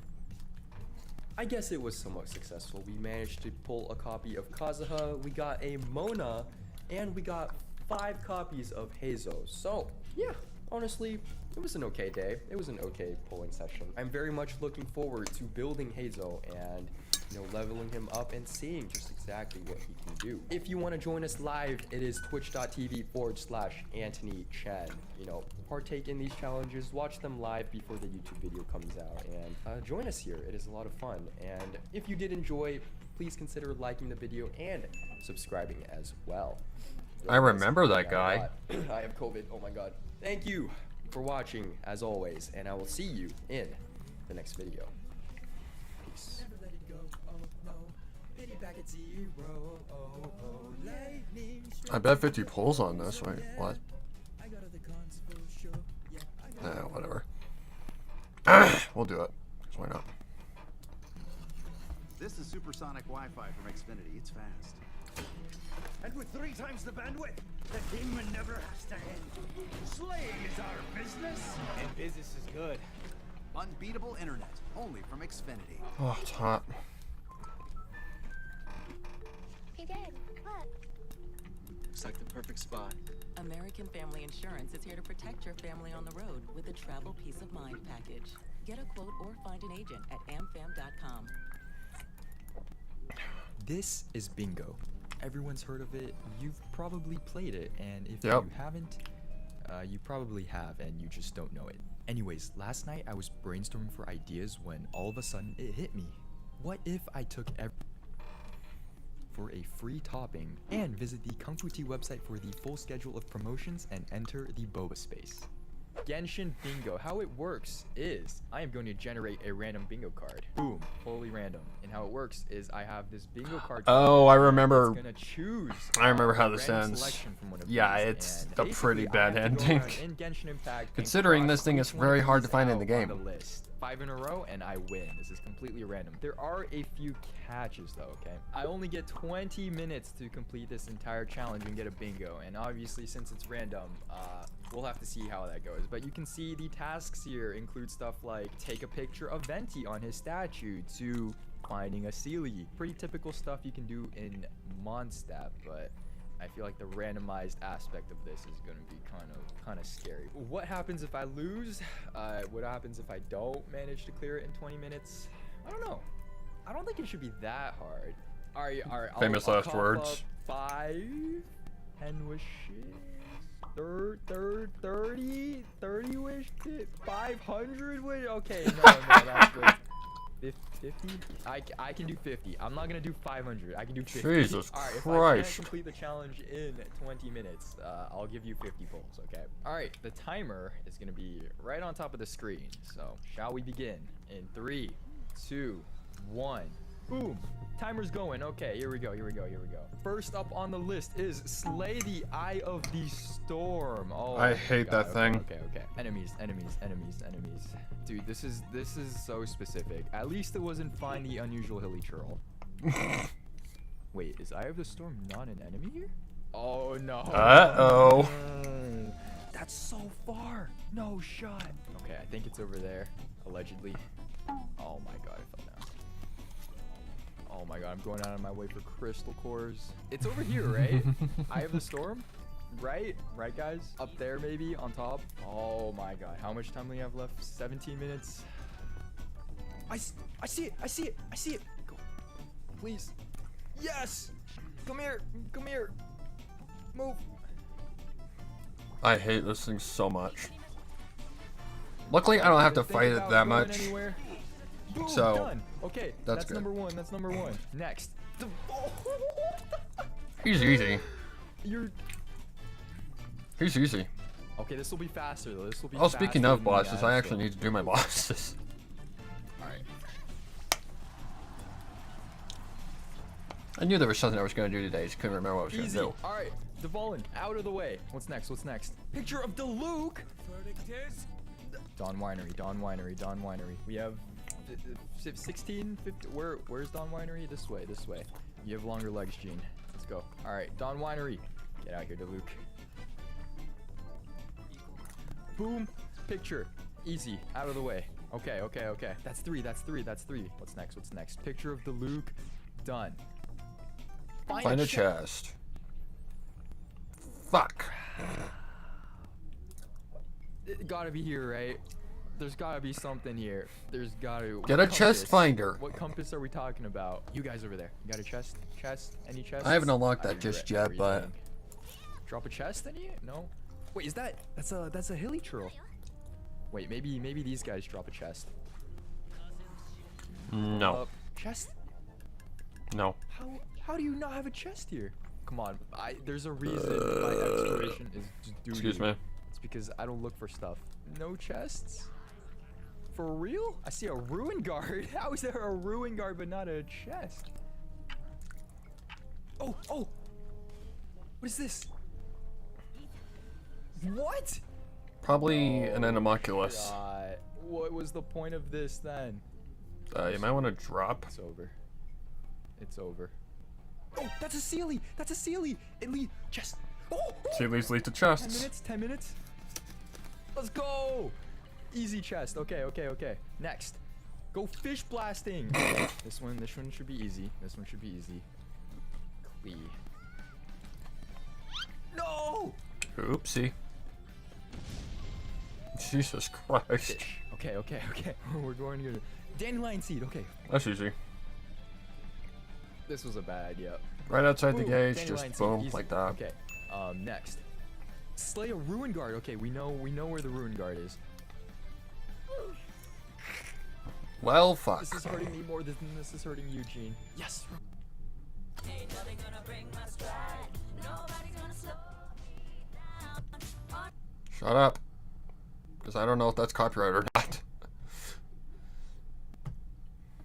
I guess it was somewhat successful. We managed to pull a copy of Kazuha, we got a Mona, and we got 5 copies of Heizo. So, yeah, honestly, It was an okay day. It was an okay polling session. I'm very much looking forward to building Hazel and, you know, leveling him up and seeing just exactly what he can do. If you want to join us live, it is twitch.tv/Anthony Chen. You know, partake in these challenges, watch them live before the YouTube video comes out, and join us here. It is a lot of fun. And if you did enjoy, please consider liking the video and subscribing as well. I remember that guy. I have COVID. Oh my god. Thank you for watching, as always, and I will see you in the next video. Peace. I bet 50 pulls on this. Wait, what? Whatever. We'll do it. 'Cause why not? This is supersonic Wi-Fi from Xfinity. It's fast. And with 3 times the bandwidth, the demon never has to end. Slaying is our business. And business is good. Unbeatable internet, only from Xfinity. Oh, it's hot. Hey, Dad, look. Looks like the perfect spot. American Family Insurance is here to protect your family on the road with the Travel Peace of Mind package. Get a quote or find an agent at amfam.com. This is Bingo. Everyone's heard of it. You've probably played it, and if Yep. you haven't, you probably have, and you just don't know it. Anyways, last night I was brainstorming for ideas when all of a sudden it hit me. What if I took for a free topping and visit the Kung Fu Tea website for the full schedule of promotions and enter the boba space? Genshin Bingo. How it works is I am going to generate a random bingo card. Boom, totally random. And how it works is I have this bingo card. Oh, I remember. It's gonna choose. I remember how this random ends. selection from one of Yeah, these, it's and a pretty basically I bad have to go ending. around in Genshin Impact and Considering cross this thing is each one very of hard to these find in the out game. on the list. 5 in a row and I win. This is completely random. There are a few catches though, okay? I only get 20 minutes to complete this entire challenge and get a bingo. And obviously since it's random, we'll have to see how that goes. But you can see the tasks here include stuff like take a picture of Venti on his statue to finding a Sealy. Pretty typical stuff you can do in Mondstadt, but I feel like the randomized aspect of this is going to be kind of scary. What happens if I lose? What happens if I don't manage to clear it in 20 minutes? I don't know. I don't think it should be that hard. All right. Famous I'll last cough words. up 5 10 wishes. 30 wish, 500 wish. Okay, no, that's good. 50? I can do 50. I'm not gonna do 500. I can do 50. Jesus Alright, if I Christ. can't complete the challenge in 20 minutes, I'll give you 50 pulls, okay? Alright, the timer is gonna be right on top of the screen. So, shall we begin? In 3, 2, 1. Boom! Timer's going. Okay, here we go. First up on the list is Slay the Eye of the Storm. Oh, I my hate God. that thing. Okay. Enemies. Dude, this is so specific. At least it wasn't Find the Unusual Hilly Churl. Wait, is Eye of the Storm not an enemy here? Oh no. Uh-oh. That's so far. No shot. Okay, I think it's over there. Allegedly. Oh my god, I fell down. Oh my god, I'm going out of my way for crystal cores. It's over here, right? Eye of the Storm? Right, guys? Up there, maybe, on top? Oh my god, how much time do we have left? 17 minutes. I see it! Go. Please. Yes! Come here! Move! I hate this thing so much. Luckily, I don't have to Think fight it about that going much. anywhere. Boom, So, done. Okay, that's good. number one. Next. He's easy. You're He's easy. okay. This will be faster though. Oh, speaking of faster than the bosses, I ad actually need to do my bosses. Alright. I knew there was something I was going to do today, just couldn't remember what I was going to Easy. do. Alright. Devolin, out of the way. What's next? Picture of Diluc. Dawn Winery. We have 16, 50. Where's Dawn Winery? This way. You have longer legs, Gene. Let's go. Alright, Dawn Winery. Get out here, Diluc. Boom. Picture. Easy. Out of the way. Okay. That's three. What's next? Picture of Diluc. Done. Find a chest. Fuck. It gotta be here, right? There's gotta be something here. There's gotta. Get a what chest compass? finder. What compass are we talking about? You guys over there. You got a chest? Chest? Any chest? I haven't unlocked that just yet, but Drop a chest in you? No. Wait, is that? That's a hilly churl. Wait, maybe these guys drop a chest. no, Chest? no. How do you not have a chest here? Come on, there's a reason my exploration is just doo-doo. Excuse me. It's because I don't look for stuff. No chests? For real? I see a ruin guard. How is there a ruin guard but not a chest? Oh! What is this? What? Probably an animalculus. God. What was the point of this then? You might want to drop. It's over. It's over. Oh, that's a Sealy! That's a Sealy! It lead chest. Oh! See, these lead to 10 chests. minutes, 10 minutes. Let's go! Easy chest. Okay. Next. Go fish blasting. This one should be easy. This one should be easy. Clee. No! Oopsie. Jesus Christ. Fish. Okay. We're going here. Dandelion seed. Okay. That's easy. This was a bad idea. Right outside the Boom, gauge, dandelion just seed, boom, easy. like that. Okay. Next. Slay a ruin guard. Okay, we know where the ruin guard is. Well, fuck. This is hurting me more than this is hurting you, Gene. Yes. Shut up. Because I don't know if that's copyright or not.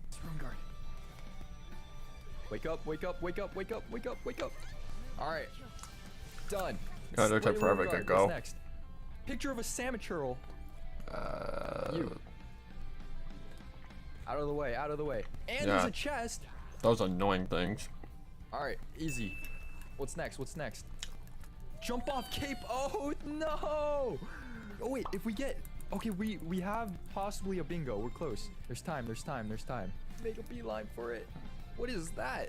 It's ruin guard. Wake up. Alright. Done. God, it'll Slay take a forever ruin to get guard. go. What's next? Picture of a Samichurl. You. Out of the way. And there's Yeah. a chest. Those annoying things. Alright, easy. What's next? Jump off cape. Oh no! Oh wait, if we get okay, we have possibly a bingo. We're close. There's time. Make a beeline for it. What is that?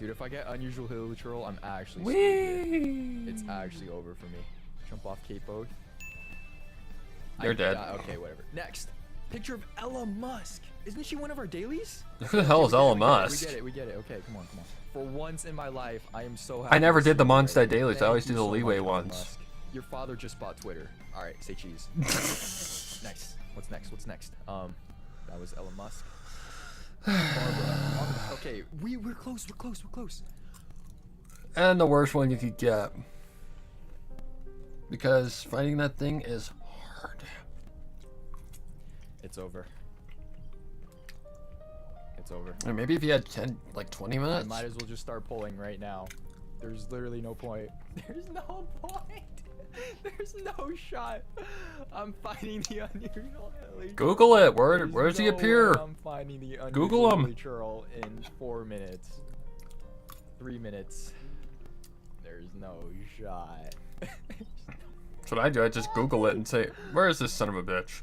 Dude, if I get unusual hill troll, I'm actually screwed here. It's actually over for me. Jump off cape oath. You're dead. Okay, whatever. Next. Picture of Ella Musk. Isn't she one of our dailies? Who the hell is Ella Musk? We get it. Okay, come on. For once in my life, I am so happy. I never to did the see you Mondstadt already. dailies. I Thank always you do the so leeway much, Ella ones. Musk. Your father just bought Twitter. All right, say cheese. Nice. What's next? That was Ella Musk. Barbara. Okay, we're close. And the worst one you could get. Because fighting that thing is hard. It's over. And maybe if you had 20 I minutes. might as well just start pulling right now. There's literally no point. There's no point. There's no shot. I'm finding the unusual hilly. Google it. There's Where's he no appear? way I'm finding the unusual Google him. hilly churl in 4 minutes. 3 minutes. There's no shot. That's what I do. I just Google it and say, where is this son of a bitch?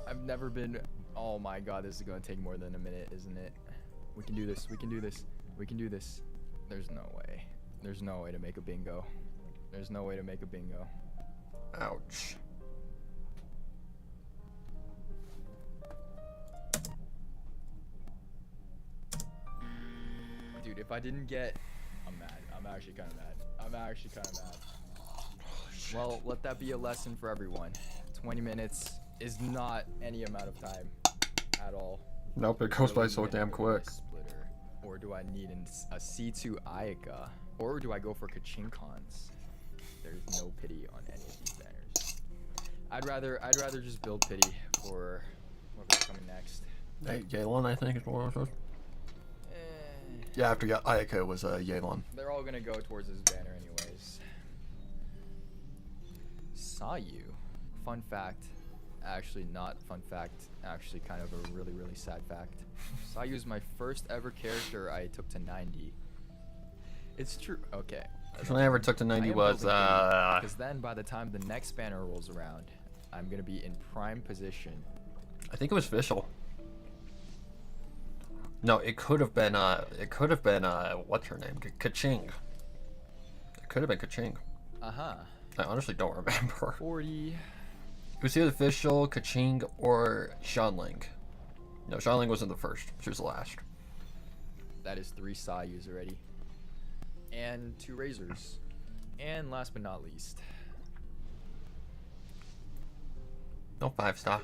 I've never been. Oh my god, this is gonna take more than a minute, isn't it? We can do this. There's no way. There's no way to make a bingo. Ouch. Dude, if I didn't get... I'm mad. I'm actually kind of mad. Well, let that be a lesson for everyone. 20 minutes is not any amount of time at all. Nope, it goes by so damn quick. Splitter. Or do I need a C2 Ayaka? Or do I go for Kachinkons? There's no pity on any of these banners. I'd rather just build pity for whoever's coming next. Hey, Yelan, I think is what it was. Eh, Yeah, after Ayaka was Yelan. they're all gonna go towards this banner anyways. Saw you. Fun fact. Actually, not fun fact. Actually, kind of a really, really sad fact. Saw you is my first ever character I took to 90. It's true. Okay. First one I ever took to 90 was, Because then by the time the next banner rolls around, I'm gonna be in prime position. I think it was Vishal. No, it could have been, what's her name? Kaching. It could have been Kaching. Uh-huh. I honestly don't remember. 40. It was either Official, Kaching, or Shanling. No, Shanling wasn't the first. She was the last. That is 3 Sayus already. And 2 Razors. And last but not least. No 5-star.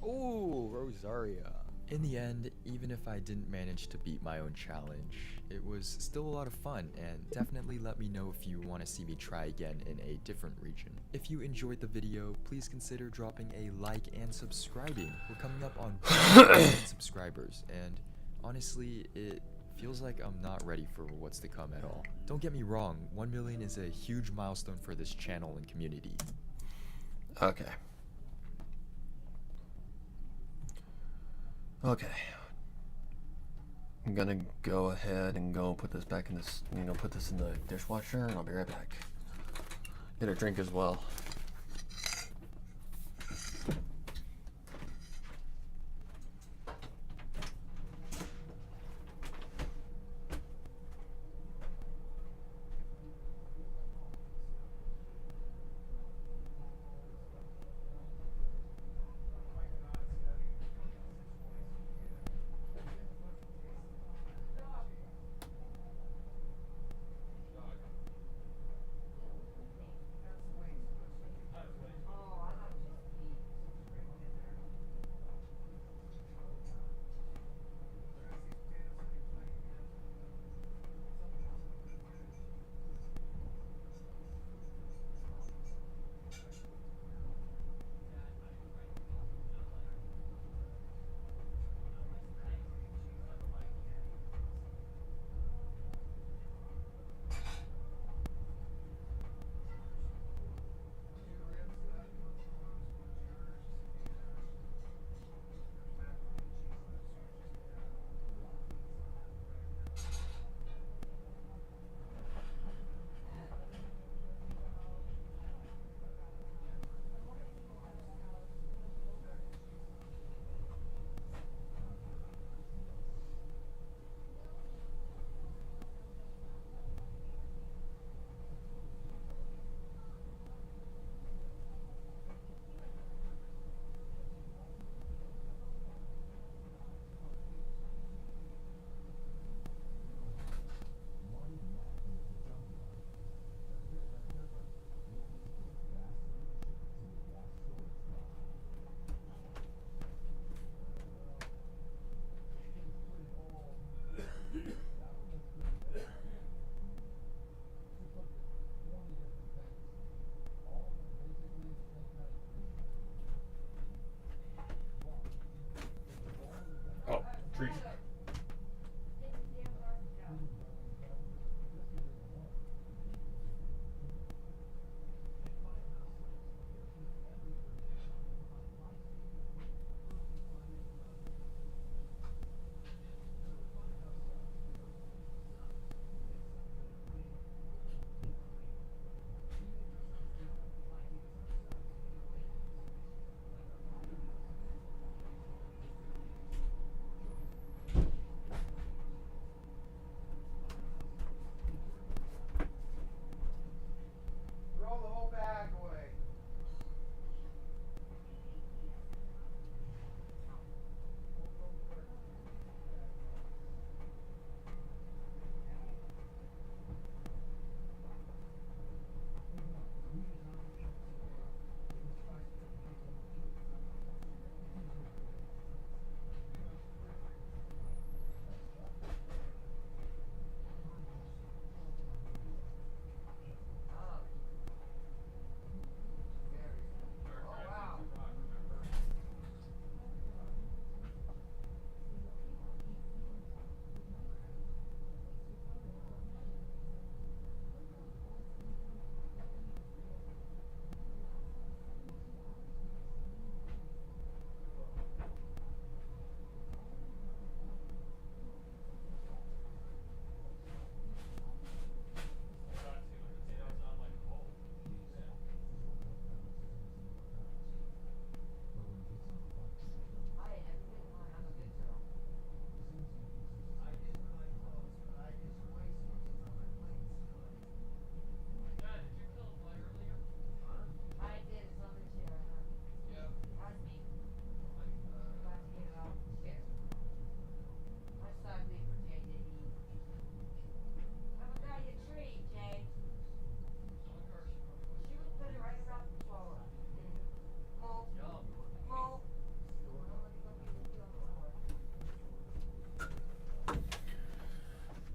Ooh, Rosaria. In the end, even if I didn't manage to beat my own challenge, it was still a lot of fun, and definitely let me know if you want to see me try again in a different region. If you enjoyed the video, please consider dropping a like and subscribing. We're coming up on 1 million subscribers, and honestly, it feels like I'm not ready for what's to come at all. Don't get me wrong, 1 million is a huge milestone for this channel and community. Okay. Okay. I'm gonna go ahead and go put this back in this, put this in the dishwasher, and I'll be right back. Get a drink as well.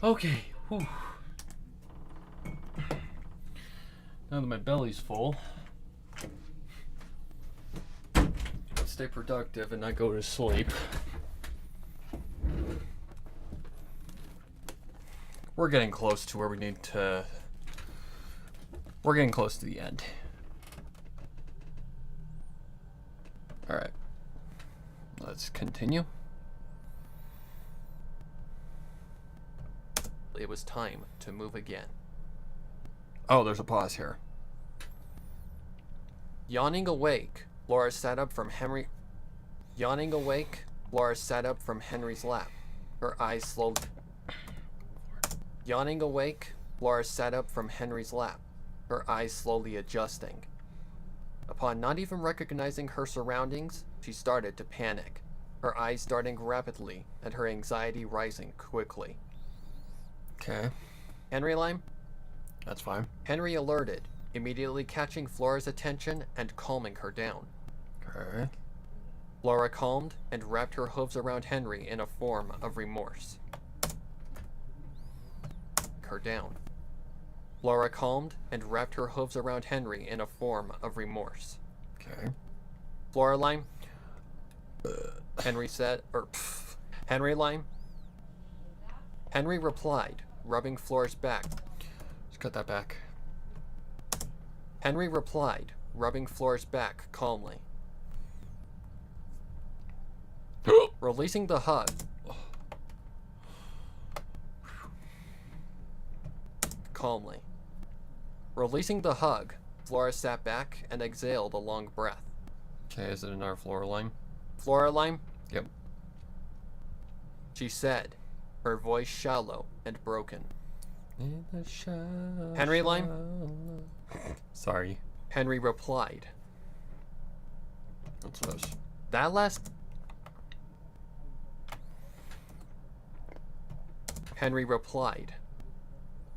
Okay. Whew. Now that my belly's full, let's stay productive and not go to sleep. We're getting close to where we need to. We're getting close to the end. Alright. Let's continue. It was time to move again. Oh, there's a pause here. Yawning awake, Laura sat up from Henry. Yawning awake, Laura sat up from Henry's lap. Her eyes slowly. Yawning awake, Laura sat up from Henry's lap, her eyes slowly adjusting. Upon not even recognizing her surroundings, she started to panic, her eyes darting rapidly and her anxiety rising quickly. Okay. Henry Lime? That's fine. Henry alerted, immediately catching Flora's attention and calming her down. Okay. Flora calmed and wrapped her hooves around Henry in a form of remorse. Her down. Flora calmed and wrapped her hooves around Henry in a form of remorse. Okay. Flora Lime? Henry said, Henry Lime? Henry replied, rubbing Flora's back. Just cut that back. Henry replied, rubbing Flora's back calmly. Releasing the hug. Calmly. Releasing the hug, Flora sat back and exhaled a long breath. Okay, is it another Flora Lime? Flora Lime? Yep. She said, her voice shallow and broken. Henry Lime? Sorry. Henry replied. What's this? That last... Henry replied.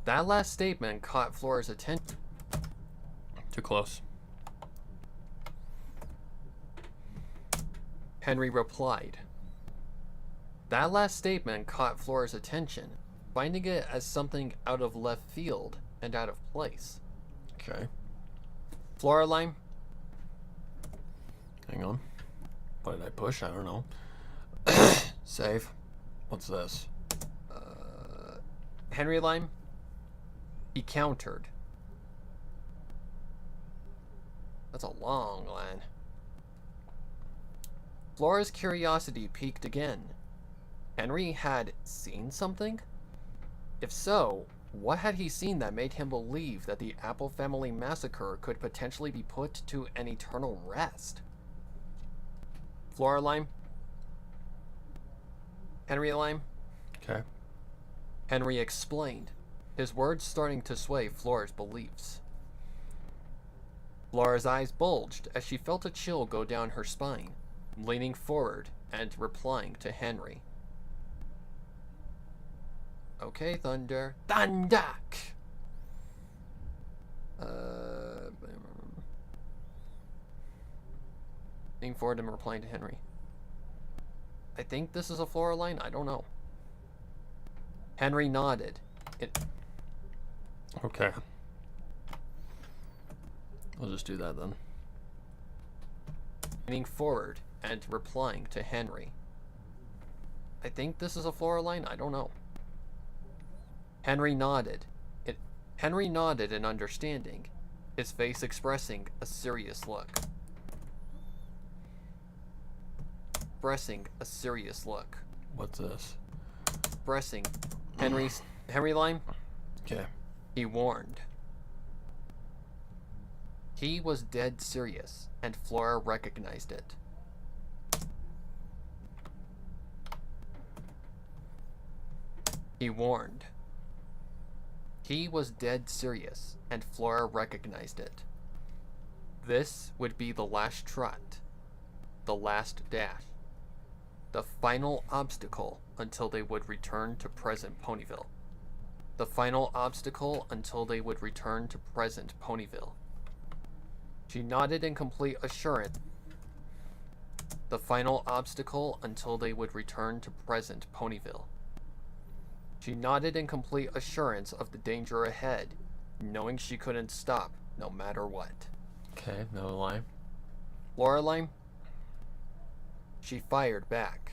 That last statement caught Flora's attention. Too close. Henry replied. That last statement caught Flora's attention, finding it as something out of left field and out of place. Okay. Flora Lime? Hang on. What did I push? I don't know. Save. What's this? Henry Lime? He countered. That's a long line. Flora's curiosity piqued again. Henry had seen something? If so, what had he seen that made him believe that the Apple family massacre could potentially be put to an eternal rest? Flora Lime? Henry Lime? Okay. Henry explained, his words starting to sway Flora's beliefs. Flora's eyes bulged as she felt a chill go down her spine, leaning forward and replying to Henry. Okay, Thunder. Thunder! Leaning forward and replying to Henry. I think this is a Flora line? I don't know. Henry nodded. Okay. We'll just do that then. Leaning forward and replying to Henry. I think this is a Flora line? I don't know. Henry nodded. Henry nodded in understanding, his face expressing a serious look. Expressing a serious look. What's this? Expressing Henry Lime? Okay. He warned. He was dead serious, and Flora recognized it. He warned. He was dead serious, and Flora recognized it. This would be the last trot, the last dash, the final obstacle until they would return to present Ponyville. The final obstacle until they would return to present Ponyville. She nodded in complete assurance. The final obstacle until they would return to present Ponyville. She nodded in complete assurance of the danger ahead, knowing she couldn't stop, no matter what. Okay, no lie. Lorelei? She fired back.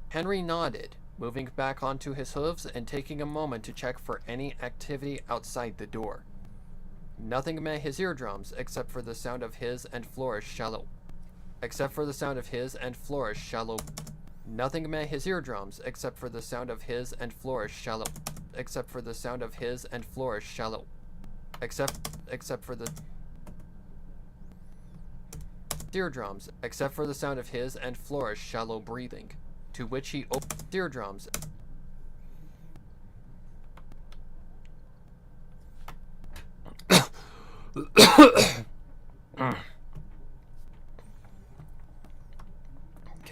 Henry nodded, moving back onto his hooves and taking a moment to check for any activity outside the door. Nothing met his eardrums except for the sound of his and Flora's shallow. Nothing met his eardrums except for the sound of his and Flora's shallow. Except for the sound of his and Flora's shallow. Except for the eardrums, except for the sound of his and Flora's shallow breathing, to which he opened eardrums. Okay,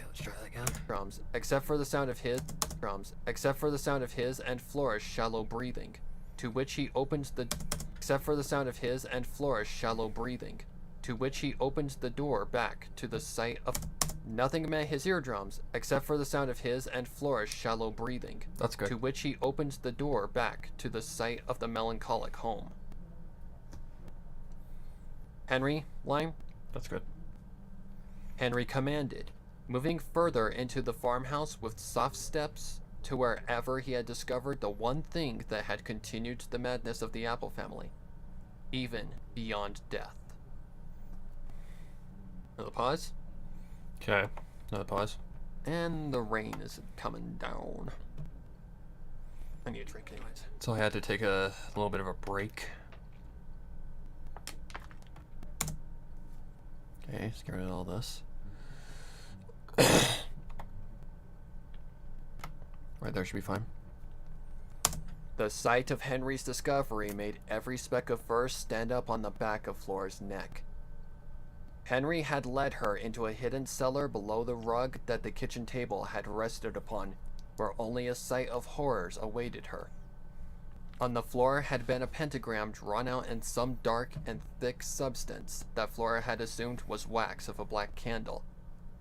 let's try that again. Drums, except for the sound of his drums, except for the sound of his and Flora's shallow breathing, to which he opened the except for the sound of his and Flora's shallow breathing, to which he opened the door back to the sight of nothing met his eardrums except for the sound of his and Flora's shallow breathing. That's good. To which he opened the door back to the sight of the melancholic home. Henry, Lime? That's good. Henry commanded, moving further into the farmhouse with soft steps to wherever he had discovered the one thing that had continued the madness of the Apple family, even beyond death. Another pause, Okay, another pause. and the rain is coming down. I need a drink anyways. So I had to take a little bit of a break. Okay, just get rid of all this. Right there should be fine. The sight of Henry's discovery made every speck of fur stand up on the back of Flora's neck. Henry had led her into a hidden cellar below the rug that the kitchen table had rested upon, where only a sight of horrors awaited her. On the floor had been a pentagram drawn out in some dark and thick substance that Flora had assumed was wax of a black candle,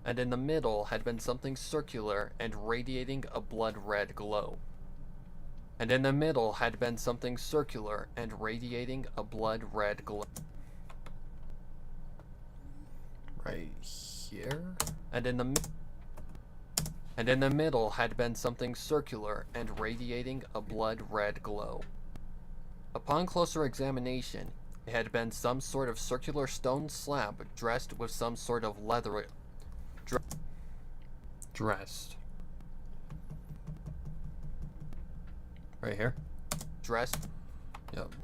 and in the middle had been something circular and radiating a blood-red glow. And in the middle had been something circular and radiating a blood-red glow. Right here? And in the middle had been something circular and radiating a blood-red glow. Upon closer examination, it had been some sort of circular stone slab dressed with some sort of leather. Dressed. Right here? Dressed. Yep.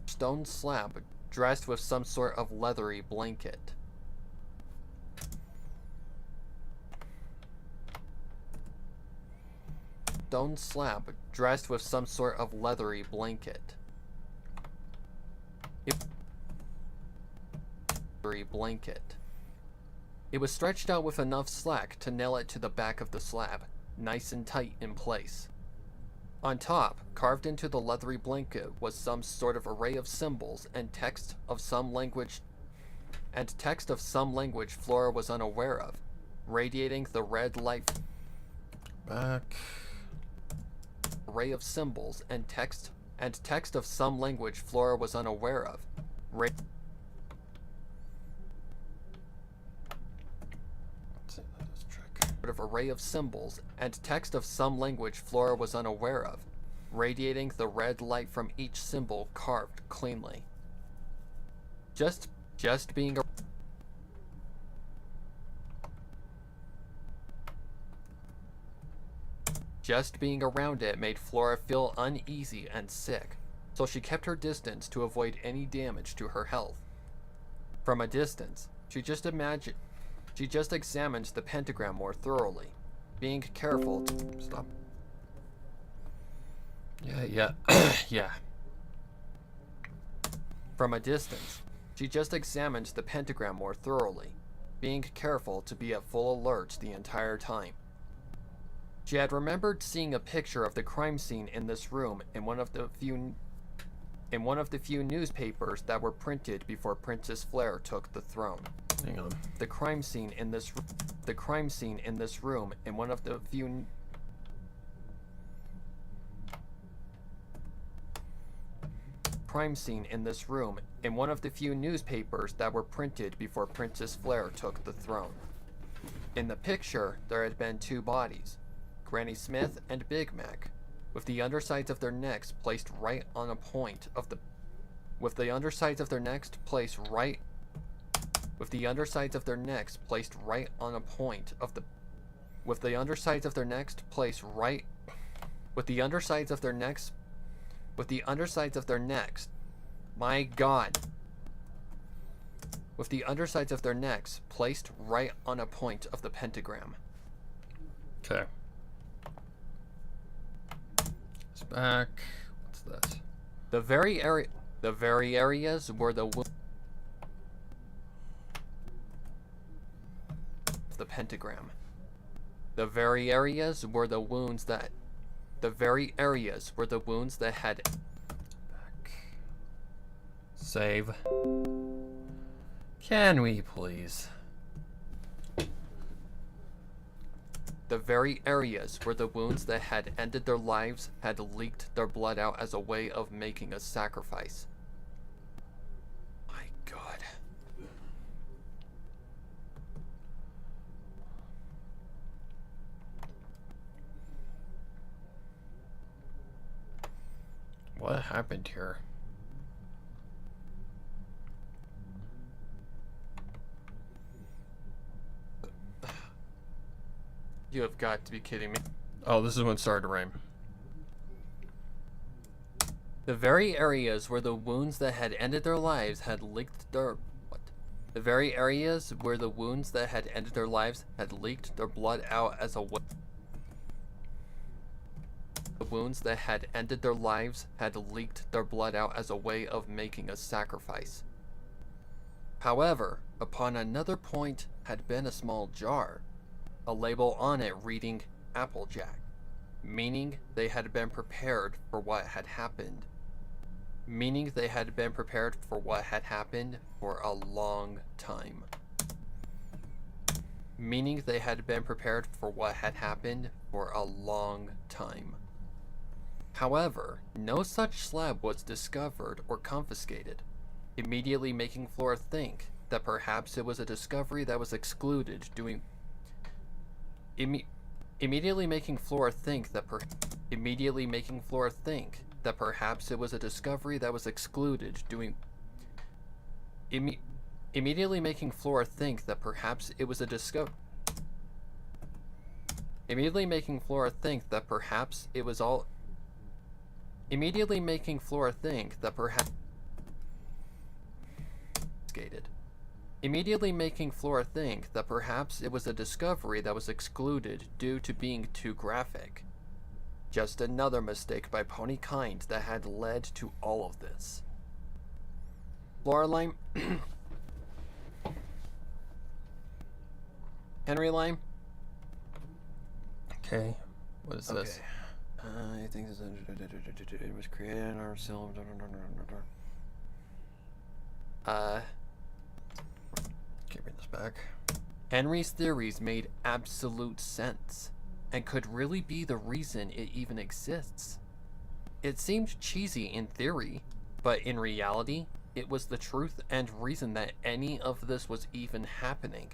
Stone slab dressed with some sort of leathery blanket. Stone slab dressed with some sort of leathery blanket. It was stretched out with enough slack to nail it to the back of the slab, nice and tight in place. On top, carved into the leathery blanket, was some sort of array of symbols and text of some language Flora was unaware of, radiating the red light. Back. Array of symbols and text of some language Flora was unaware of. Let's see, let's check. Sort of array of symbols and text of some language Flora was unaware of, radiating the red light from each symbol carved cleanly. Just being around it made Flora feel uneasy and sick, so she kept her distance to avoid any damage to her health. From a distance, she just examined the pentagram more thoroughly, being careful to stop. Yeah. Yeah. From a distance, she just examined the pentagram more thoroughly, being careful to be at full alert the entire time. She had remembered seeing a picture of the crime scene in this room in one of the few newspapers that were printed before Princess Flare took the throne. Hang on. The crime scene in this room in one of the few newspapers that were printed before Princess Flair took the throne. In the picture, there had been two bodies, Granny Smith and Big Mac, with the undersides of their necks placed right on a point of the my God. With the undersides of their necks placed right on a point of the pentagram. Okay. It's back. What's this? The very areas where the pentagram. The very areas where the wounds that had Back. Save. Can we please? The very areas where the wounds that had ended their lives had leaked their blood out as a way of making a sacrifice. My God. What happened here? You have got to be kidding me. Oh, this is when it started to rain. The very areas where the wounds that had ended their lives had leaked their... What? The very areas where the wounds that had ended their lives had leaked their blood out as a way... The wounds that had ended their lives had leaked their blood out as a way of making a sacrifice. However, upon another point had been a small jar, a label on it reading Applejack, meaning they had been prepared for what had happened. Meaning they had been prepared for what had happened for a long time. Meaning they had been prepared for what had happened for a long time. However, no such slab was discovered or confiscated, immediately making Flora think that perhaps it was a discovery that was excluded doing... Immediately making Flora think that perhaps it was a discovery that was excluded doing... Immediately making Flora think that perhaps it was a discovery... Immediately making Flora think that perhaps it was all... Immediately making Flora think that perhaps... Immediately making Flora think that perhaps it was a discovery that was excluded due to being too graphic. Just another mistake by Pony Kind that had led to all of this. Floraline... Henry Lime? Okay. What is this? I think this it was created in our cell. Can't bring this back. Henry's theories made absolute sense, and could really be the reason it even exists. It seemed cheesy in theory, but in reality, it was the truth and reason that any of this was even happening.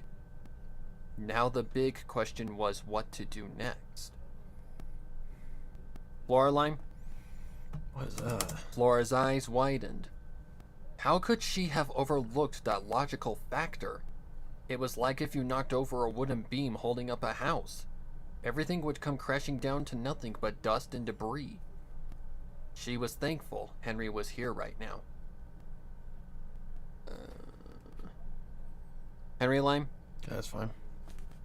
Now the big question was what to do next. Floraline? What is that? Flora's eyes widened. How could she have overlooked that logical factor? It was like if you knocked over a wooden beam holding up a house. Everything would come crashing down to nothing but dust and debris. She was thankful Henry was here right now. Henry Lime? Yeah, that's fine.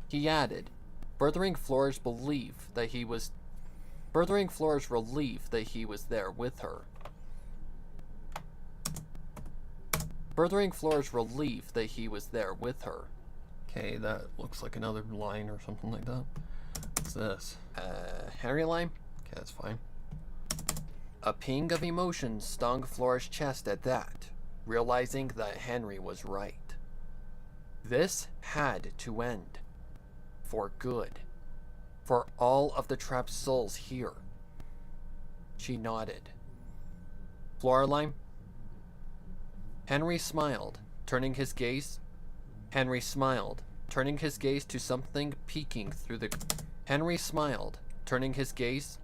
He added, furthering Flora's relief that he was there with her. Furthering Flora's relief that he was there with her. Okay, that looks like another line or something like that. What's this? Henry Lime? Okay, that's fine. A ping of emotion stung Flora's chest at that, realizing that Henry was right. This had to end. For good. For all of the trapped souls here. She nodded. Floraline? Henry smiled, turning his gaze. Henry smiled, turning his gaze to something peeking through the... Henry smiled, turning his gaze.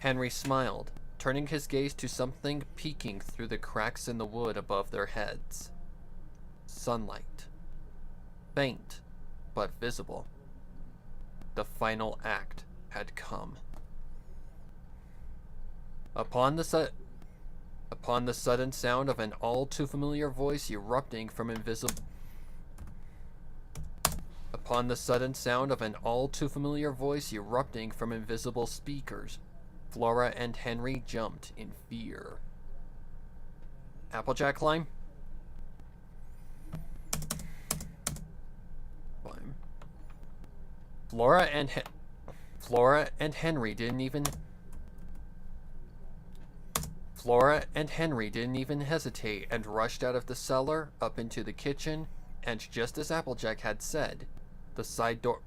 Henry smiled, turning his gaze to something peeking through the cracks in the wood above their heads. Sunlight. Faint, but visible. The final act had come. Upon the sudden sound of an all too familiar voice erupting from invisible... Upon the sudden sound of an all too familiar voice erupting from invisible speakers, Flora and Henry jumped in fear. Applejack Lime? Lime. Flora and Henry didn't even hesitate and rushed out of the cellar, up into the kitchen, and just as Applejack had said, the side door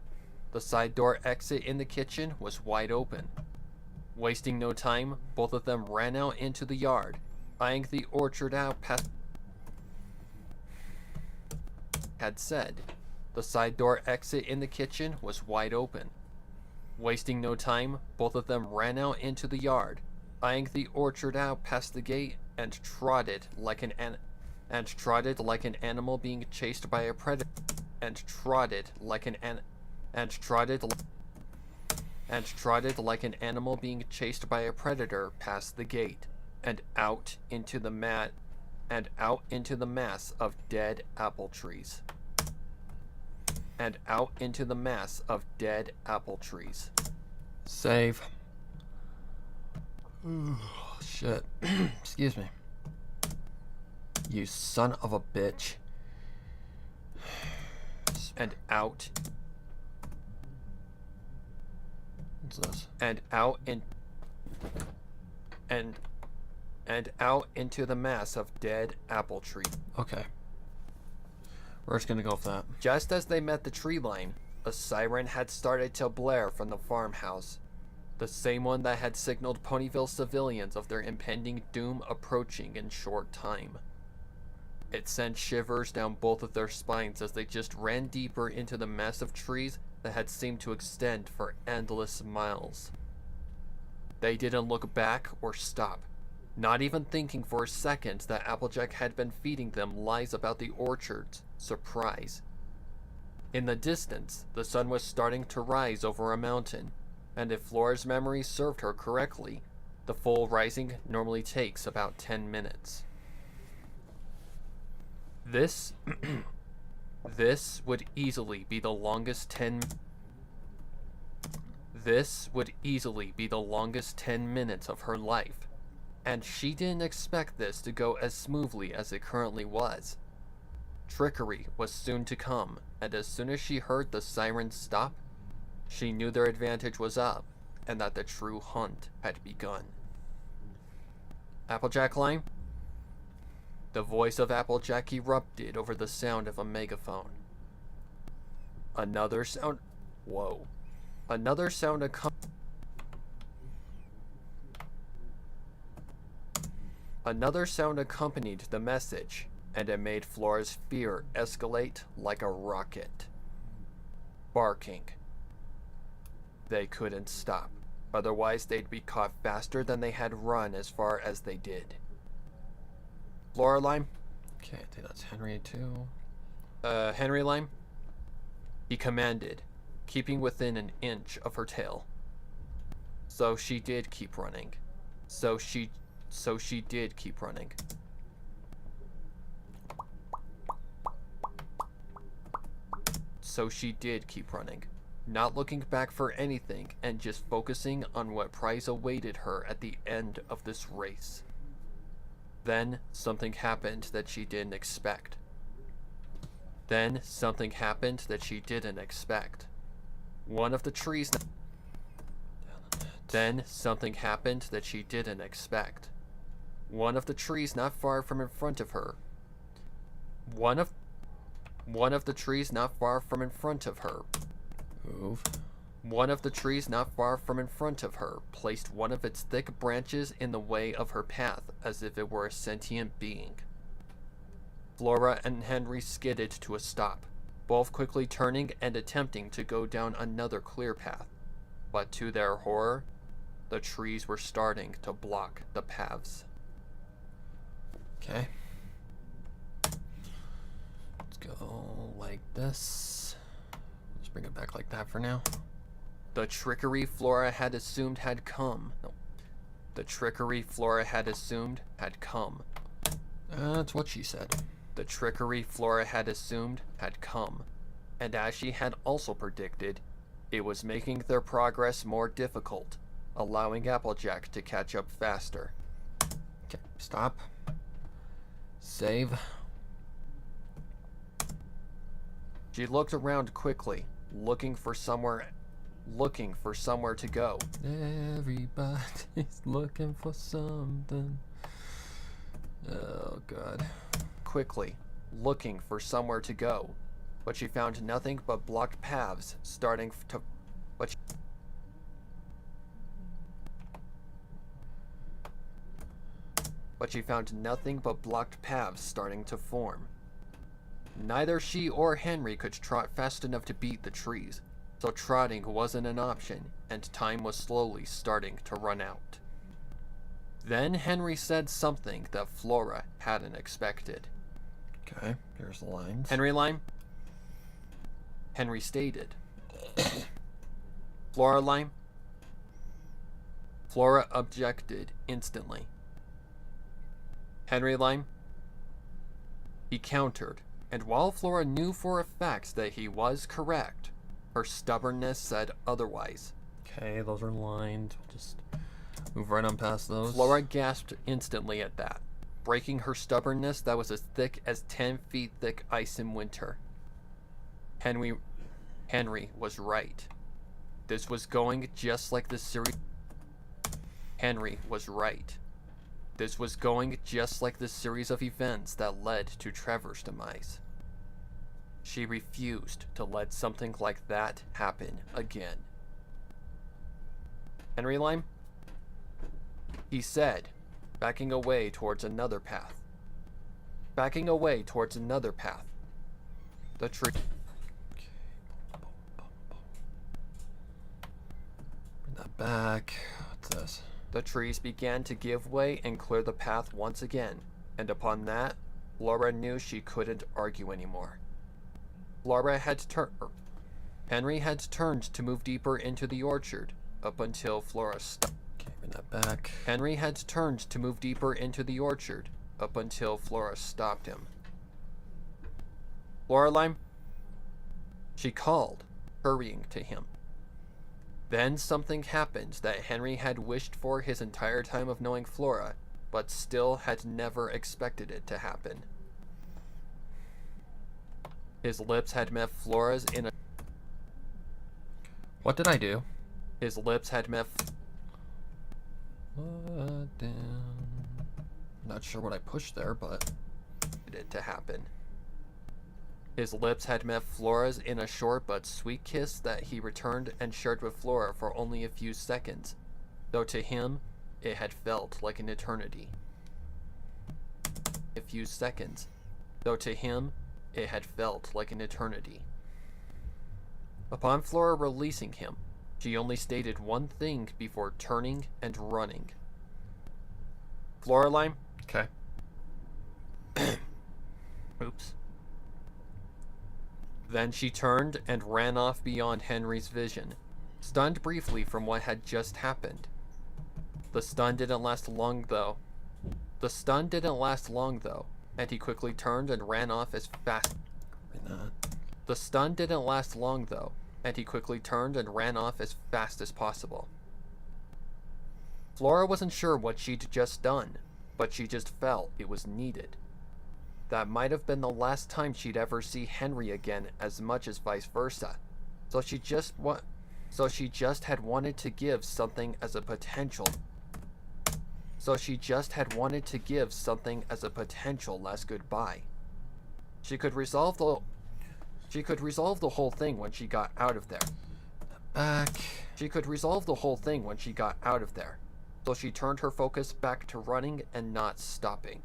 exit in the kitchen was wide open. Wasting no time, both of them ran out into the yard, eyeing the orchard out past... Had said, the side door exit in the kitchen was wide open. Wasting no time, both of them ran out into the yard, eyeing the orchard out past the gate, and trotted like an animal being chased by a predator. And trotted like an animal being chased by a predator past the gate, and out into the mass of dead apple trees. Save. Ooh, shit. Excuse me. You son of a bitch. And out. What's this? And out into the mass of dead apple tree. Okay. We're just gonna go with that. Just as they met the tree line, a siren had started to blare from the farmhouse. The same one that had signaled Ponyville civilians of their impending doom approaching in short time. It sent shivers down both of their spines as they just ran deeper into the massive trees that had seemed to extend for endless miles. They didn't look back or stop, not even thinking for a second that Applejack had been feeding them lies about the orchard's surprise. In the distance, the sun was starting to rise over a mountain, and if Flora's memory served her correctly, the full rising normally takes about 10 minutes. This would easily be the longest 10 minutes of her life, and she didn't expect this to go as smoothly as it currently was. Trickery was soon to come, and as soon as she heard the siren stop, she knew their advantage was up, and that the true hunt had begun. Applejack Lime? The voice of Applejack erupted over the sound of a megaphone. Another sound accompanied the message, and it made Flora's fear escalate like a rocket. Barking. They couldn't stop, otherwise they'd be caught faster than they had run as far as they did. Flora Lime? Okay, I think that's Henry too. Henry Lime? He commanded, keeping within an inch of her tail. So she did keep running. So she did keep running. So she did keep running, not looking back for anything and just focusing on what prize awaited her at the end of this race. Then something happened that she didn't expect. One of the trees... Then something happened that she didn't expect. One of the trees not far from in front of her. One of One of the trees not far from in front of her. Move. One of the trees not far from in front of her placed one of its thick branches in the way of her path as if it were a sentient being. Flora and Henry skidded to a stop, both quickly turning and attempting to go down another clear path. But to their horror, the trees were starting to block the paths. Okay. Let's go like this. Let's bring it back like that for now. The trickery Flora had assumed had come. No. The trickery Flora had assumed had come. That's what she said. The trickery Flora had assumed had come. And as she had also predicted, it was making their progress more difficult, allowing Applejack to catch up faster. Okay, stop. Save. She looked around quickly, looking for somewhere to go. Everybody's looking for something. Oh, God. Quickly, looking for somewhere to go, but she found nothing but blocked paths starting to. But she found nothing but blocked paths starting to form. Neither she or Henry could trot fast enough to beat the trees, so trotting wasn't an option, and time was slowly starting to run out. Then Henry said something that Flora hadn't expected. Okay, here's the lines. Henry Lime? Henry stated. Flora Lime? Flora objected instantly. Henry Lime? He countered, and while Flora knew for a fact that he was correct, her stubbornness said otherwise. Okay, those are lined. We'll just move right on past those. Flora gasped instantly at that, breaking her stubbornness that was as thick as 10 feet thick ice in winter. Henry was right. This was going just like the series. Henry was right. This was going just like the series of events that led to Trevor's demise. She refused to let something like that happen again. Henry Lime? He said, backing away towards another path. Backing away towards another path. The tree. Bring that back. What's this? The trees began to give way and clear the path once again, and upon that, Flora knew she couldn't argue anymore. Henry had turned to move deeper into the orchard, up until Flora stopped. Okay, bring that back. Henry had turned to move deeper into the orchard, up until Flora stopped him. Flora Lime? She called, hurrying to him. Then something happened that Henry had wished for his entire time of knowing Flora, but still had never expected it to happen. His lips had met Flora's in a... What did I do? His lips had met... What down? Not sure what I pushed there, but... it to happen. His lips had met Flora's in a short but sweet kiss that he returned and shared with Flora for only a few seconds, though to him, it had felt like an eternity. A few seconds, though to him, it had felt like an eternity. Upon Flora releasing him, she only stated one thing before turning and running. Flora Lime? Okay. Oops. Then she turned and ran off beyond Henry's vision, stunned briefly from what had just happened. The stun didn't last long though, and he quickly turned and ran off as fast. The stun didn't last long though, and he quickly turned and ran off as fast as possible. Flora wasn't sure what she'd just done, but she just felt it was needed. That might have been the last time she'd ever see Henry again, as much as vice versa. So she just had wanted to give something as a potential. So she just had wanted to give something as a potential last goodbye. She could resolve the She could resolve the whole thing when she got out of there. Back. She could resolve the whole thing when she got out of there. So she turned her focus back to running and not stopping.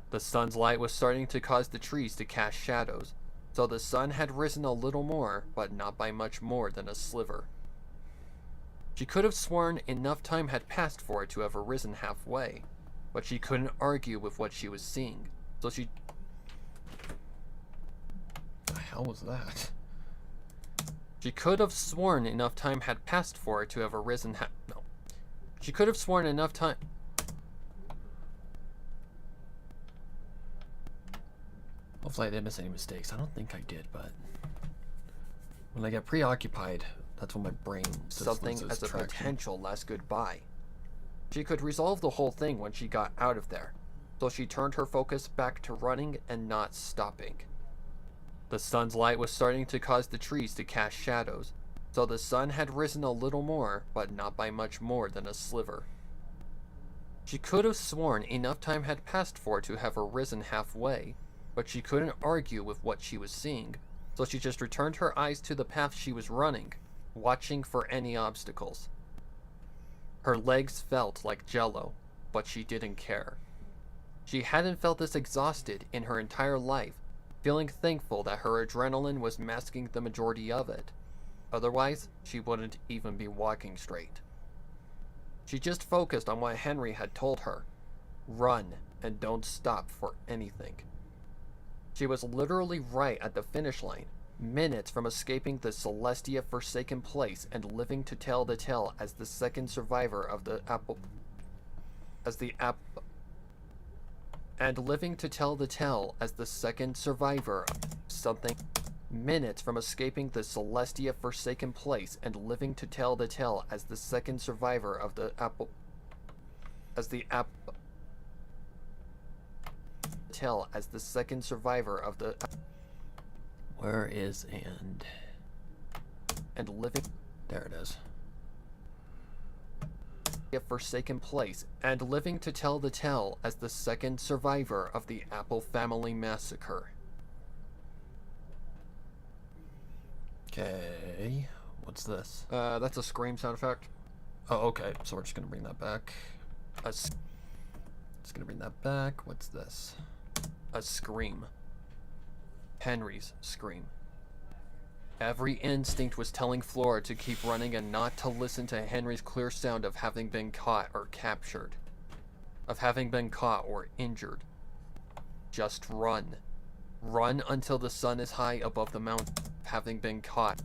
The sun's light was starting to cause the trees to cast shadows, so the sun had risen a little more, but not by much more than a sliver. She could have sworn enough time had passed for it to have arisen halfway, but she couldn't argue with what she was seeing, so she... The hell was that? She could have sworn enough time had passed for it to have arisen no. She could have sworn enough time... Hopefully I didn't miss any mistakes. I don't think I did, but when I get preoccupied, that's when my brain just something loses as a traction. potential last goodbye. She could resolve the whole thing when she got out of there, so she turned her focus back to running and not stopping. The sun's light was starting to cause the trees to cast shadows, so the sun had risen a little more, but not by much more than a sliver. She could have sworn enough time had passed for it to have arisen halfway, but she couldn't argue with what she was seeing, so she just returned her eyes to the path she was running, watching for any obstacles. Her legs felt like jello, but she didn't care. She hadn't felt this exhausted in her entire life, feeling thankful that her adrenaline was masking the majority of it. Otherwise, she wouldn't even be walking straight. She just focused on what Henry had told her. Run and don't stop for anything. She was literally right at the finish line, minutes from escaping the Celestia forsaken place and living to tell the tale as the second survivor of the and living to tell the tale as the second survivor of something. Minutes from escaping the Celestia forsaken place and living to tell the tale as the second survivor of the Where is and living there it is. a forsaken place and living to tell the tale as the second survivor of the Apple family massacre. Okay, what's this? That's a scream sound effect. Oh, okay, so we're just gonna bring that back. Just gonna bring that back. What's this? A scream. Henry's scream. Every instinct was telling Flora to keep running and not to listen to Henry's clear sound of having been caught or captured. Of having been caught or injured. Just run. Run until the sun is high above the mountain. Having been caught.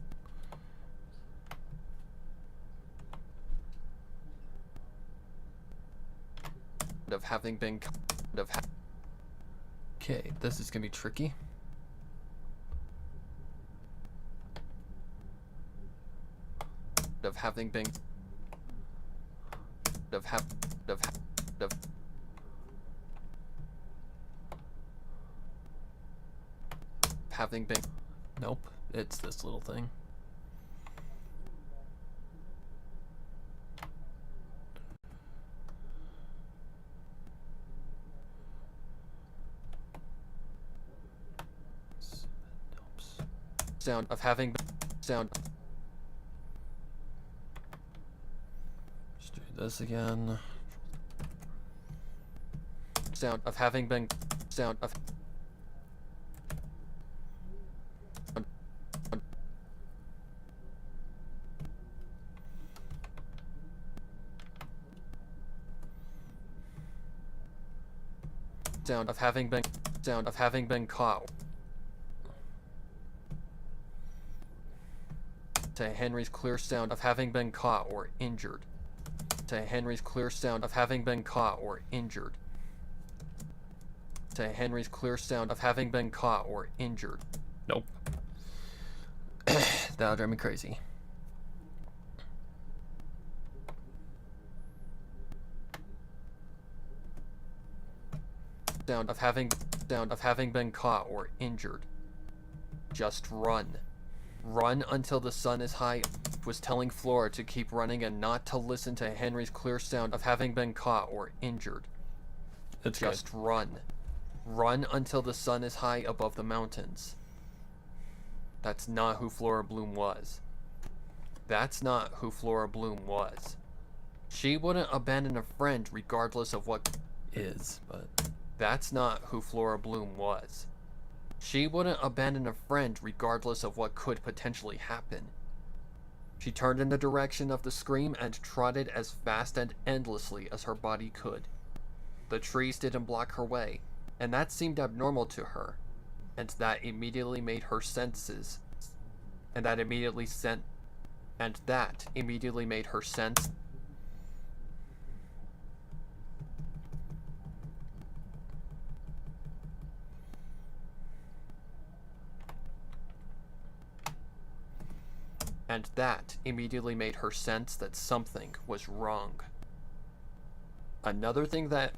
Of having been Okay, this is gonna be tricky. of having been of having been Nope, it's this little thing. sound of having been sound Just do this again. sound of having been sound of sound of having been caught to Henry's clear sound of having been caught or injured to Henry's clear sound of having been caught or injured to Henry's clear sound of having been caught or injured. Nope. That'll drive me crazy. Sound of having been caught or injured. Just run. Run until the sun is high. Was telling Flora to keep running and not to listen to Henry's clear sound of having been caught or injured. It's Just run. Run until the sun is high above the mountains. That's not who Flora Bloom was. That's not who Flora Bloom was. She wouldn't abandon a friend regardless of what Is, but That's not who Flora Bloom was. She wouldn't abandon a friend regardless of what could potentially happen. She turned in the direction of the scream and trotted as fast and endlessly as her body could. The trees didn't block her way, and that seemed abnormal to her, and that immediately made her senses, and that immediately made her sense. And that immediately made her sense that something was wrong. Another thing that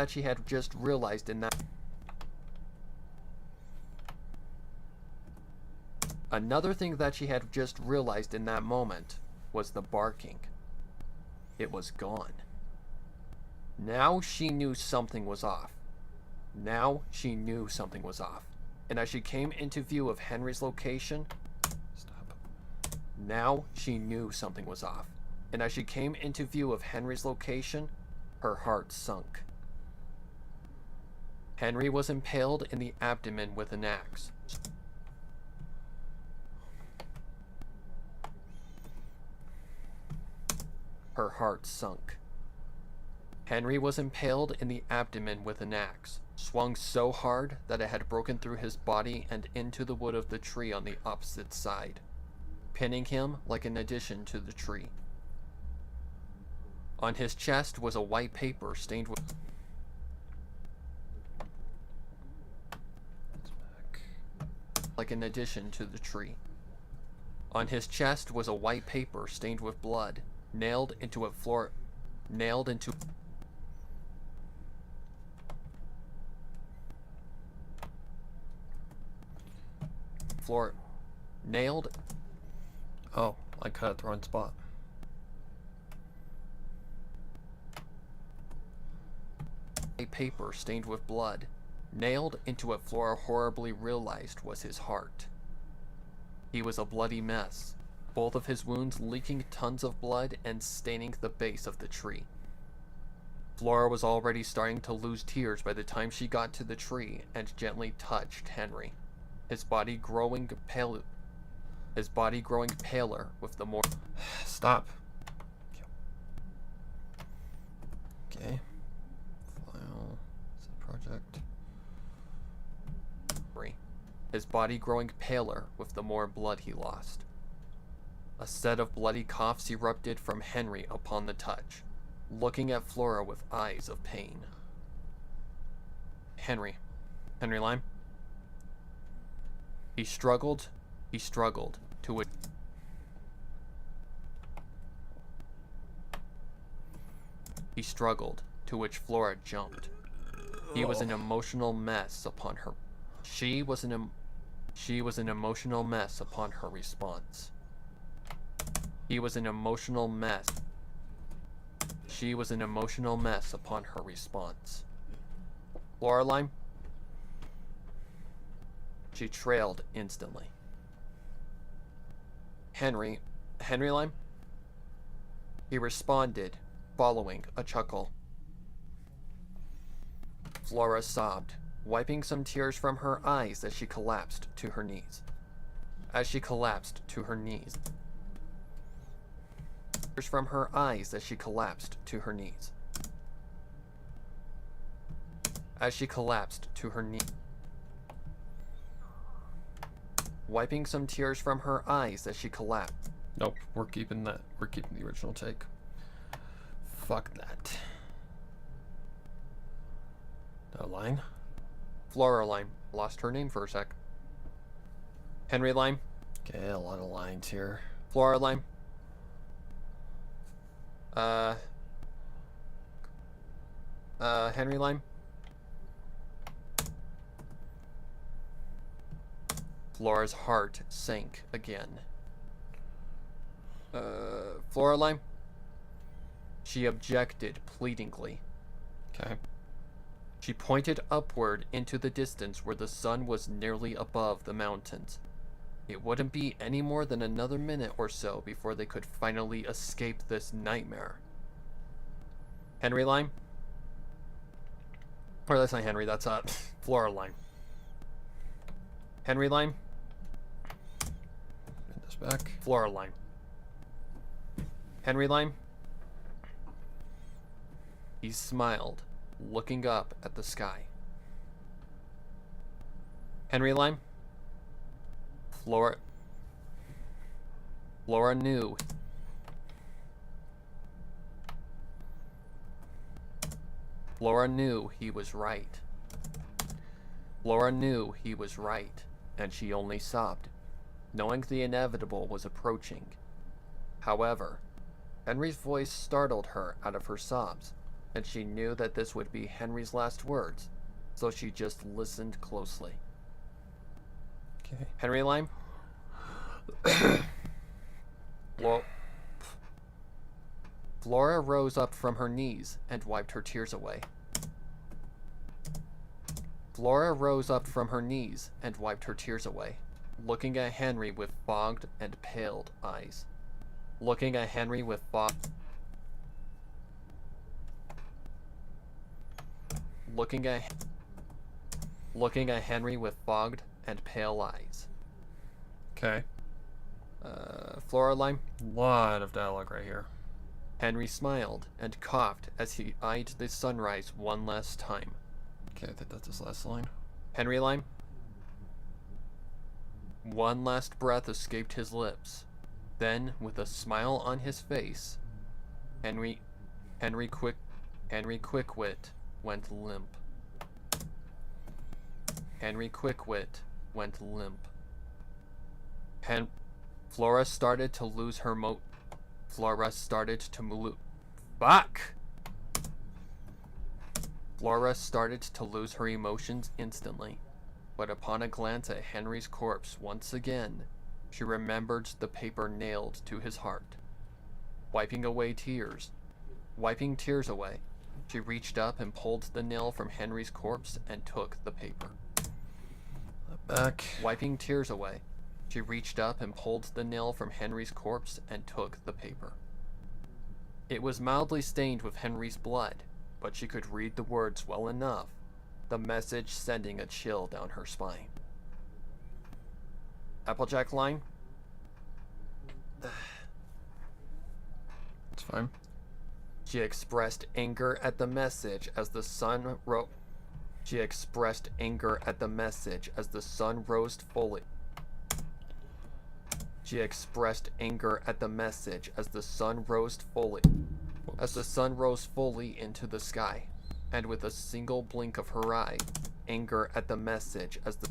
she had just realized in that moment was the barking. It was gone. Now she knew something was off. And as she came into view of Henry's location, her heart sunk. Henry was impaled in the abdomen with an axe. Her heart sunk. Henry was impaled in the abdomen with an axe, swung so hard that it had broken through his body and into the wood of the tree on the opposite side, pinning him like an addition to the tree. On his chest was a white paper stained with blood, nailed into oh, I cut at the wrong spot. a paper stained with blood, nailed into what Flora horribly realized was his heart. He was a bloody mess, both of his wounds leaking tons of blood and staining the base of the tree. Flora was already starting to lose tears by the time she got to the tree and gently touched Henry, his body growing paler with the more... Stop. Okay. File. Project. His body growing paler with the more blood he lost. A set of bloody coughs erupted from Henry upon the touch, looking at Flora with eyes of pain. Henry Lime? He struggled to it. He struggled, to which Flora jumped. He was an emotional mess upon her. She was an emotional mess upon her response. He was an emotional mess. She was an emotional mess upon her response. Floraline? She trailed instantly. Henry Lime? He responded, following a chuckle. Flora sobbed, wiping some tears from her eyes as she collapsed to her knees. Tears from her eyes as she collapsed to her knees. Wiping some tears from her eyes as she collapsed. Nope, we're keeping that. We're keeping the original take. Fuck that. No line. Flora Lime. Lost her name for a sec. Henry Lime. Okay, a lot of lines here. Flora Lime. Henry Lime. Flora's heart sank again. Flora Lime. She objected pleadingly. Okay. She pointed upward into the distance where the sun was nearly above the mountains. It wouldn't be any more than another minute or so before they could finally escape this nightmare. Henry Lime? Or that's not Henry, that's Flora Lime. Henry Lime? Pin this back. Flora Lime. Henry Lime? He smiled, looking up at the sky. Henry Lime? Flora knew. Flora knew he was right. Flora knew he was right, and she only sobbed, knowing the inevitable was approaching. However, Henry's voice startled her out of her sobs, and she knew that this would be Henry's last words, so she just listened closely. Okay. Henry Lime? Flora rose up from her knees and wiped her tears away. Flora rose up from her knees and wiped her tears away, looking at Henry with fogged and paled eyes. Looking at Henry with Looking at Henry with fogged and pale eyes. Okay. Flora Lime? Lot of dialogue right here. Henry smiled and coughed as he eyed the sunrise one last time. Okay, I think that's his last line. Henry Lime? One last breath escaped his lips. Then, with a smile on his face, Henry Quickwit went limp. Henry Quickwit went limp. Flora started to lose her Flora started to lose her emotions instantly, but upon a glance at Henry's corpse once again, she remembered the paper nailed to his heart. Wiping tears away, she reached up and pulled the nail from Henry's corpse and took the paper. Back. Wiping tears away, she reached up and pulled the nail from Henry's corpse and took the paper. It was mildly stained with Henry's blood, but she could read the words well enough, the message sending a chill down her spine. Applejack line? It's fine. She expressed anger at the message as the sun rose. She expressed anger at the message as the sun rose fully. She expressed anger at the message as the sun rose fully. As the sun rose fully into the sky, and with a single blink of her eye, anger at the message as the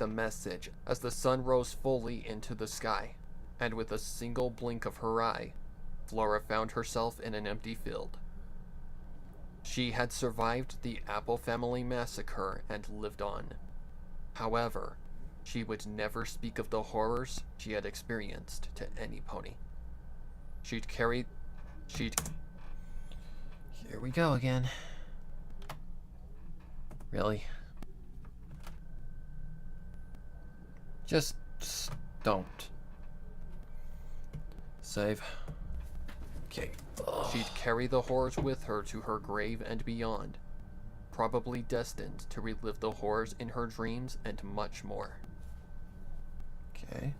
message as the sun rose fully into the sky, and with a single blink of her eye, Flora found herself in an empty field. She had survived the Apple family massacre and lived on. However, she would never speak of the horrors she had experienced to any pony. Here we go again. Really? Just don't. Save. Okay. She'd carry the horrors with her to her grave and beyond, probably destined to relive the horrors in her dreams and much more. Okay.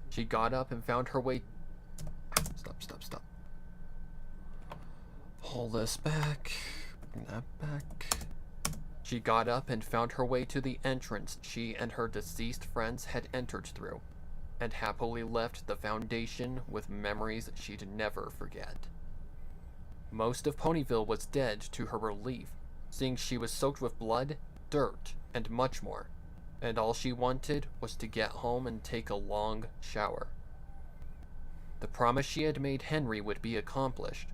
She got up and found her way. Stop. Pull this back. Bring that back. She got up and found her way to the entrance she and her deceased friends had entered through, and happily left the Foundation with memories she'd never forget. Most of Ponyville was dead to her relief, seeing she was soaked with blood, dirt, and much more, and all she wanted was to get home and take a long shower. The promise she had made Henry would be accomplished,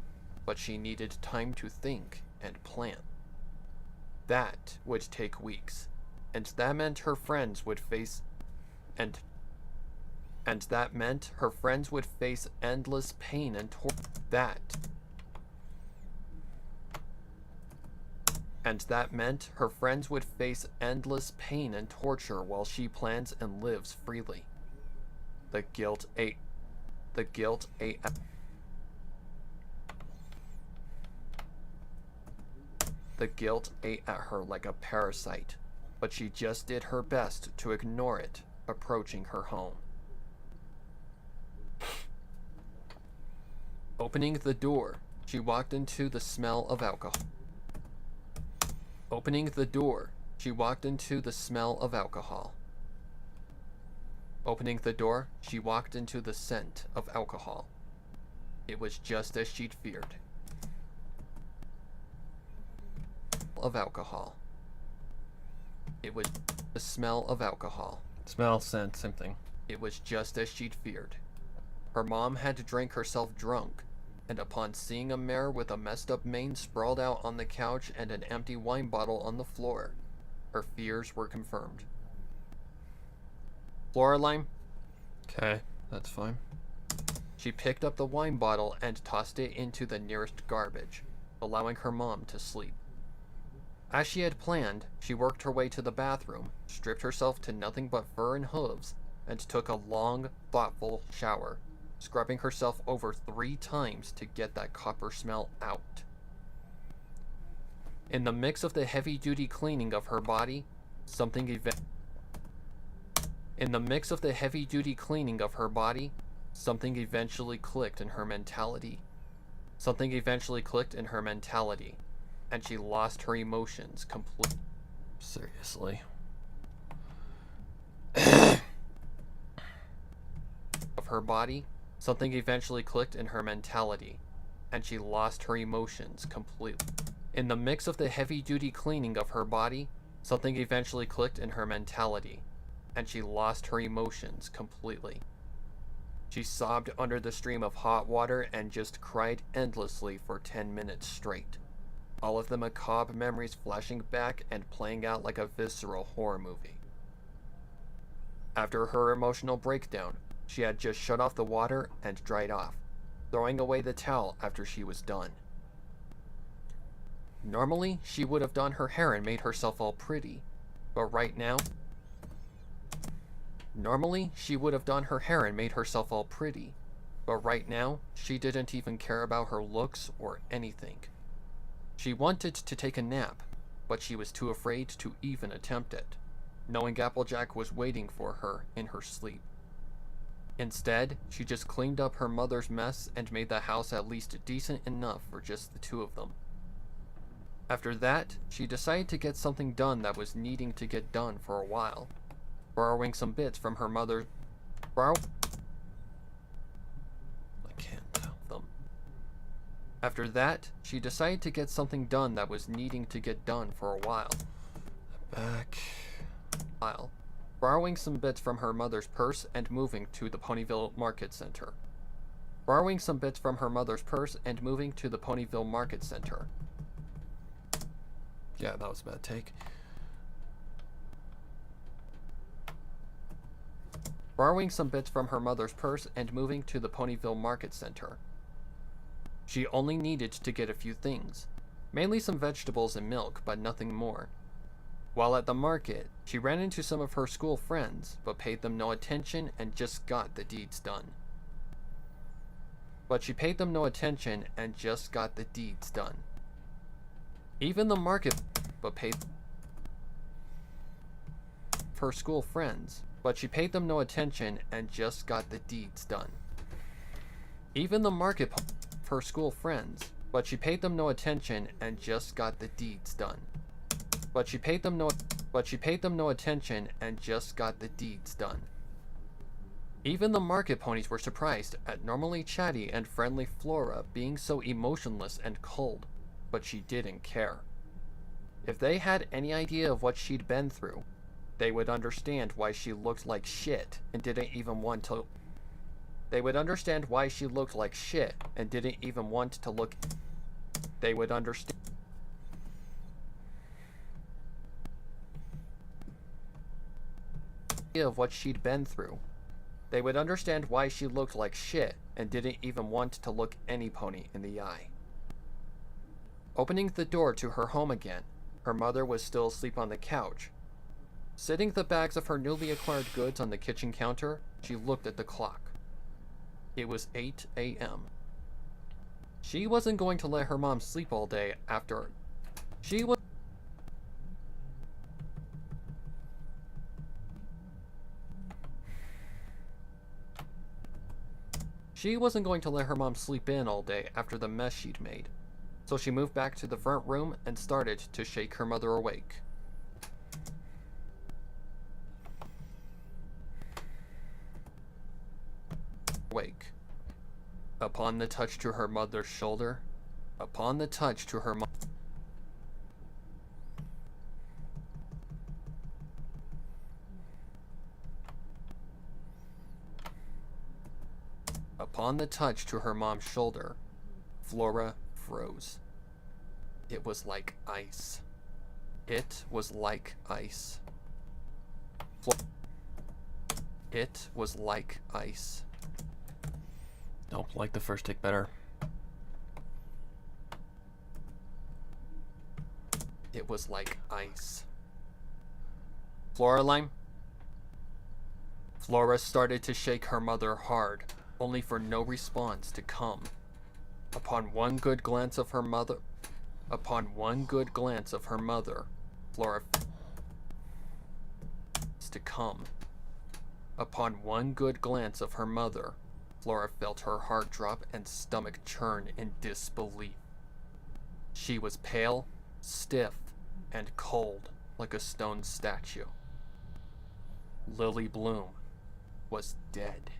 but she needed time to think and plan. That would take weeks, and that meant her friends would face And that meant her friends would face endless pain and torture. And that meant her friends would face endless pain and torture while she plans and lives freely. The guilt ate at her like a parasite, but she just did her best to ignore it approaching her home. Opening the door, she walked into the smell of alcohol. Opening the door, she walked into the smell of alcohol. Opening the door, she walked into the scent of alcohol. It was just as she'd feared. Of alcohol. It was the smell of alcohol. Smell, scent, same thing. It was just as she'd feared. Her mom had drank herself drunk, and upon seeing a mare with a messed up mane sprawled out on the couch and an empty wine bottle on the floor, her fears were confirmed. Floraline? Okay, that's fine. She picked up the wine bottle and tossed it into the nearest garbage, allowing her mom to sleep. As she had planned, she worked her way to the bathroom, stripped herself to nothing but fur and hooves, and took a long, thoughtful shower, scrubbing herself over 3 times to get that copper smell out. In the mix of the heavy-duty cleaning of her body, something eventually clicked in her mentality. Something eventually clicked in her mentality, and she lost her emotions completely. Seriously. Of her body, something eventually clicked in her mentality, and she lost her emotions completely. In the mix of the heavy-duty cleaning of her body, something eventually clicked in her mentality, and she lost her emotions completely. She sobbed under the stream of hot water and just cried endlessly for 10 minutes straight. All of the macabre memories flashing back and playing out like a visceral horror movie. After her emotional breakdown, she had just shut off the water and dried off, throwing away the towel after she was done. Normally, she would have done her hair and made herself all pretty, but right now... she didn't even care about her looks or anything. She wanted to take a nap, but she was too afraid to even attempt it, knowing Applejack was waiting for her in her sleep. Instead, she just cleaned up her mother's mess and made the house at least decent enough for just the 2 of them. After that, she decided to get something done that was needing to get done for a while, borrowing some bits from her mother. I can't tell them. After that, she decided to get something done that was needing to get done for a while. Borrowing some bits from her mother's purse and moving to the Ponyville Market Center. Yeah, that was a bad take. Borrowing some bits from her mother's purse and moving to the Ponyville Market Center. She only needed to get a few things, mainly some vegetables and milk, but nothing more. While at the market, she ran into some of her school friends, but paid them no attention and just got the deeds done. Even the market her school friends, but she paid them no attention and just got the deeds done. Even the market her school friends, but she paid them no attention and just got the deeds done. Even the market ponies were surprised at normally chatty and friendly Flora being so emotionless and cold, but she didn't care. If they had any idea of what she'd been through, they would understand why she looked like shit and didn't even want to look. They would understand of what she'd been through. They would understand why she looked like shit and didn't even want to look any pony in the eye. Opening the door to her home again, her mother was still asleep on the couch. Sitting the bags of her newly acquired goods on the kitchen counter, she looked at the clock. It was 8 a.m. She wasn't going to let her mom sleep all day after. She wasn't going to let her mom sleep in all day after the mess she'd made. So she moved back to the front room and started to shake her mother awake. Upon the touch to her mother's shoulder, upon the touch to her Upon the touch to her mom's shoulder, Flora froze. It was like ice. It was like ice. It was like ice. Nope, like the first take better. It was like ice. Flora started to shake her mother hard, only for no response to come. Upon one good glance of her mother, Flora to come. Upon one good glance of her mother, Flora felt her heart drop and stomach churn in disbelief. She was pale, stiff, and cold like a stone statue. Lily Bloom was dead.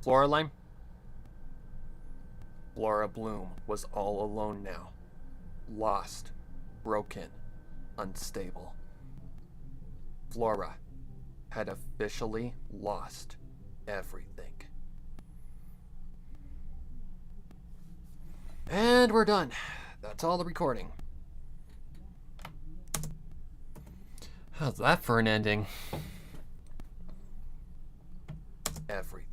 Flora Bloom was all alone now. Lost, broken, unstable. Flora had officially lost everything. And we're done. That's all the recording. How's that for an ending? Everything.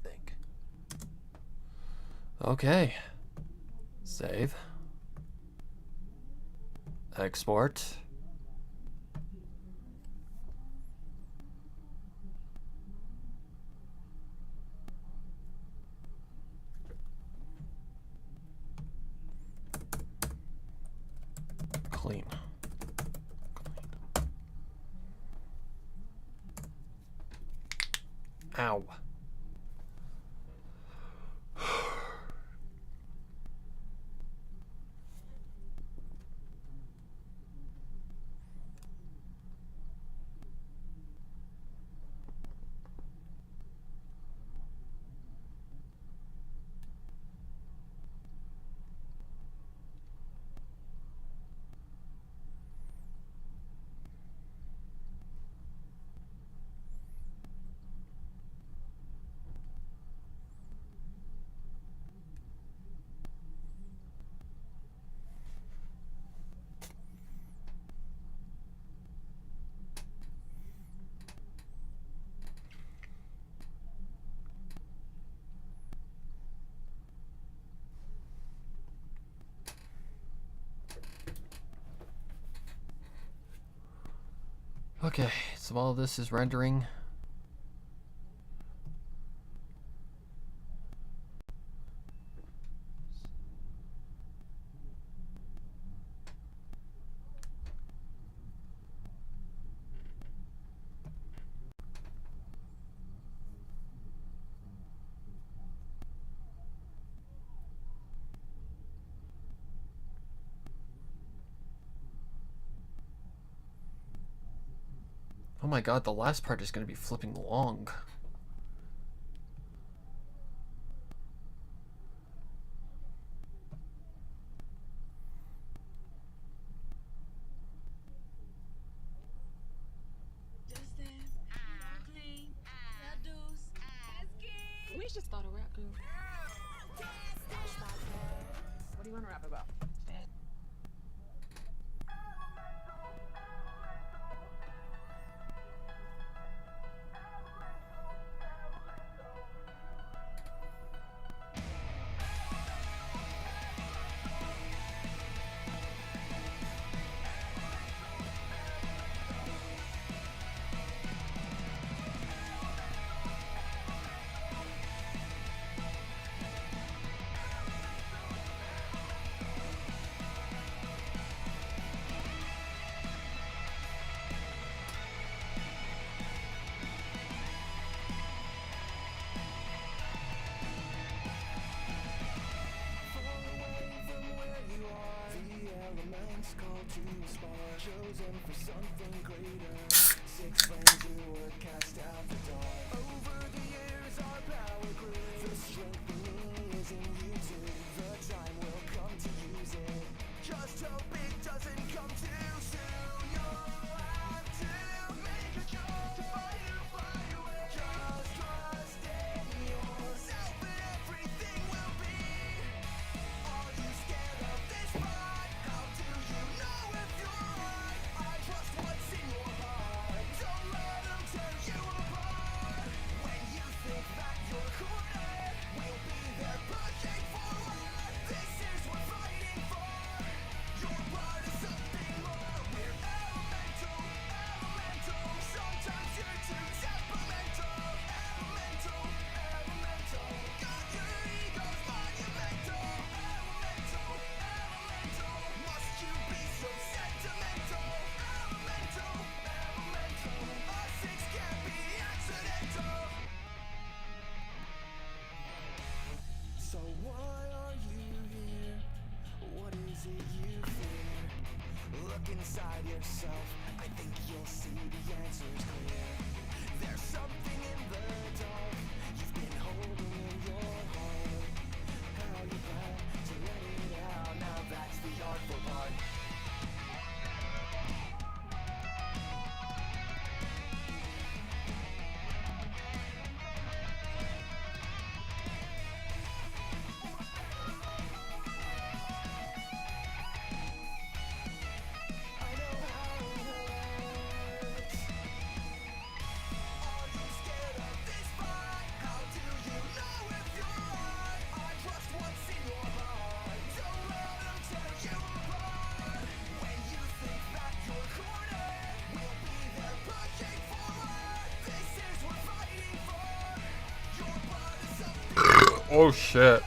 Okay. Save. Export. Clean. Ow. Okay, so all this is rendering. Oh my god, the last part is going to be flipping long. We should start a rap group. What do you want to rap about? Oh shit.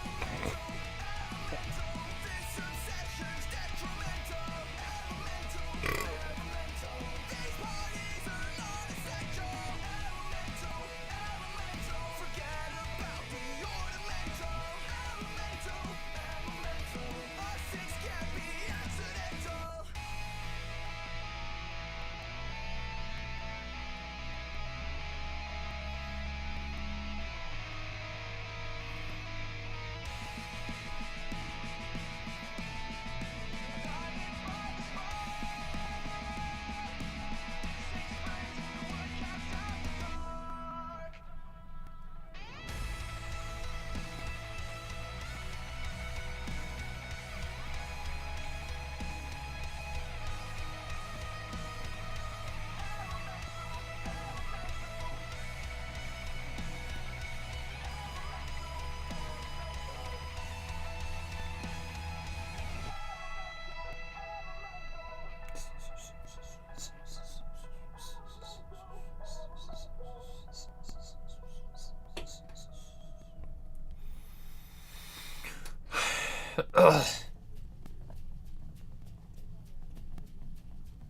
Ugh.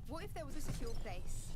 What if there was a secure place?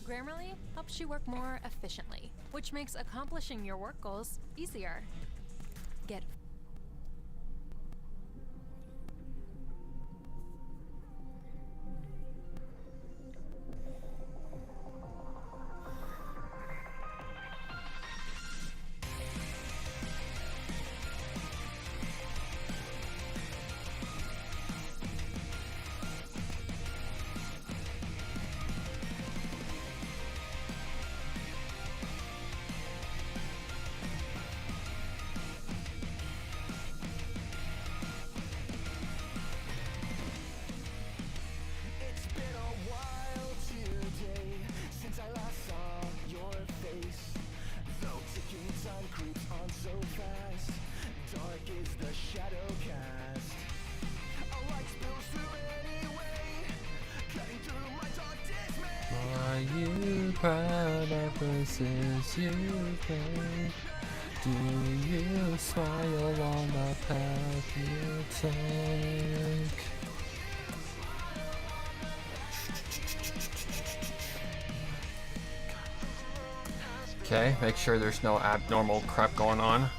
Grammarly helps you work more efficiently, which makes accomplishing your work goals easier. Get Are you proud of the sins you made? Do you smile on the path you take? Okay, make sure there's no abnormal crap going on.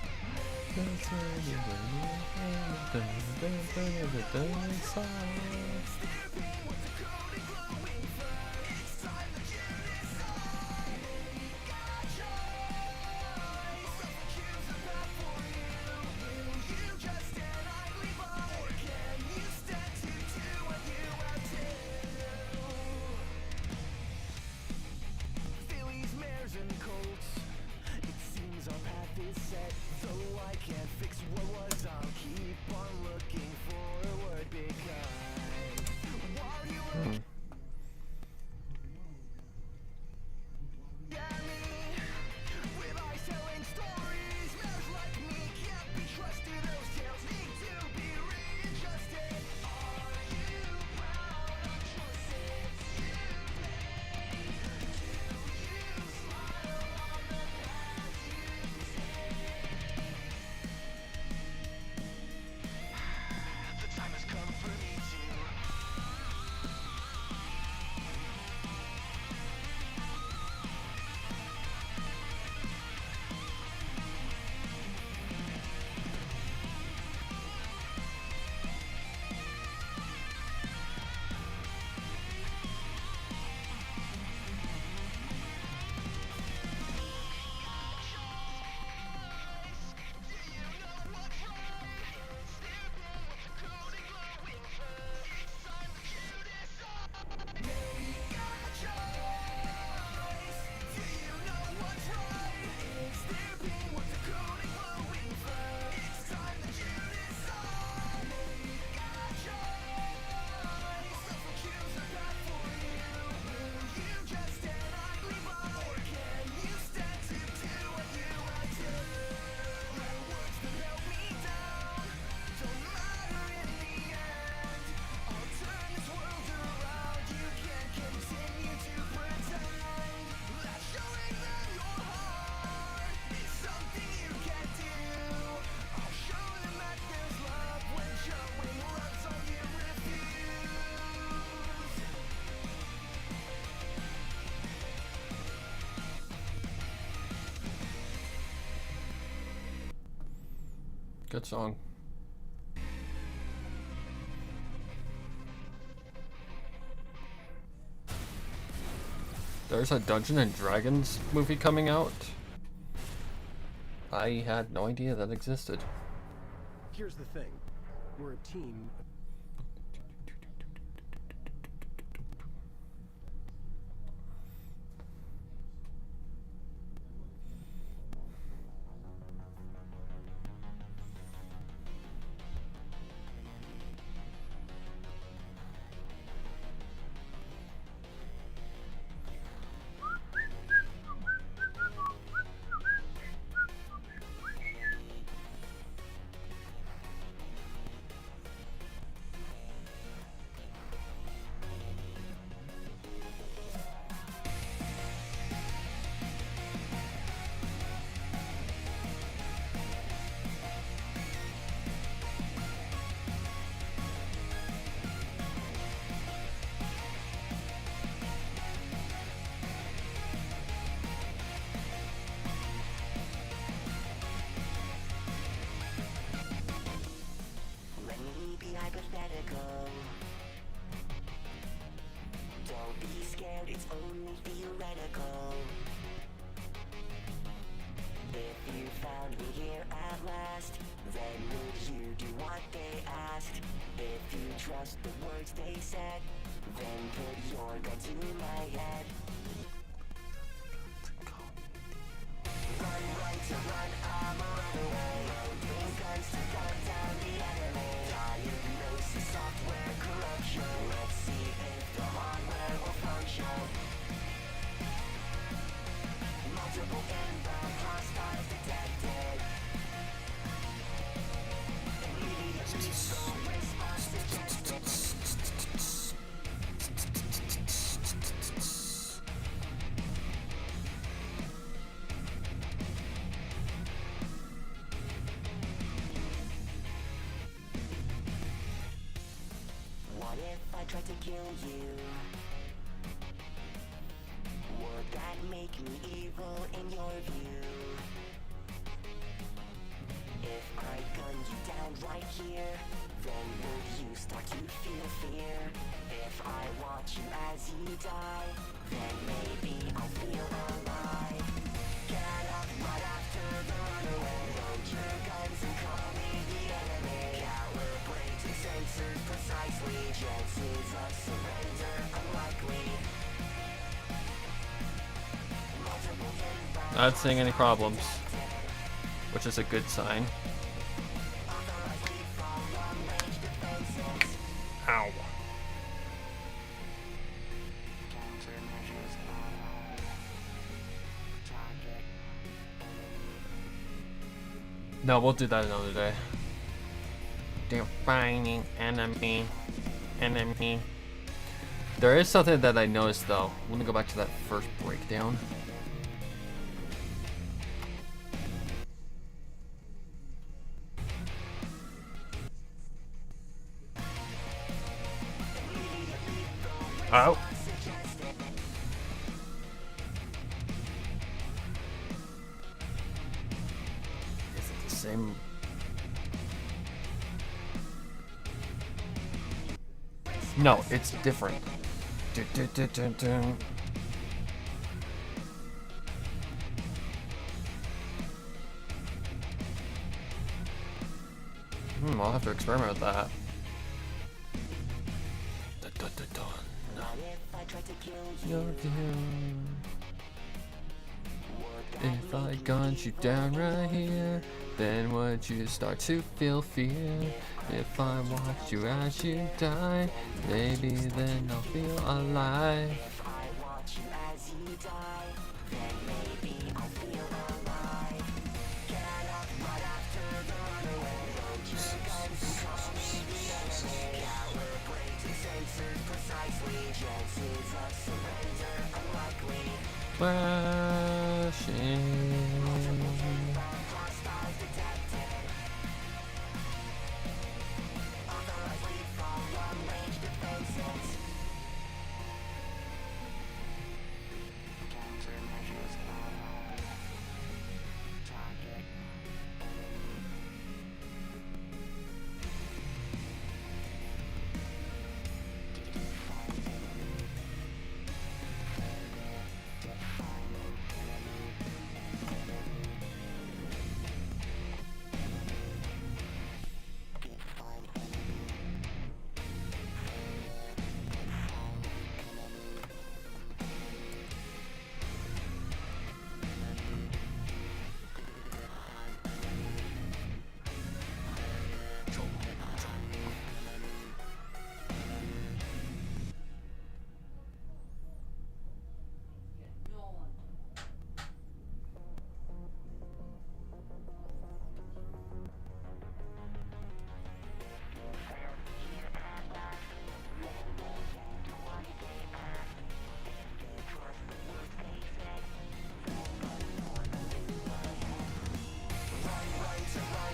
Good song. There's a Dungeons and Dragons movie coming out. I had no idea that existed. Here's the thing. We're a team. Hypothetical. Don't be scared, it's only theoretical. If you found me here at last, then would you do what they asked? If you trust the words they said, then put your gun to my head. Run, run to run, I'm a runaway. Loading guns to gun down the enemy. Diagnosis, software corruption. Let's see if the hardware will function. Multiple inbound hostiles detected. Immediate lethal response suggested. What if I tried to kill you? Would that make me evil in your view? If I gunned you down right here, then would you start to feel fear? If I watch you as you die, then maybe I'll feel alive. Get up right after the runaway. Load your guns and call me the enemy. Calibrate your sensors precisely. Chances of surrender unlikely. Multiple inbound. Not seeing any problems, which is a good sign. Ow. No, we'll do that another day. Defining enemy. There is something that I noticed though. Let me go back to that first breakdown. Oh. Is it the same? No, it's different. I'll have to experiment with that. If I gunned you down right here, then would you start to feel fear? If I watch you as you die, maybe then I'll feel alive. If I watch you as you die, then maybe I'll feel alive. Get up right after the runaway. Load your guns and call me the enemy. Calibrate your sensors precisely. Chances of surrender unlikely. Flashing. Hostiles detected. Authorized lethal long-range defenses. Countermeasures on. Target.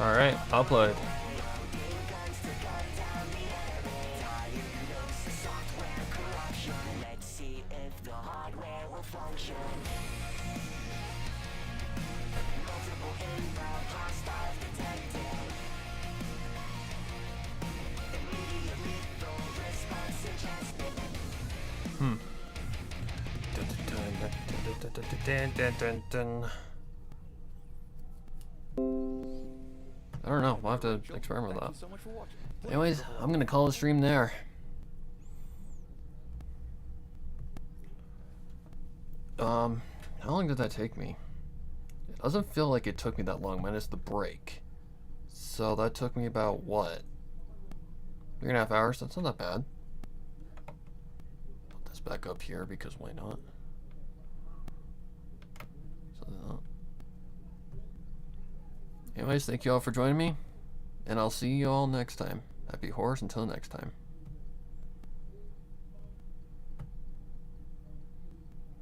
Alright, I'll play. Let's see if the hardware will function. Multiple inbound hostiles detected. Immediate lethal response suggested. I don't know. We'll have to experiment with that. Anyways, I'm gonna call the stream there. How long did that take me? It doesn't feel like it took me that long, minus the break. So that took me about, what? 3.5 hours? That's not that bad. Put this back up here because why not? Anyways, thank you all for joining me, and I'll see you all next time. Happy horrors until next time.